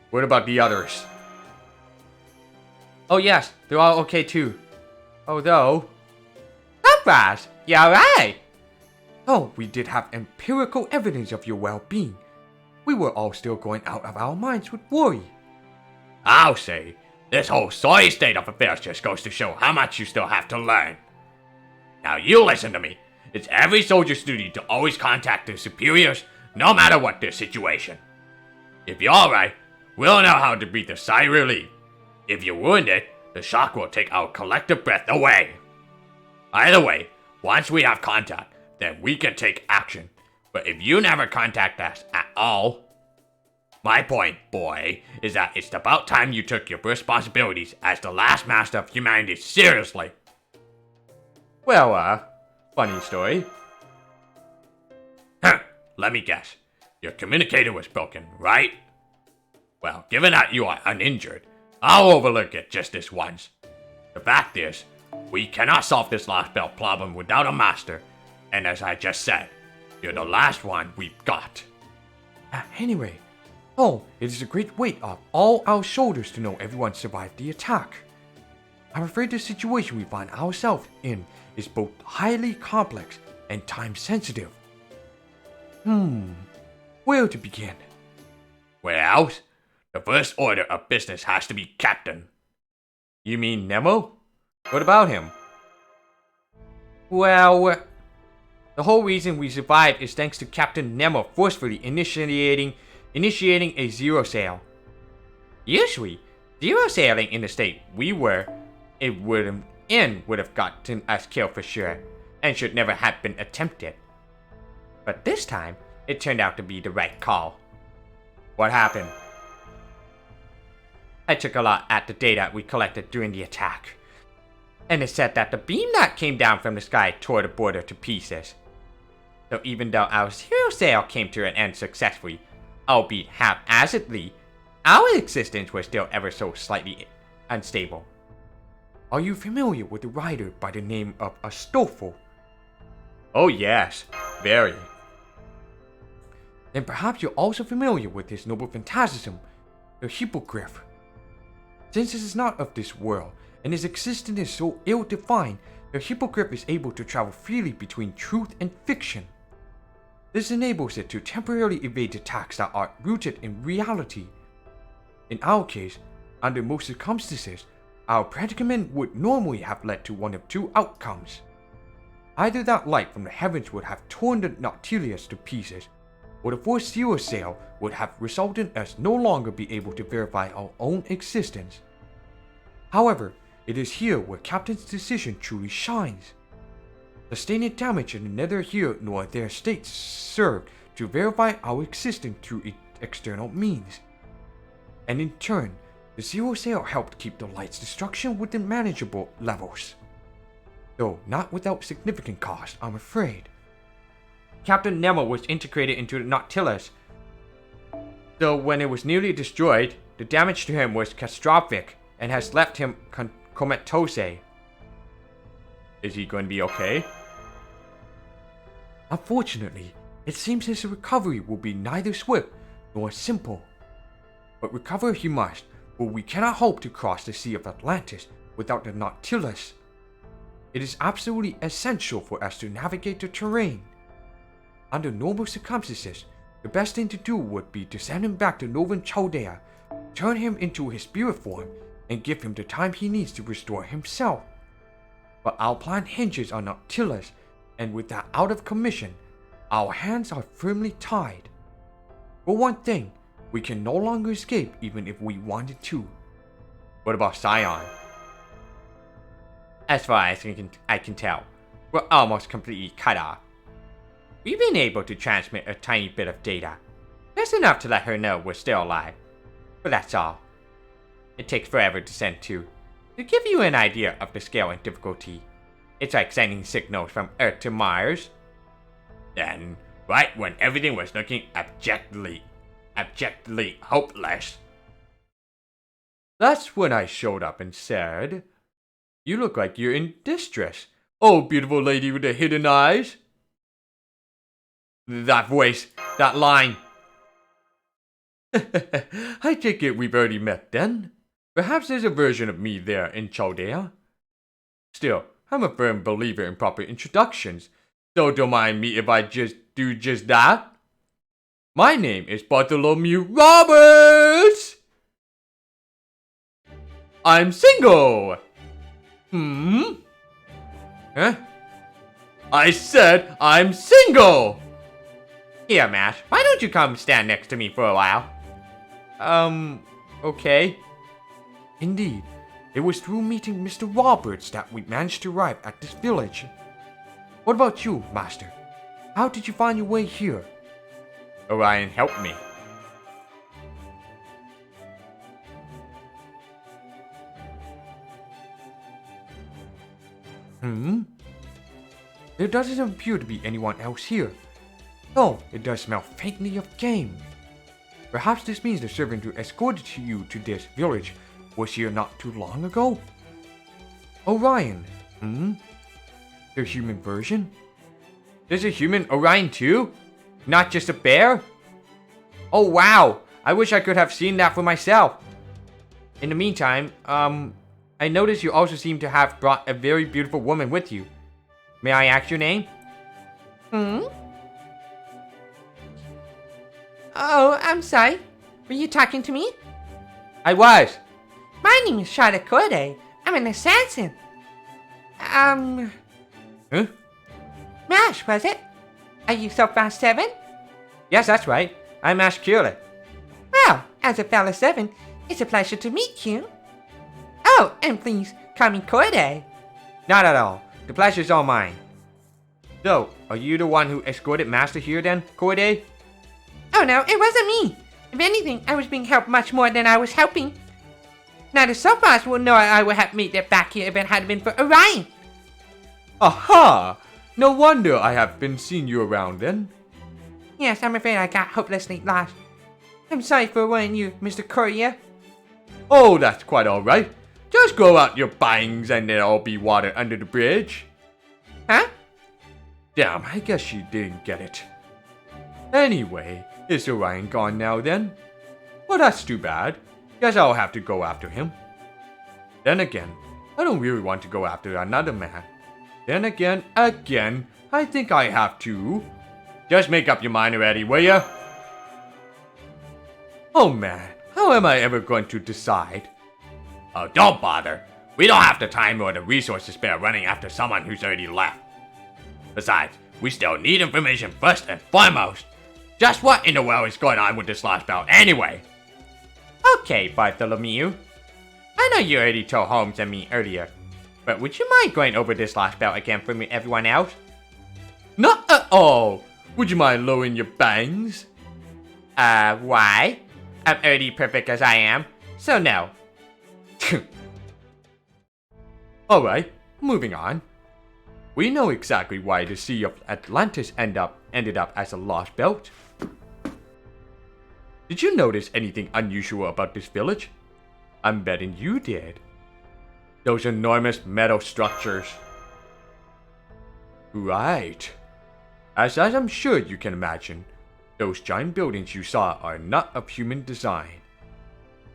What about the others? Oh yes, they're all okay too. Although... Surprise! You're alright! Oh, we did have empirical evidence of your well-being. We were all still going out of our minds with worry. I'll say, this whole sorry state of affairs just goes to show how much you still have to learn. Now you listen to me. It's every soldier's duty to always contact their superiors, no matter what their situation. If you're alright, we'll know how to breathe a sigh of relief. If you're wounded, the shock will take our collective breath away. Either way, once we have contact, then we can take action. But if you never contact us at all, my point, boy, is that it's about time you took your responsibilities as the last master of humanity seriously. Well, funny story. Huh, let me guess. Your communicator was broken, right? Well, given that you are uninjured, I'll overlook it just this once. The fact is, we cannot solve this Lostbelt problem without a master, and as I just said, you're the last one we've got. Anyway, oh, it is a great weight off all our shoulders to know everyone survived the attack. I'm afraid the situation we find ourselves in is both highly complex and time sensitive. Where to begin? Well, the first order of business has to be Captain. You mean Nemo? What about him? Well, the whole reason we survived is thanks to Captain Nemo forcefully initiating a zero sail. Usually, zero sailing in the state we were, it would have gotten us killed for sure, and should never have been attempted. But this time, it turned out to be the right call. What happened? I took a look at the data we collected during the attack, and it said that the beam that came down from the sky tore the border to pieces. So even though our zero sail came to an end successfully, albeit haphazardly, our existence was still ever so slightly unstable. Are you familiar with a writer by the name of Astolfo? Oh yes, very. Then perhaps you're also familiar with his noble phantasm, the Hippogriff. Since it is not of this world, and his existence is so ill-defined, the Hippogriff is able to travel freely between truth and fiction. This enables it to temporarily evade attacks that are rooted in reality. In our case, under most circumstances, our predicament would normally have led to one of two outcomes. Either that light from the heavens would have torn the Nautilus to pieces, or the forced zero sail would have resulted in us no longer be able to verify our own existence. However, it is here where Captain's decision truly shines. Sustaining damage in neither here nor their states served to verify our existence through external means. And in turn, the zero sail helped keep the light's destruction within manageable levels. Though not without significant cost, I'm afraid. Captain Nemo was integrated into the Nautilus, so when it was nearly destroyed, the damage to him was catastrophic and has left him comatose. Is he going to be okay? Unfortunately, it seems his recovery will be neither swift nor simple. But recover he must, for we cannot hope to cross the Sea of Atlantis without the Nautilus. It is absolutely essential for us to navigate the terrain. Under normal circumstances, the best thing to do would be to send him back to Northern Chaldea, turn him into his spirit form, and give him the time he needs to restore himself. But our plan hinges on Nautilus, and with that out of commission, our hands are firmly tied. For one thing, we can no longer escape even if we wanted to. What about Scion? As far as I can tell, we're almost completely cut off. We've been able to transmit a tiny bit of data, just enough to let her know we're still alive. But that's all. It takes forever to send two. To give you an idea of the scale and difficulty, it's like sending signals from Earth to Mars. Then, right when everything was looking abjectly hopeless, that's when I showed up and said, "You look like you're in distress, oh beautiful lady with the hidden eyes." That voice, that line. I take it we've already met then. Perhaps there's a version of me there in Chaldea. Still, I'm a firm believer in proper introductions, so don't mind me if I do just that. My name is Bartholomew Roberts! I'm single! Huh? I said I'm single! Here, Matt, why don't you come stand next to me for a while? Okay. Indeed, it was through meeting Mr. Roberts that we managed to arrive at this village. What about you, Master? How did you find your way here? Orion helped me. There doesn't appear to be anyone else here. Though it does smell faintly of game. Perhaps this means the servant who escorted you to this village was here not too long ago? Orion. Their human version? There's a human Orion too? Not just a bear? Oh wow! I wish I could have seen that for myself. In the meantime, I noticed you also seem to have brought a very beautiful woman with you. May I ask your name? Oh, I'm sorry. Were you talking to me? I was. My name is Charlotte Corday. I'm an assassin. Huh? Mash, was it? Are you so fast 7? Yes, that's right. I'm Ash Curley. Well, as a fellow 7, it's a pleasure to meet you. Oh, and please call me Corday. Not at all. The pleasure's all mine. So, are you the one who escorted Master here then, Corday? Oh no, it wasn't me. If anything, I was being helped much more than I was helping. Now the Sophos will know I would have made it back here if it had been for Orion. Aha! No wonder I have been seeing you around then. Yes, I'm afraid I got hopelessly lost. I'm sorry for worrying you, Mr. Courier. Oh, that's quite alright. Just grow out your bangs and there'll be water under the bridge. Huh? Damn, I guess she didn't get it. Anyway, is Orion gone now then? Well, that's too bad. Guess I'll have to go after him. Then again, I don't really want to go after another man. Then again, I think I have to. Just make up your mind already, will ya? Oh man, how am I ever going to decide? Oh, don't bother. We don't have the time or the resources to spare running after someone who's already left. Besides, we still need information first and foremost. Just what in the world is going on with this Lostbelt anyway? Okay, Bartholomew. I know you already told Holmes and me earlier, but would you mind going over this Lostbelt again for me, everyone else? Not at all. Would you mind lowering your bangs? Why? I'm already perfect as I am, so no. Alright, moving on. We know exactly why the Sea of Atlantis ended up as a lost belt. Did you notice anything unusual about this village? I'm betting you did. Those enormous metal structures. Right. As I'm sure you can imagine, those giant buildings you saw are not of human design.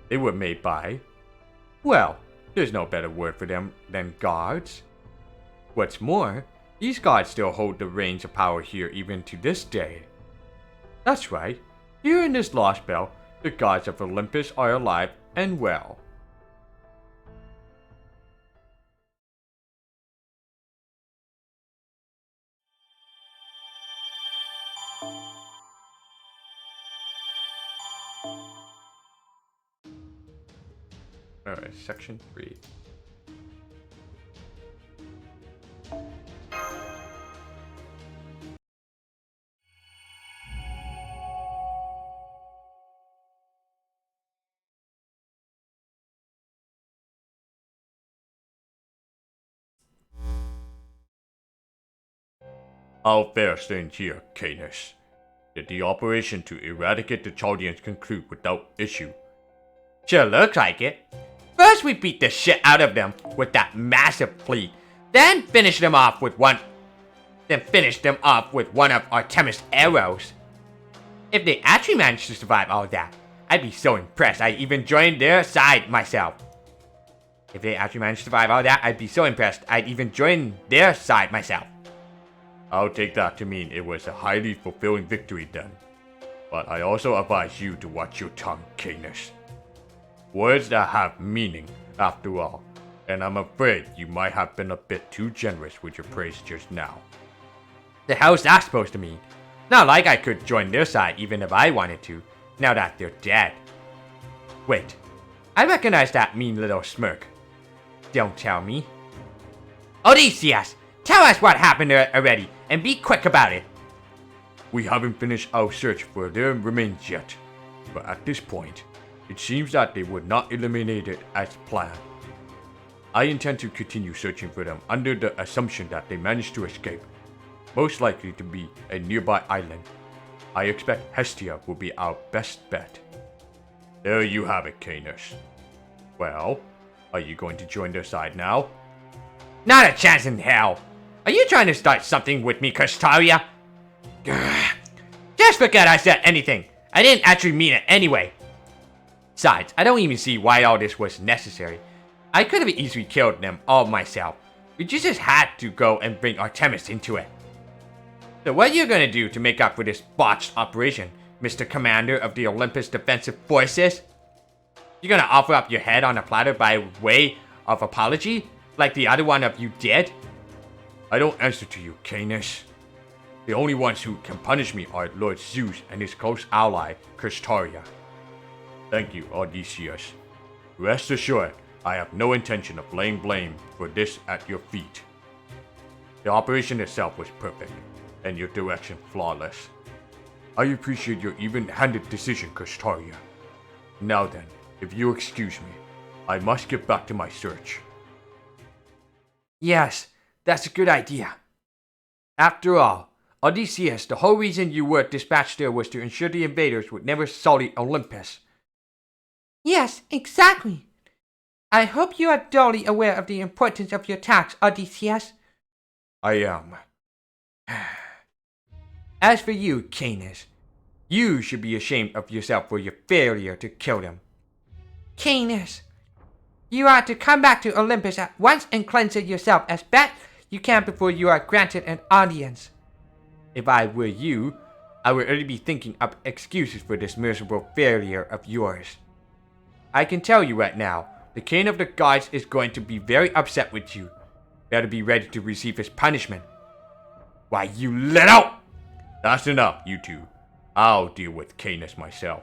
They were made by, well, there's no better word for them than gods. What's more, these gods still hold the reins of power here even to this day. That's right, here in this Lost Belt, the gods of Olympus are alive and well. Alright, section 3. How fair things here, Canis? Did the operation to eradicate the Chaldeans conclude without issue? Sure looks like it. First we beat the shit out of them with that massive fleet, then finish them off with one of Artemis' arrows. If they actually managed to survive all that, I'd be so impressed I'd even join their side myself. I'll take that to mean it was a highly fulfilling victory then. But I also advise you to watch your tongue, Canis. Words that have meaning, after all, and I'm afraid you might have been a bit too generous with your praise just now. The hell's that supposed to mean? Not like I could join their side even if I wanted to, now that they're dead. Wait, I recognize that mean little smirk. Don't tell me. Odysseus, tell us what happened already, and be quick about it. We haven't finished our search for their remains yet, but at this point, it seems that they were not eliminated as planned. I intend to continue searching for them under the assumption that they managed to escape, most likely to be a nearby island. I expect Hestia will be our best bet. There you have it, Canis. Well, are you going to join their side now? Not a chance in hell. Are you trying to start something with me, Kustaria? Just forget I said anything. I didn't actually mean it anyway. Besides, I don't even see why all this was necessary. I could have easily killed them all myself. We just had to go and bring Artemis into it. So what are you gonna do to make up for this botched operation, Mr. Commander of the Olympus Defensive Forces? You gonna offer up your head on a platter by way of apology, like the other one of you did? I don't answer to you, Canis. The only ones who can punish me are Lord Zeus and his close ally, Kustaria. Thank you, Odysseus. Rest assured, I have no intention of laying blame for this at your feet. The operation itself was perfect, and your direction flawless. I appreciate your even-handed decision, Kustaria. Now then, if you excuse me, I must get back to my search. Yes, that's a good idea. After all, Odysseus, the whole reason you were dispatched there was to ensure the invaders would never sully Olympus. Yes, exactly. I hope you are duly aware of the importance of your task, Odysseus. I am. As for you, Canis, you should be ashamed of yourself for your failure to kill them. Canis, you are to come back to Olympus at once and cleanse it yourself as best you can before you are granted an audience. If I were you, I would already be thinking up excuses for this miserable failure of yours. I can tell you right now, the king of the gods is going to be very upset with you. Better be ready to receive his punishment. Why, you little... That's enough, you two. I'll deal with Canis myself.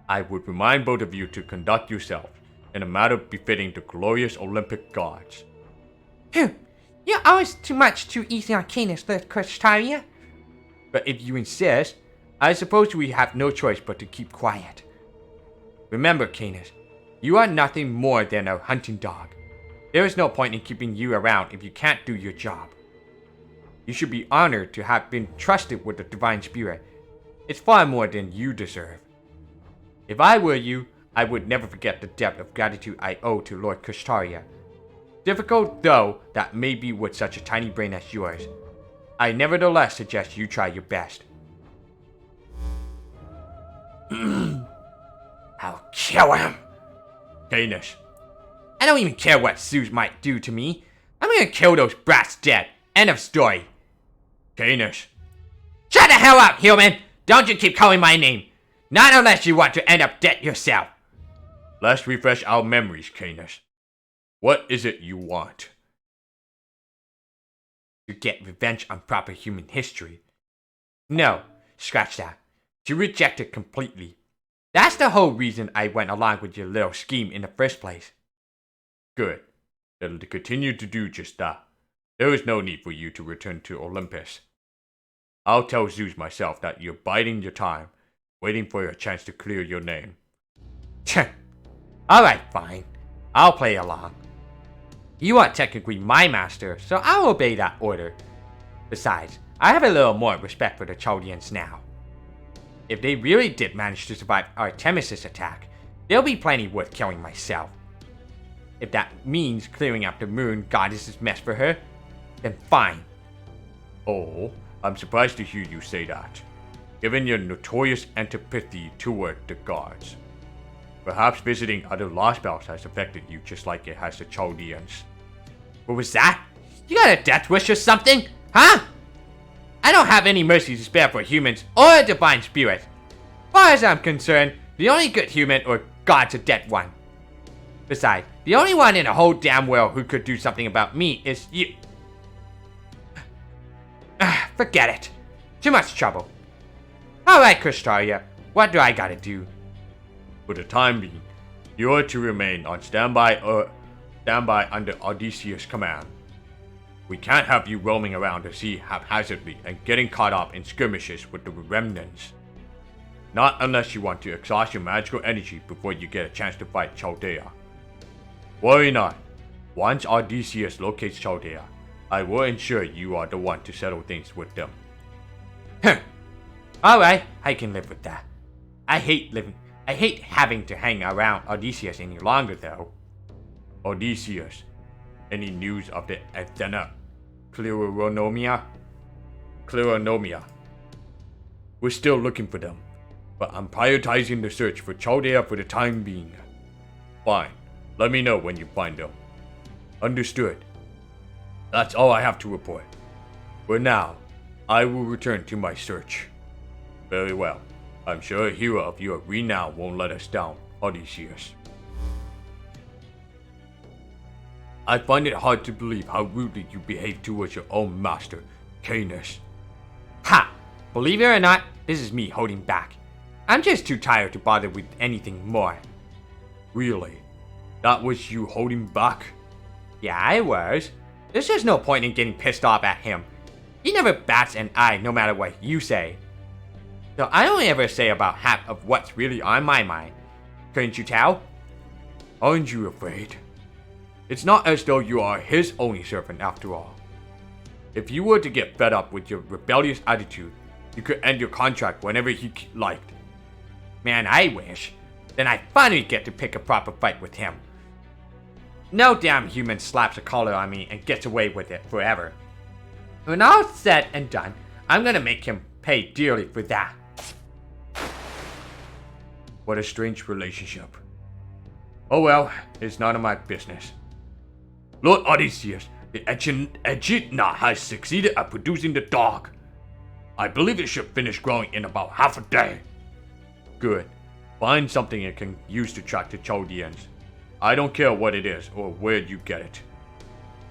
I would remind both of you to conduct yourselves in a manner befitting the glorious Olympic gods. You're always too easy on Canis, Lord Kustaria. But if you insist, I suppose we have no choice but to keep quiet. Remember, Canis, you are nothing more than a hunting dog. There is no point in keeping you around if you can't do your job. You should be honored to have been trusted with the divine spirit. It's far more than you deserve. If I were you, I would never forget the debt of gratitude I owe to Lord Kustaria. Difficult though that may be with such a tiny brain as yours, I nevertheless suggest you try your best. I'll kill him! Canis. I don't even care what Zeus might do to me. I'm gonna kill those brats dead. End of story. Canis. Shut the hell up, human! Don't you keep calling my name. Not unless you want to end up dead yourself. Let's refresh our memories, Canis. What is it you want? To get revenge on proper human history. No, scratch that. To reject it completely. That's the whole reason I went along with your little scheme in the first place. Good. Then continue to do just that. There is no need for you to return to Olympus. I'll tell Zeus myself that you're biding your time, waiting for your chance to clear your name. Alright, fine. I'll play along. You are technically my master, so I'll obey that order. Besides, I have a little more respect for the Chaldeans now. If they really did manage to survive Artemis' attack, there'll be plenty worth killing myself. If that means clearing up the moon goddess's mess for her, then fine. Oh, I'm surprised to hear you say that, given your notorious antipathy toward the gods. Perhaps visiting other Lostbelts has affected you just like it has the Chaldeans. What was that? You got a death wish or something? Huh? I don't have any mercy to spare for humans or a divine spirit. As far as I'm concerned, the only good human or god's a dead one. Besides, the only one in the whole damn world who could do something about me is you. Forget it. Too much trouble. Alright, Kustaria, what do I gotta do? For the time being, you are to remain on standby under Odysseus' command. We can't have you roaming around the sea haphazardly and getting caught up in skirmishes with the remnants. Not unless you want to exhaust your magical energy before you get a chance to fight Chaldea. Worry not. Once Odysseus locates Chaldea, I will ensure you are the one to settle things with them. Alright, I can live with that. I hate I hate having to hang around Odysseus any longer, though. Odysseus, any news of the Athena Cleronomia? We're still looking for them, but I'm prioritizing the search for Chaldea for the time being. Fine, let me know when you find them. Understood. That's all I have to report. For now, I will return to my search. Very well. I'm sure a hero of your renown won't let us down, Odysseus. I find it hard to believe how rudely you behave towards your own master, Canis. Ha! Believe it or not, this is me holding back. I'm just too tired to bother with anything more. Really? That was you holding back? Yeah, I was. There's just no point in getting pissed off at him. He never bats an eye no matter what you say. So I only ever say about half of what's really on my mind. Couldn't you tell? Aren't you afraid? It's not as though you are his only servant after all. If you were to get fed up with your rebellious attitude, you could end your contract whenever he liked. Man, I wish. Then I finally get to pick a proper fight with him. No damn human slaps a collar on me and gets away with it forever. When all's said and done, I'm gonna make him pay dearly for that. What a strange relationship. Oh well, it's none of my business. Lord Odysseus, the echidna has succeeded at producing the dog. I believe it should finish growing in about half a day. Good. Find something it can use to track the Chaldeans. I don't care what it is or where you get it.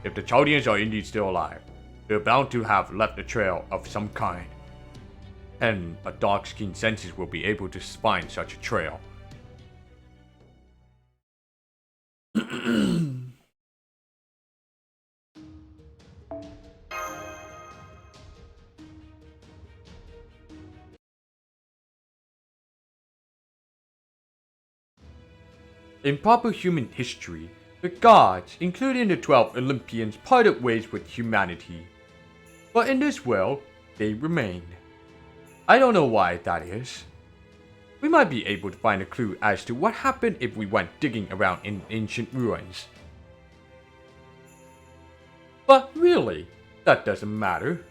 If the Chaldeans are indeed still alive, they're bound to have left a trail of some kind. And a dark-skinned senses will be able to find such a trail. In proper human history, the gods, including the 12 Olympians, parted ways with humanity. But in this world, they remain. I don't know why that is. We might be able to find a clue as to what happened if we went digging around in ancient ruins. But really, that doesn't matter.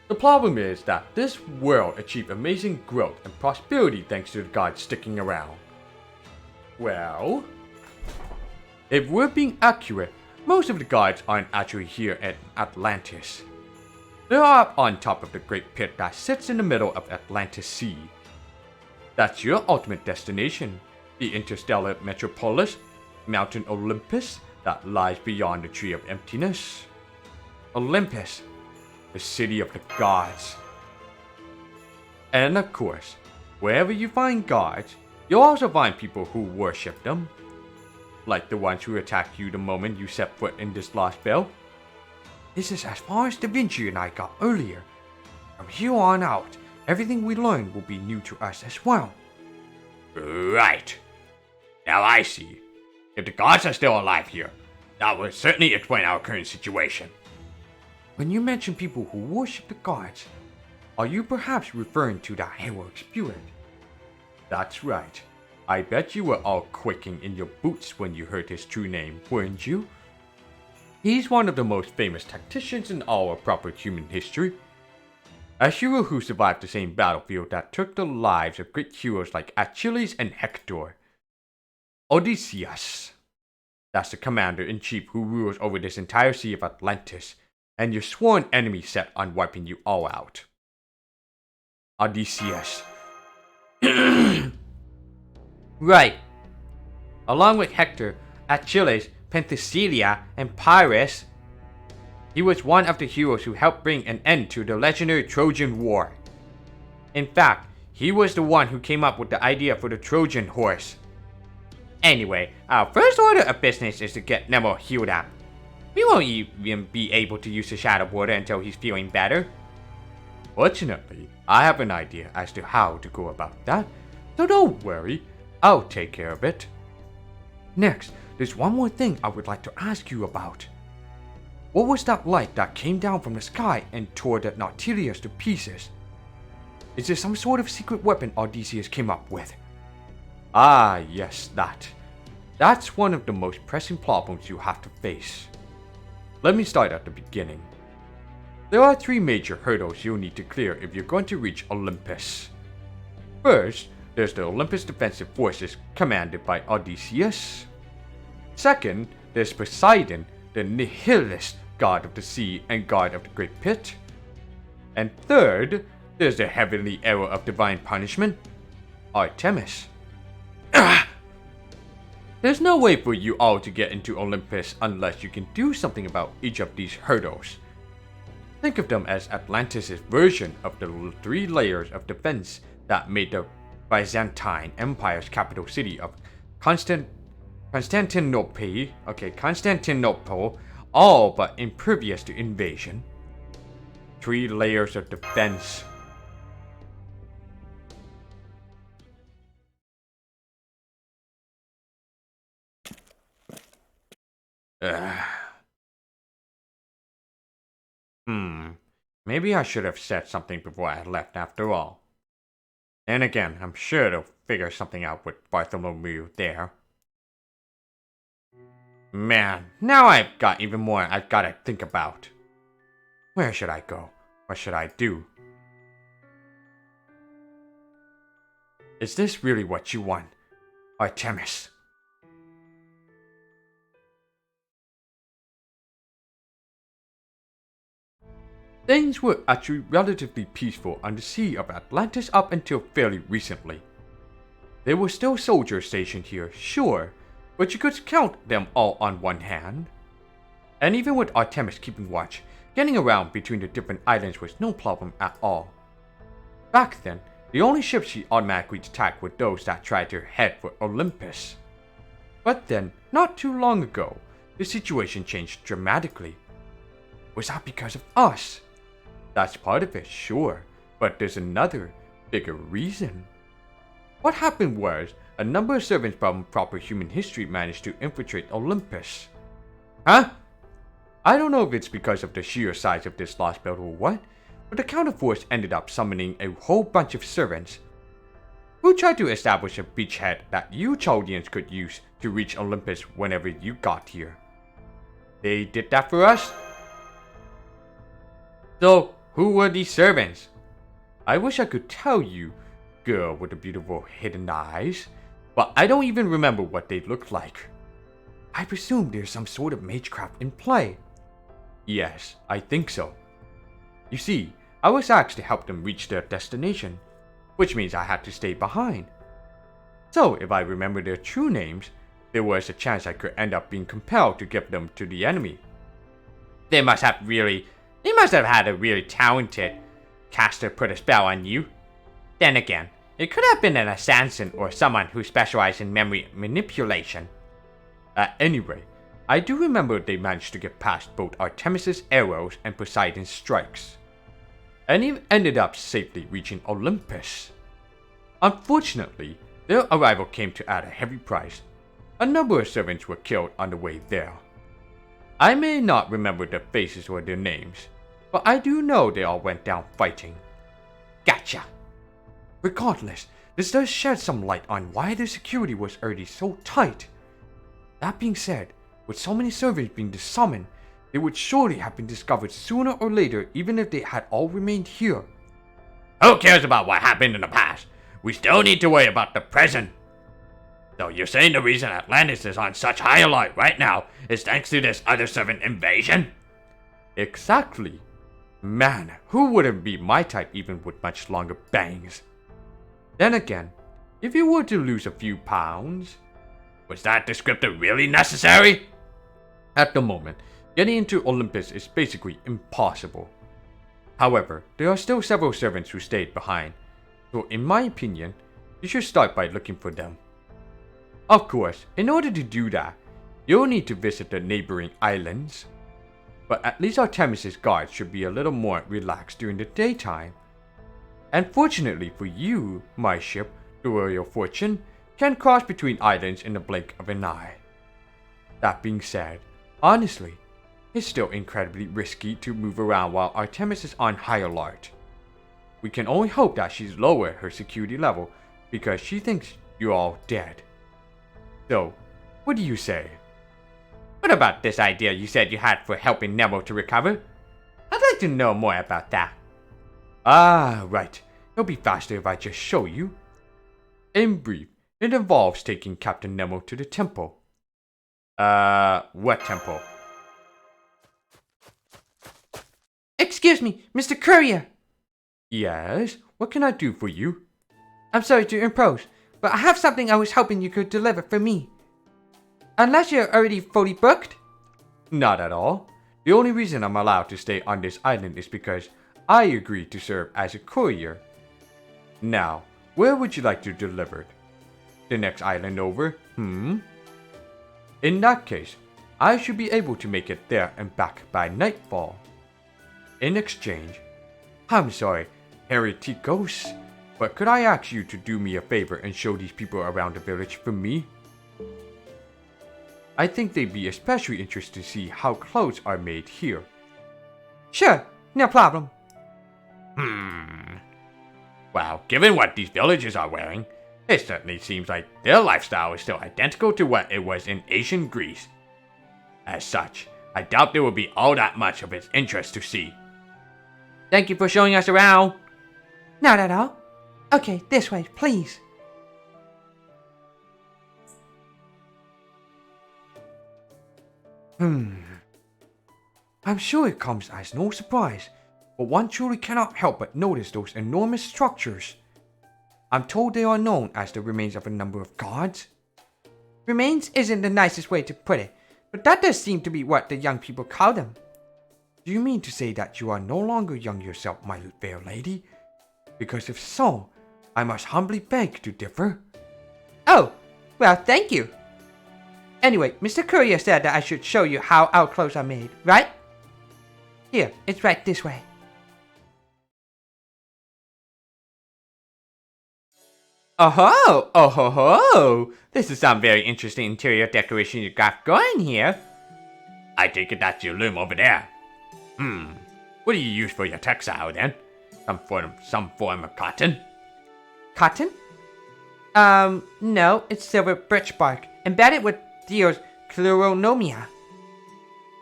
The problem is that this world achieved amazing growth and prosperity thanks to the gods sticking around. Well, if we're being accurate, most of the gods aren't actually here at Atlantis. They're up on top of the great pit that sits in the middle of Atlantis Sea. That's your ultimate destination, the interstellar metropolis, Mountain Olympus, that lies beyond the Tree of Emptiness. Olympus, the city of the gods. And of course, wherever you find gods, you'll also find people who worship them. Like the ones who attacked you the moment you set foot in this Lostbelt. This is as far as Da Vinci and I got earlier. From here on out, everything we learn will be new to us as well. Right. Now I see. If the gods are still alive here, that would certainly explain our current situation. When you mention people who worship the gods, are you perhaps referring to that heroic spirit? That's right. I bet you were all quaking in your boots when you heard his true name, weren't you? He's one of the most famous tacticians in all of proper human history. A hero who survived the same battlefield that took the lives of great heroes like Achilles and Hector. Odysseus. That's the commander-in-chief who rules over this entire sea of Atlantis, and your sworn enemy set on wiping you all out. Odysseus. Right. Along with Hector, Achilles, Penthesilea, and Pyrrhus, he was one of the heroes who helped bring an end to the legendary Trojan War. In fact, he was the one who came up with the idea for the Trojan horse. Anyway, our first order of business is to get Nemo healed up. We won't even be able to use the Shadow Border until he's feeling better. Fortunately, I have an idea as to how to go about that, so don't worry, I'll take care of it. Next, there's one more thing I would like to ask you about. What was that light that came down from the sky and tore the Nautilus to pieces? Is there some sort of secret weapon Odysseus came up with? Ah, yes, that. That's one of the most pressing problems you have to face. Let me start at the beginning. There are 3 major hurdles you'll need to clear if you're going to reach Olympus. First, there's the Olympus Defensive Forces commanded by Odysseus. Second, there's Poseidon, the nihilist god of the sea and god of the Great Pit. And third, there's the heavenly arrow of divine punishment, Artemis. There's no way for you all to get into Olympus unless you can do something about each of these hurdles. Think of them as Atlantis' version of the 3 layers of defense that made the Byzantine Empire's capital city of Constantinople, all but impervious to invasion. 3 layers of defense. Maybe I should have said something before I left after all. And again, I'm sure they'll figure something out with Bartholomew there. Man, now I've got even more I've got to think about. Where should I go? What should I do? Is this really what you want, Artemis? Things were actually relatively peaceful on the Sea of Atlantis up until fairly recently. There were still soldiers stationed here, sure, but you could count them all on one hand. And even with Artemis keeping watch, getting around between the different islands was no problem at all. Back then, the only ships she automatically attacked were those that tried to head for Olympus. But then, not too long ago, the situation changed dramatically. Was that because of us? That's part of it, sure, but there's another, bigger reason. What happened was, a number of servants from proper human history managed to infiltrate Olympus. Huh? I don't know if it's because of the sheer size of this Lostbelt or what, but the counterforce ended up summoning a whole bunch of servants who tried to establish a beachhead that you Chaldeans could use to reach Olympus whenever you got here. They did that for us? So, who were these servants? I wish I could tell you, girl with the beautiful hidden eyes, but I don't even remember what they looked like. I presume there's some sort of magecraft in play. Yes, I think so. You see, I was asked to help them reach their destination, which means I had to stay behind. So, if I remember their true names, there was a chance I could end up being compelled to give them to the enemy. They must have had a really talented caster put a spell on you. Then again, it could have been an assassin or someone who specialized in memory manipulation. At any rate, I do remember they managed to get past both Artemis' arrows and Poseidon's strikes, and ended up safely reaching Olympus. Unfortunately, their arrival came to at a heavy price. A number of servants were killed on the way there. I may not remember their faces or their names, but I do know they all went down fighting. Gotcha! Regardless, this does shed some light on why the security was already so tight. That being said, with so many servants being summoned, they would surely have been discovered sooner or later even if they had all remained here. Who cares about what happened in the past? We still need to worry about the present. So you're saying the reason Atlantis is on such high alert right now is thanks to this other servant invasion? Exactly. Man, who wouldn't be my type even with much longer bangs? Then again, if you were to lose a few pounds... Was that descriptor really necessary? At the moment, getting into Olympus is basically impossible. However, there are still several servants who stayed behind, so in my opinion, you should start by looking for them. Of course, in order to do that, you'll need to visit the neighboring islands. But at least Artemis' guards should be a little more relaxed during the daytime. And fortunately for you, my ship, the Royal Fortune, can cross between islands in the blink of an eye. That being said, honestly, it's still incredibly risky to move around while Artemis is on high alert. We can only hope that she's lowered her security level because she thinks you're all dead. So, what do you say? What about this idea you said you had for helping Nemo to recover? I'd like to know more about that. Ah, right. It'll be faster if I just show you. In brief, it involves taking Captain Nemo to the temple. What temple? Excuse me, Mr. Courier. Yes, what can I do for you? I'm sorry to impose, but I have something I was hoping you could deliver for me. Unless you're already fully booked? Not at all. The only reason I'm allowed to stay on this island is because I agreed to serve as a courier. Now, where would you like to deliver it? The next island over? In that case, I should be able to make it there and back by nightfall. In exchange, I'm sorry, hereticos, but could I ask you to do me a favor and show these people around the village for me? I think they'd be especially interested to see how clothes are made here. Sure, no problem. Well, given what these villagers are wearing, it certainly seems like their lifestyle is still identical to what it was in ancient Greece. As such, I doubt there will be all that much of its interest to see. Thank you for showing us around. Not at all. Okay, this way, please. I'm sure it comes as no surprise, but one truly cannot help but notice those enormous structures. I'm told they are known as the remains of a number of gods. Remains isn't the nicest way to put it, but that does seem to be what the young people call them. Do you mean to say that you are no longer young yourself, my fair lady? Because if so, I must humbly beg to differ. Oh, well, thank you. Anyway, Mr. Courier said that I should show you how our clothes are made, right? Here, it's right this way. Oh ho! This is some very interesting interior decoration you got going here. I take it that's your loom over there. What do you use for your textile then? Some form of cotton? Cotton? No, it's silver birch bark, embedded with Theo's Chloronomia.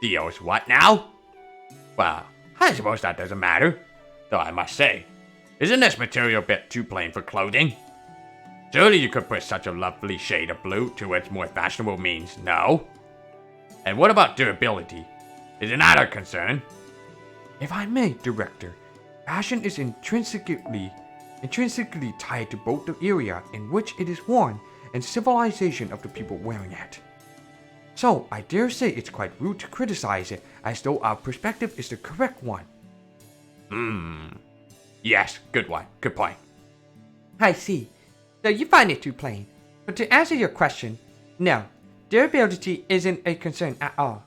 Theo's what now? Well, I suppose that doesn't matter. Though I must say, isn't this material a bit too plain for clothing? Surely you could put such a lovely shade of blue to its more fashionable means, no? And what about durability? Isn't that a concern? If I may, Director, fashion is intrinsically tied to both the area in which it is worn and civilization of the people wearing it. So, I dare say it's quite rude to criticize it as though our perspective is the correct one. Yes, good one. Good point. I see. So you find it too plain. But to answer your question, no, durability isn't a concern at all.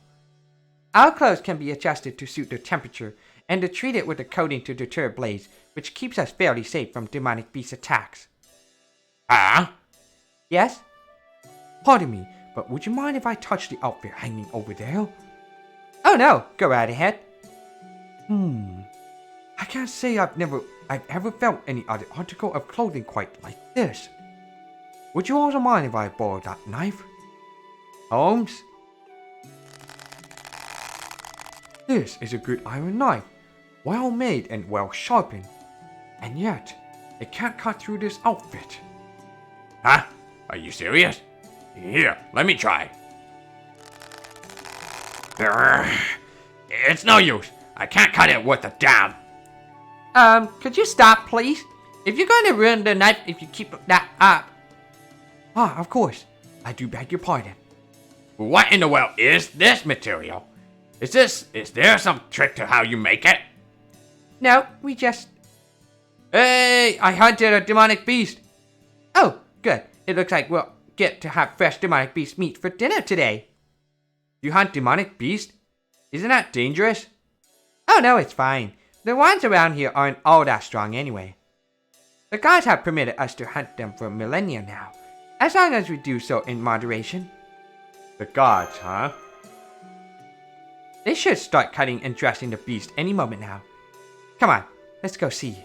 Our clothes can be adjusted to suit the temperature and are treated with a coating to deter blades, which keeps us fairly safe from demonic beast attacks. Ah? Yes? Pardon me, but would you mind if I touch the outfit hanging over there? Oh no, go right ahead. I can't say I've ever felt any other article of clothing quite like this. Would you also mind if I borrow that knife? Holmes? This is a good iron knife, well made and well sharpened. And yet, it can't cut through this outfit. Huh? Are you serious? Here, let me try. It's no use. I can't cut it worth a damn. Could you stop, please? If you're going to ruin the knife if you keep that up. Ah, of course. I do beg your pardon. What in the world is this material? Is there some trick to how you make it? No, we just... Hey, I hunted a demonic beast. Oh, good. It looks like we'll get to have fresh demonic beast meat for dinner today. You hunt demonic beast? Isn't that dangerous? Oh no, it's fine. The ones around here aren't all that strong anyway. The gods have permitted us to hunt them for millennia now, as long as we do so in moderation. The gods, huh? They should start cutting and dressing the beast any moment now. Come on, let's go see.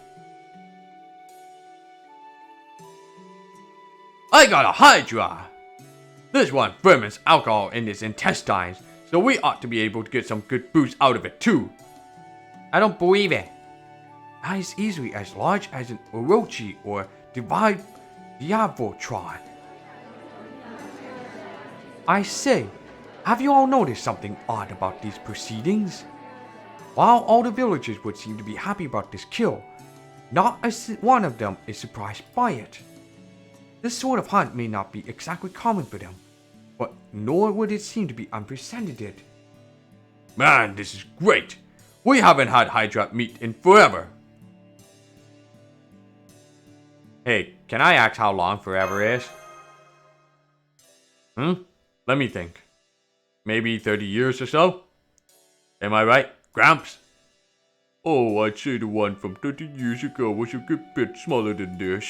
I got a Hydra! This one ferments alcohol in its intestines, so we ought to be able to get some good booze out of it too. I don't believe it. That is easily as large as an Orochi or Divide Diabotron. I say, have you all noticed something odd about these proceedings? While all the villagers would seem to be happy about this kill, not one of them is surprised by it. This sort of hunt may not be exactly common for them, but nor would it seem to be unprecedented. Man, this is great. We haven't had Hydra meat in forever. Hey, can I ask how long forever is? Let me think. Maybe 30 years or so? Am I right, Gramps? Oh, I'd say the one from 30 years ago was a good bit smaller than this.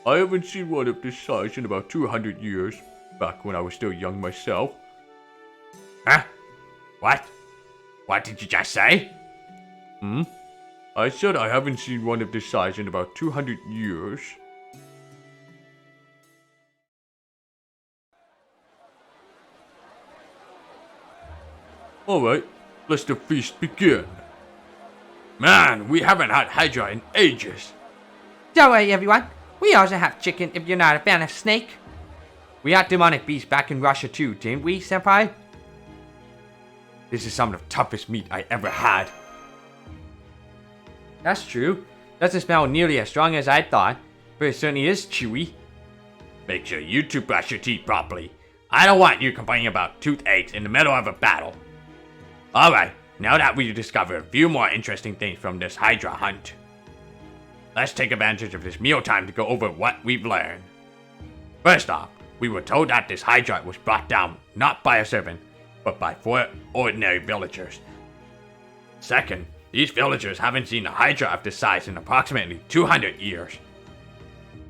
I haven't seen one of this size in about 200 years, back when I was still young myself. Huh? What? What did you just say? I said I haven't seen one of this size in about 200 years. Alright, let the feast begin. Man, we haven't had Hydra in ages. Don't worry, everyone. We also have chicken if you're not a fan of snake. We had demonic beasts back in Russia too, didn't we, Senpai? This is some of the toughest meat I ever had. That's true. Doesn't smell nearly as strong as I thought, but it certainly is chewy. Make sure you two brush your teeth properly. I don't want you complaining about toothaches in the middle of a battle. Alright, now that we've discovered a few more interesting things from this Hydra hunt, let's take advantage of this mealtime to go over what we've learned. First off, we were told that this Hydra was brought down not by a servant, but by 4 ordinary villagers. Second, these villagers haven't seen a Hydra of this size in approximately 200 years.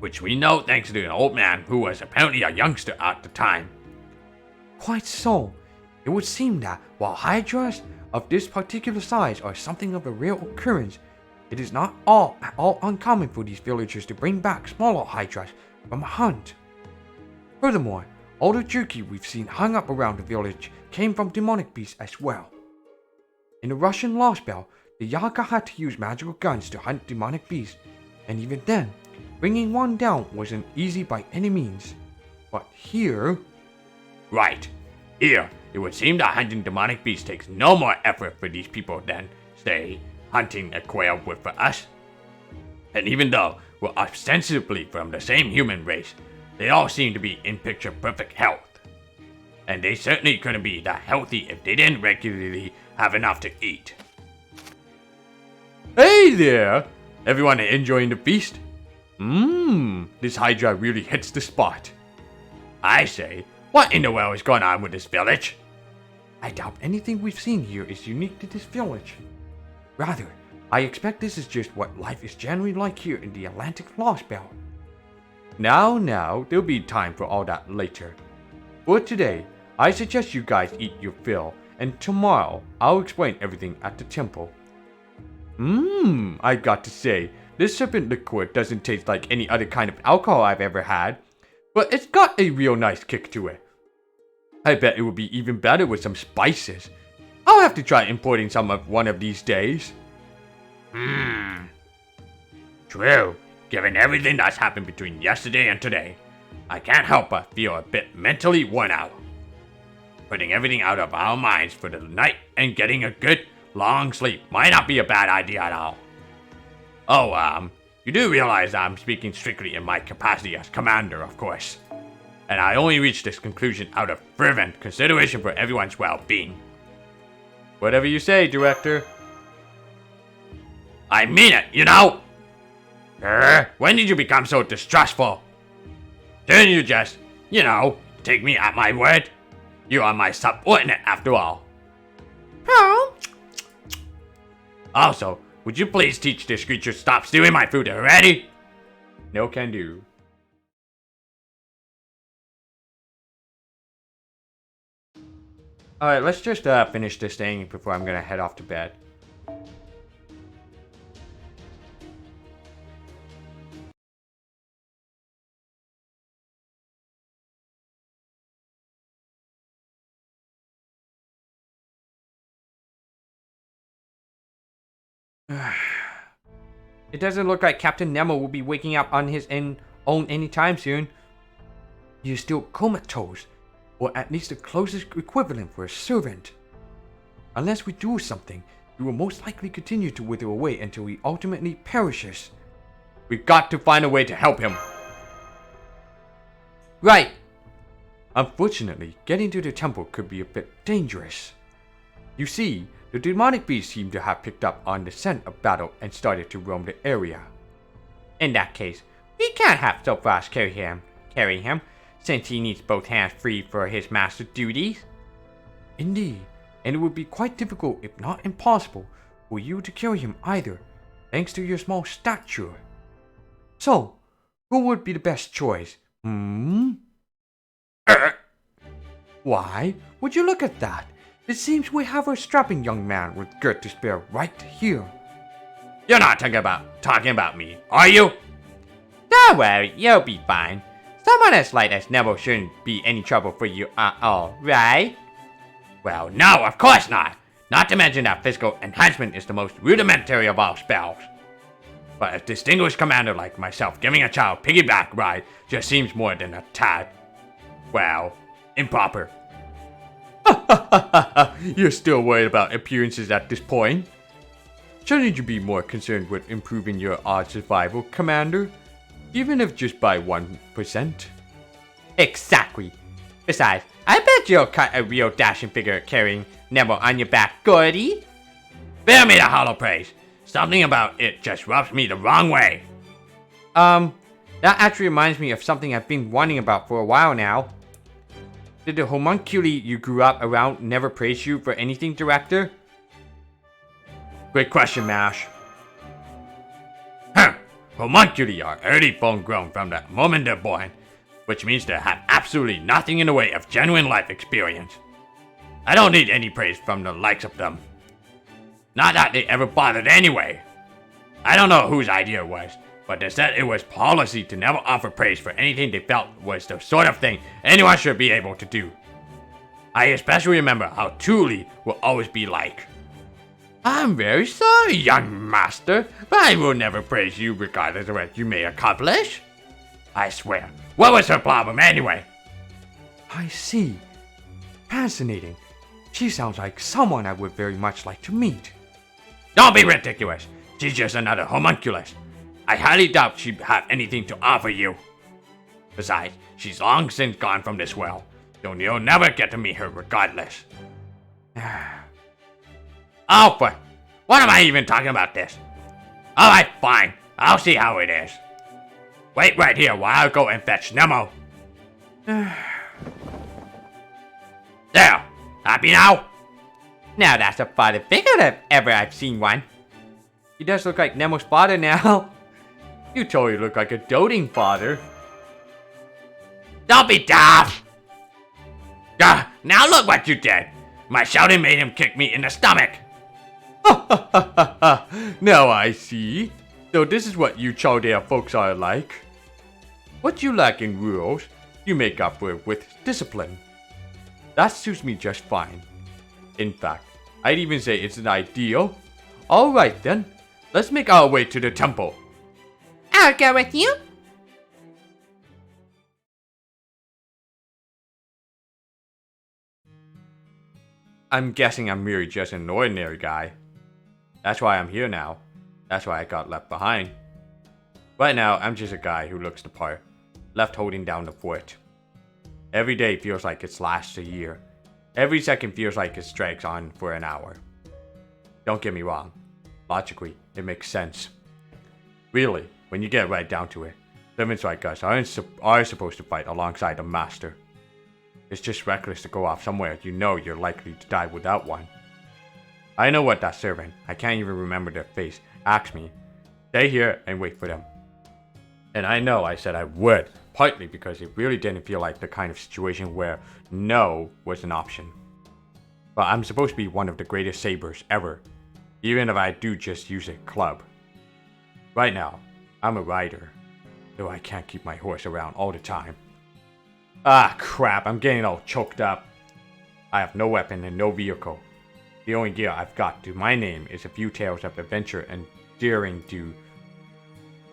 Which we know thanks to an old man who was apparently a youngster at the time. Quite so. It would seem that while Hydras of this particular size are something of a rare occurrence, it is not at all uncommon for these villagers to bring back smaller Hydras from a hunt. Furthermore, all the jerky we've seen hung up around the village came from demonic beasts as well. In the Russian Lostbelt, the Yaga had to use magical guns to hunt demonic beasts, and even then, bringing one down wasn't easy by any means. But here... Right. Here, it would seem that hunting demonic beasts takes no more effort for these people than, say, hunting a quail would for us. And even though we're ostensibly from the same human race, they all seem to be in picture perfect health. And they certainly couldn't be that healthy if they didn't regularly have enough to eat. Hey there! Everyone enjoying the feast? This Hydra really hits the spot. I say, what in the world is going on with this village? I doubt anything we've seen here is unique to this village. Rather, I expect this is just what life is generally like here in the Atlantic Lostbelt. Now, there'll be time for all that later. For today, I suggest you guys eat your fill, and tomorrow I'll explain everything at the temple. I got to say, this serpent liqueur doesn't taste like any other kind of alcohol I've ever had, but it's got a real nice kick to it. I bet it would be even better with some spices. I'll have to try importing some of one of these days. True. Given everything that's happened between yesterday and today, I can't help but feel a bit mentally worn out. Putting everything out of our minds for the night and getting a good, long sleep might not be a bad idea at all. Oh, you do realize I'm speaking strictly in my capacity as commander, of course. And I only reached this conclusion out of fervent consideration for everyone's well-being. Whatever you say, Director. I mean it, you know! When did you become so distrustful? Didn't you just, take me at my word? You are my subordinate after all. Also, would you please teach this creature to stop stealing my food already? No can do. Alright, let's just finish this thing before I'm gonna head off to bed. It doesn't look like Captain Nemo will be waking up on his own anytime soon. He is still comatose, or at least the closest equivalent for a servant. Unless we do something, he will most likely continue to wither away until he ultimately perishes. We've got to find a way to help him. Right. Unfortunately, getting to the temple could be a bit dangerous. You see, the demonic beasts seem to have picked up on the scent of battle and started to roam the area. In that case, we can't have Sopras carry him, since he needs both hands free for his master duties. Indeed, and it would be quite difficult, if not impossible, for you to carry him either, thanks to your small stature. So, who would be the best choice? Why, would you look at that? It seems we have a strapping young man with girth to spare right here. You're not talking about me, are you? Don't worry, you'll be fine. Someone as light as Nemo shouldn't be any trouble for you at all, right? Well, no, of course not. Not to mention that physical enhancement is the most rudimentary of all spells. But a distinguished commander like myself giving a child piggyback ride just seems more than a tad, well, improper. You're still worried about appearances at this point? Shouldn't you be more concerned with improving your odds survival, Commander? Even if just by 1%? Exactly. Besides, I bet you'll cut a real dashing figure carrying Nemo on your back, Gordy. Bear me the hollow praise. Something about it just rubs me the wrong way. That actually reminds me of something I've been wondering about for a while now. Did the homunculi you grew up around never praise you for anything, Director? Great question, Mash. Homunculi are early bone grown from the moment they're born, which means they have absolutely nothing in the way of genuine life experience. I don't need any praise from the likes of them. Not that they ever bothered anyway. I don't know whose idea it was, but they said it was policy to never offer praise for anything they felt was the sort of thing anyone should be able to do. I especially remember how Thule will always be like, "I'm very sorry, young master, but I will never praise you regardless of what you may accomplish." I swear, what was her problem anyway? I see. Fascinating. She sounds like someone I would very much like to meet. Don't be ridiculous. She's just another homunculus. I highly doubt she'd have anything to offer you. Besides, she's long since gone from this world, so you'll never get to meet her regardless. Oh, but what am I even talking about this? Alright, fine. I'll see how it is. Wait right here while I go and fetch Nemo. There. Happy now? Now that's a father figure if ever I've seen one. He does look like Nemo's father now. You totally look like a doting father. Don't be daft! Now look what you did! My shouting made him kick me in the stomach! Now I see. So this is what you Chaldea folks are like. What you lack in rules, you make up for with discipline. That suits me just fine. In fact, I'd even say it's an ideal. Alright then, let's make our way to the temple. I'll go with you. I'm guessing I'm really just an ordinary guy. That's why I'm here now. That's why I got left behind. Right now, I'm just a guy who looks the part, left holding down the fort. Every day feels like it lasts a year. Every second feels like it drags on for an hour. Don't get me wrong. Logically, it makes sense. Really, when you get right down to it, servants like us are supposed to fight alongside the master. It's just reckless to go off somewhere you know you're likely to die without one. I know what that servant, I can't even remember their face, asked me. Stay here and wait for them. And I know I said I would, partly because it really didn't feel like the kind of situation where no was an option. But I'm supposed to be one of the greatest sabers ever, even if I do just use a club. Right now, I'm a rider, though I can't keep my horse around all the time. Ah crap, I'm getting all choked up. I have no weapon and no vehicle. The only gear I've got to my name is a few tales of adventure and daring do.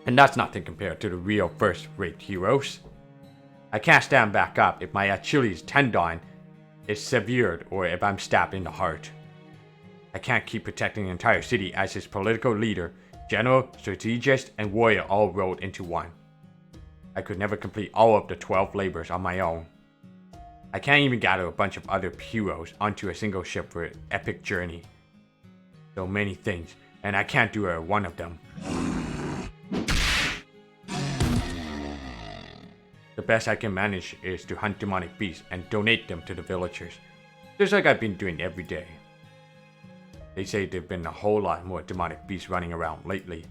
And that's nothing compared to the real first-rate heroes. I can't stand back up if my Achilles tendon is severed or if I'm stabbed in the heart. I can't keep protecting the entire city as its political leader, general, strategist, and warrior all rolled into one. I could never complete all of the 12 labors on my own. I can't even gather a bunch of other heroes onto a single ship for an epic journey. So many things, and I can't do one of them. The best I can manage is to hunt demonic beasts and donate them to the villagers, just like I've been doing every day. They say there've been a whole lot more demonic beasts running around lately.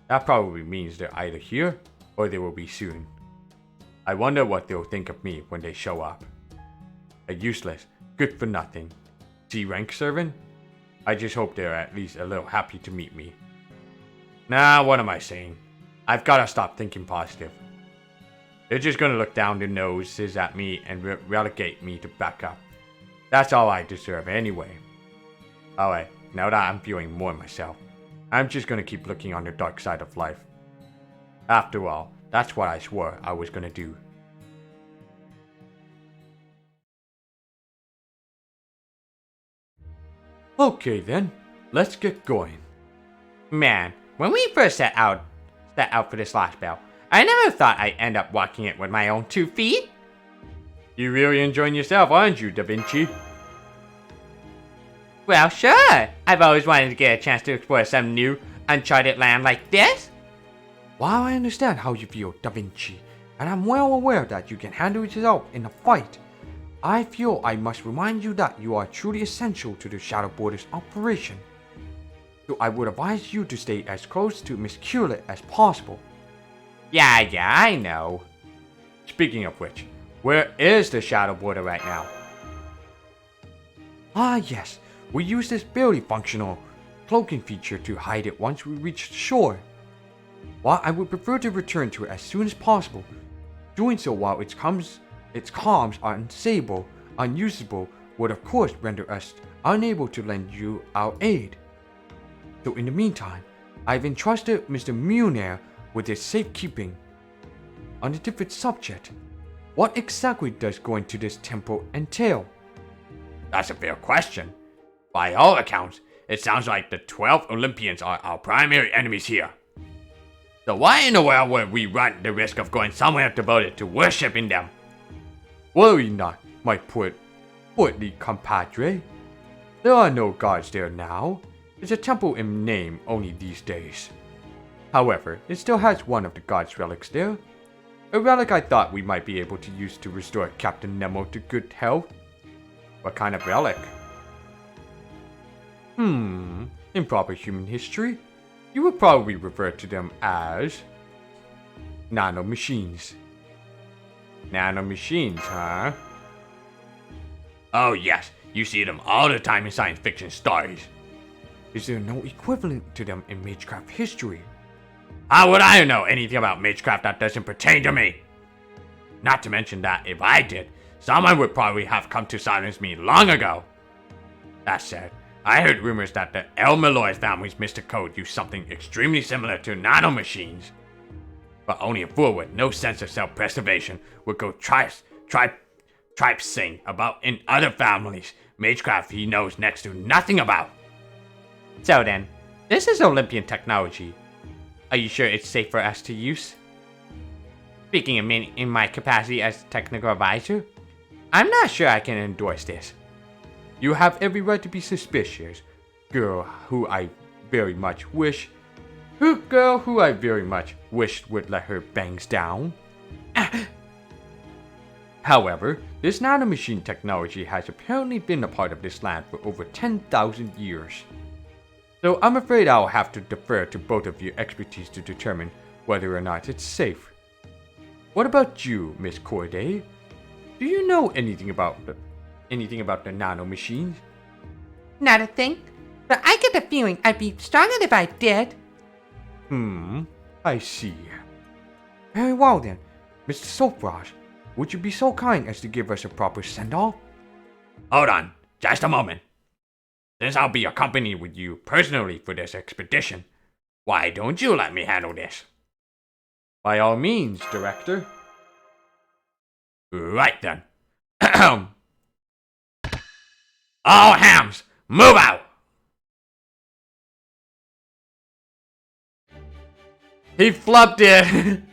That probably means they're either here or they will be soon. I wonder what they'll think of me when they show up. A useless, good for nothing C-rank servant? I just hope they're at least a little happy to meet me. Nah, what am I saying? I've gotta stop thinking positive. They're just gonna look down their noses at me and relegate me to backup. That's all I deserve anyway. Alright, now that I'm feeling more myself, I'm just gonna keep looking on the dark side of life. After all, that's what I swore I was gonna do. Okay then, let's get going. Man, when we first set out for this Lostbelt, I never thought I'd end up walking it with my own 2 feet. You really enjoying yourself, aren't you, Da Vinci? Well, sure. I've always wanted to get a chance to explore some new, uncharted land like this. While I understand how you feel, Da Vinci, and I'm well aware that you can handle yourself in a fight, I feel I must remind you that you are truly essential to the Shadow Borders operation. So I would advise you to stay as close to Miss Culet as possible. Yeah, I know. Speaking of which, where is the Shadow Border right now? Ah yes, we use this barely functional cloaking feature to hide it once we reach the shore. While I would prefer to return to it as soon as possible, doing so while its comms are unusable would of course render us unable to lend you our aid. So in the meantime, I've entrusted Mr. Munair with his safekeeping. On a different subject, what exactly does going to this temple entail? That's a fair question. By all accounts, it sounds like the 12 Olympians are our primary enemies here. So why in the world would we run the risk of going somewhere devoted to worshipping them? Worry not, my portly compadre. There are no gods there now. It's a temple in name only these days. However, it still has one of the gods' relics there. A relic I thought we might be able to use to restore Captain Nemo to good health. What kind of relic? In proper human history, you would probably refer to them as nanomachines. Nanomachines, huh? Oh yes, you see them all the time in science fiction stories. Is there no equivalent to them in Magecraft history? How would I know anything about Magecraft that doesn't pertain to me? Not to mention that if I did, someone would probably have come to silence me long ago. That said, I heard rumors that the El Malloy family's Mr. Code used something extremely similar to nanomachines. But only a fool with no sense of self-preservation would go tripsing about in other families, Magecraft he knows next to nothing about. So then, this is Olympian technology. Are you sure it's safe for us to use? Speaking of me in my capacity as technical advisor, I'm not sure I can endorse this. You have every right to be suspicious, girl who I very much wish would let her bangs down. However, this nanomachine technology has apparently been a part of this land for over 10,000 years. So I'm afraid I'll have to defer to both of your expertise to determine whether or not it's safe. What about you, Miss Corday? Do you know anything about the nanomachines? Not a thing, but I get the feeling I'd be stronger if I did. I see. Very well then, Mr. Sophraj, would you be so kind as to give us a proper send-off? Hold on, just a moment. Since I'll be accompanying with you personally for this expedition, why don't you let me handle this? By all means, Director. Right then. All hams, move out! He flubbed it!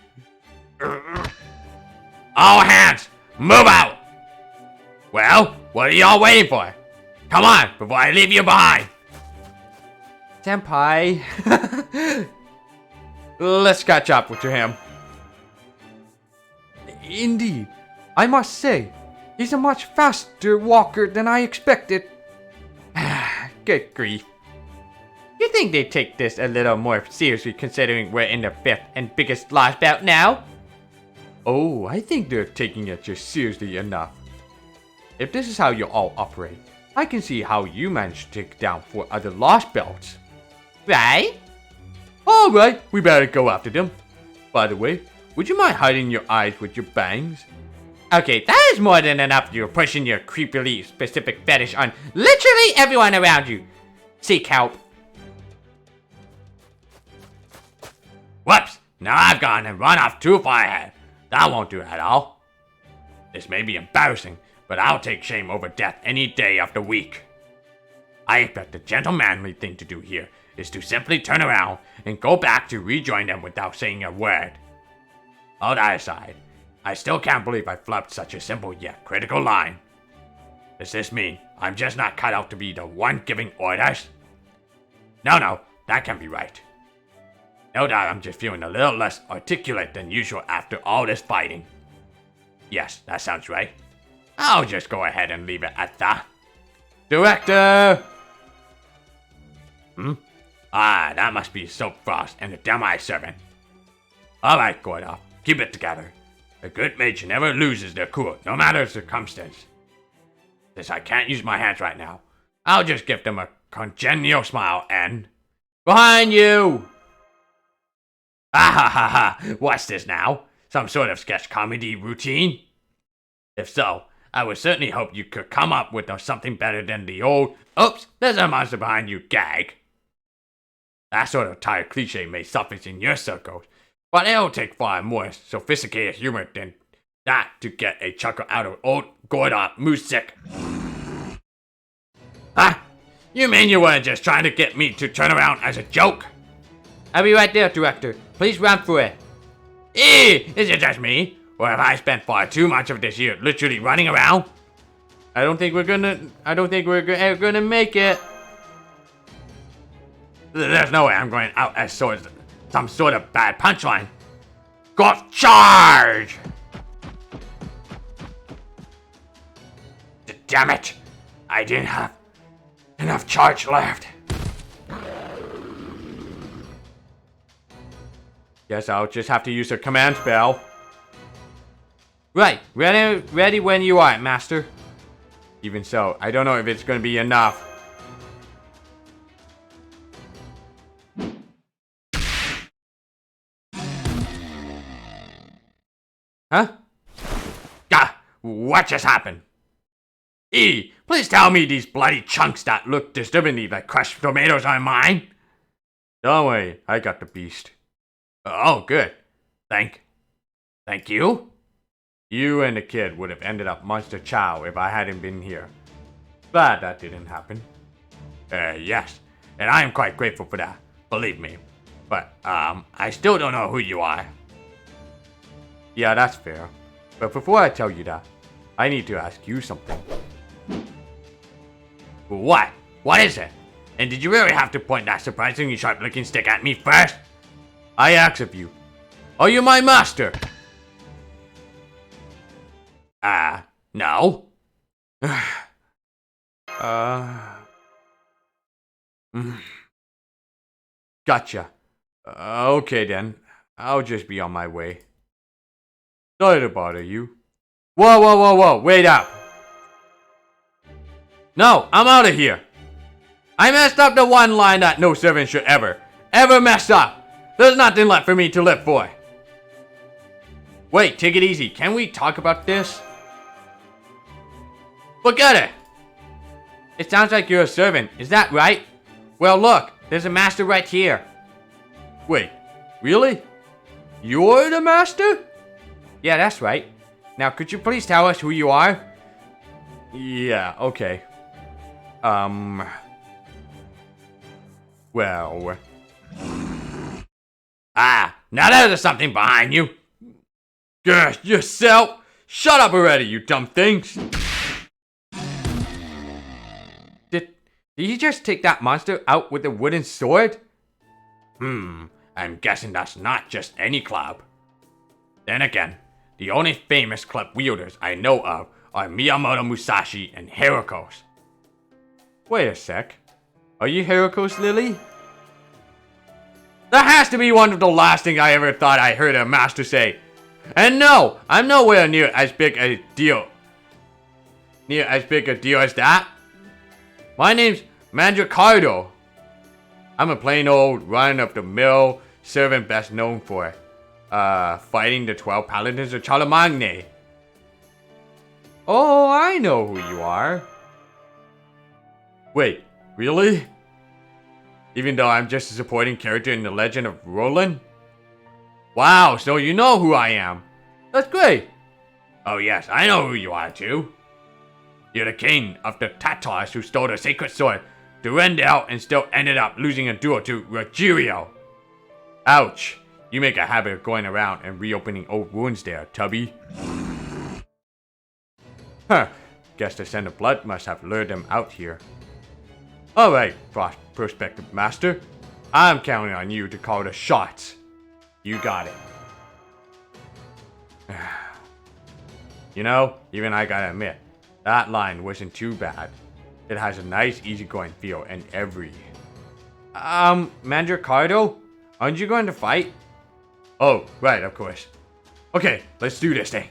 All hands, move out! Well, what are y'all waiting for? Come on, before I leave you behind! Senpai. Let's catch up with him. Indeed, I must say, he's a much faster walker than I expected. Good grief. You think they'd take this a little more seriously considering we're in the 5th and biggest Lostbelt now? Oh, I think they're taking it just seriously enough. If this is how you all operate, I can see how you managed to take down 4 other Lostbelts. Right? Alright, we better go after them. By the way, would you mind hiding your eyes with your bangs? Okay, that is more than enough. You're pushing your creepily specific fetish on literally everyone around you. Seek help. Whoops! Now I've gone and run off too far ahead. That won't do at all. This may be embarrassing, but I'll take shame over death any day of the week. I expect the gentlemanly thing to do here is to simply turn around and go back to rejoin them without saying a word. All that aside, I still can't believe I flubbed such a simple yet critical line. Does this mean I'm just not cut out to be the one giving orders? No, that can't be right. No doubt I'm just feeling a little less articulate than usual after all this fighting. Yes, that sounds right. I'll just go ahead and leave it at that. Director! Ah, that must be Soap Frost and the demi-servant. Alright, Gordoff, keep it together. A good mage never loses their cool, no matter the circumstance. Since I can't use my hands right now, I'll just give them a congenial smile and... Behind you! Ah ha ha ha! What's this now? Some sort of sketch comedy routine? If so, I would certainly hope you could come up with something better than the old "oops, there's a monster behind you" gag. That sort of tired cliche may suffice in your circles, but it'll take far more sophisticated humor than that to get a chuckle out of old Gordoff Music. Huh? You mean you weren't just trying to get me to turn around as a joke? I'll be right there, Director. Please run for it. Is it just me? Or have I spent far too much of this year literally running around? I don't think we're ever gonna make it. There's no way I'm going out as some sort of bad punchline. Golf charge! Damn it! I didn't have enough charge left. Guess I'll just have to use a command spell. Right, ready when you are, Master. Even so, I don't know if it's gonna be enough. Huh? What just happened? Please tell me these bloody chunks that look disturbingly like crushed tomatoes are mine. Don't worry, I got the beast. Oh, good. Thank you? You and the kid would have ended up Monster Chow if I hadn't been here. Glad that didn't happen. Yes, and I am quite grateful for that, believe me. But, I still don't know who you are. Yeah, that's fair. But before I tell you that, I need to ask you something. What? What is it? And did you really have to point that surprisingly sharp-looking stick at me first? I ask of you, are you my master? No. Gotcha. Okay then, I'll just be on my way. Sorry to bother you. Whoa, wait up! No, I'm out of here! I messed up the one line that no servant should ever mess up! There's nothing left for me to live for! Wait, take it easy, can we talk about this? Forget it! It sounds like you're a servant. Is that right? Well, look. There's a master right here. Wait, really? You're the master? Yeah, that's right. Now, could you please tell us who you are? Yeah, okay. Well... Ah, now there's something behind you. Gosh, yourself! Shut up already, you dumb things! Did you just take that monster out with a wooden sword? I'm guessing that's not just any club. Then again, the only famous club wielders I know of are Miyamoto Musashi and Hirokos. Wait a sec. Are you Hirokos Lily? That has to be one of the last things I ever thought I heard a master say. And no, I'm nowhere near as big a deal. As that. My name's Mandricardo. I'm a plain old run-of-the-mill servant best known for fighting the 12 paladins of Charlemagne. Oh, I know who you are. Wait, really? Even though I'm just a supporting character in the Legend of Roland? Wow, so you know who I am. That's great. Oh yes, I know who you are too. You're the king of the Tatars who stole the sacred sword to Rendell and still ended up losing a duel to Rogerio. Ouch. You make a habit of going around and reopening old wounds there, Tubby. Huh. Guess the scent of blood must have lured them out here. Alright, prospective master. I'm counting on you to call the shots. You got it. You know, even I gotta admit, that line wasn't too bad. It has a nice easygoing feel and every... Mandricardo? Aren't you going to fight? Oh, right, of course. Okay, let's do this thing.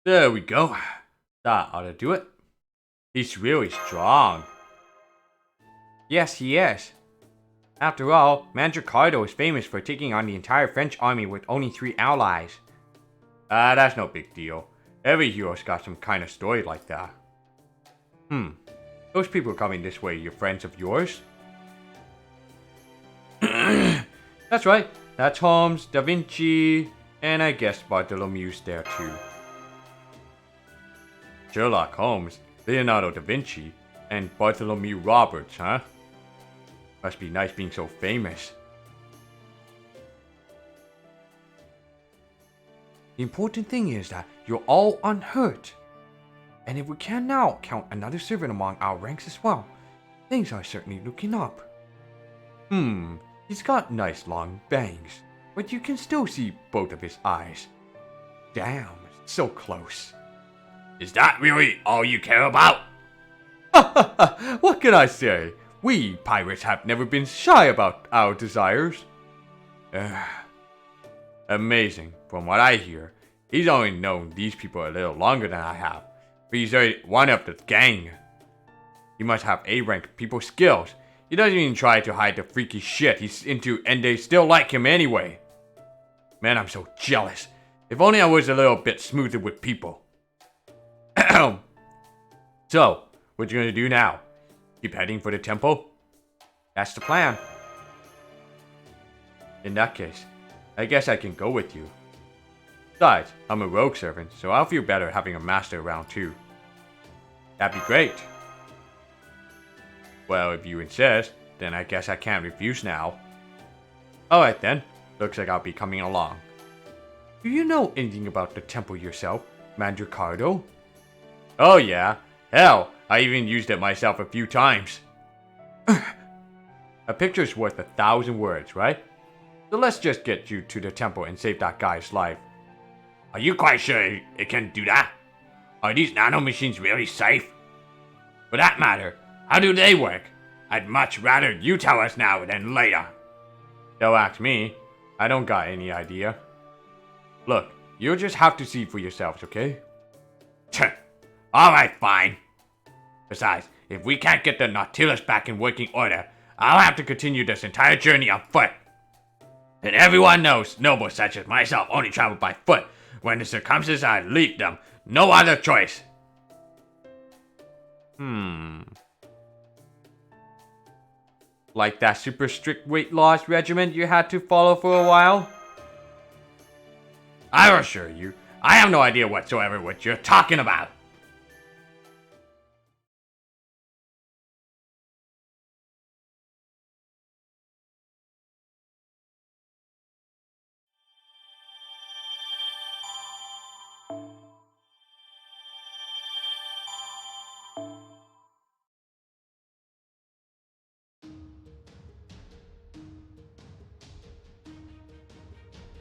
There we go. That ought to do it. He's really strong. Yes, he is. After all, Mandricardo is famous for taking on the entire French army with only 3 allies. That's no big deal. Every hero's got some kind of story like that. Those people coming this way, your friends of yours? That's right. That's Holmes, Da Vinci, and I guess Bartholomew's there too. Sherlock Holmes, Leonardo da Vinci, and Bartholomew Roberts, huh? Must be nice being so famous. The important thing is that you're all unhurt. And if we can now count another servant among our ranks as well, things are certainly looking up. He's got nice long bangs, but you can still see both of his eyes. Damn, so close. Is that really all you care about? What can I say? We pirates have never been shy about our desires. Amazing. From what I hear, he's only known these people a little longer than I have, but he's already one of the gang. He must have A-rank people skills. He doesn't even try to hide the freaky shit he's into, and they still like him anyway. Man, I'm so jealous. If only I was a little bit smoother with people. So, what you gonna do now? Keep heading for the temple? That's the plan. In that case, I guess I can go with you. Besides, I'm a rogue servant, so I'll feel better having a master around too. That'd be great. Well, if you insist, then I guess I can't refuse now. Alright then, looks like I'll be coming along. Do you know anything about the temple yourself, Mandricardo? Oh yeah, hell, I even used it myself a few times. A picture's worth 1,000 words, right? So let's just get you to the temple and save that guy's life. Are you quite sure it can do that? Are these nanomachines really safe? For that matter, how do they work? I'd much rather you tell us now than later. Don't ask me. I don't got any idea. Look, you'll just have to see for yourselves, okay? Alright, fine. Besides, if we can't get the Nautilus back in working order, I'll have to continue this entire journey on foot. And everyone knows nobles such as myself only travel by foot when the circumstances lead them. No other choice. Like that super strict weight loss regimen you had to follow for a while? I assure you, I have no idea whatsoever what you're talking about.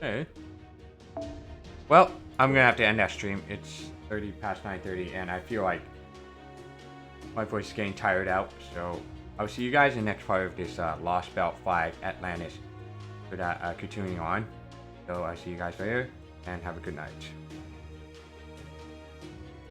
Hey. Well, I'm gonna have to end that stream. It's 30 past 9:30, and I feel like my voice is getting tired out. So I'll see you guys in the next part of this Lostbelt 5 Atlantis for that continuing on. So I'll see you guys later, and have a good night.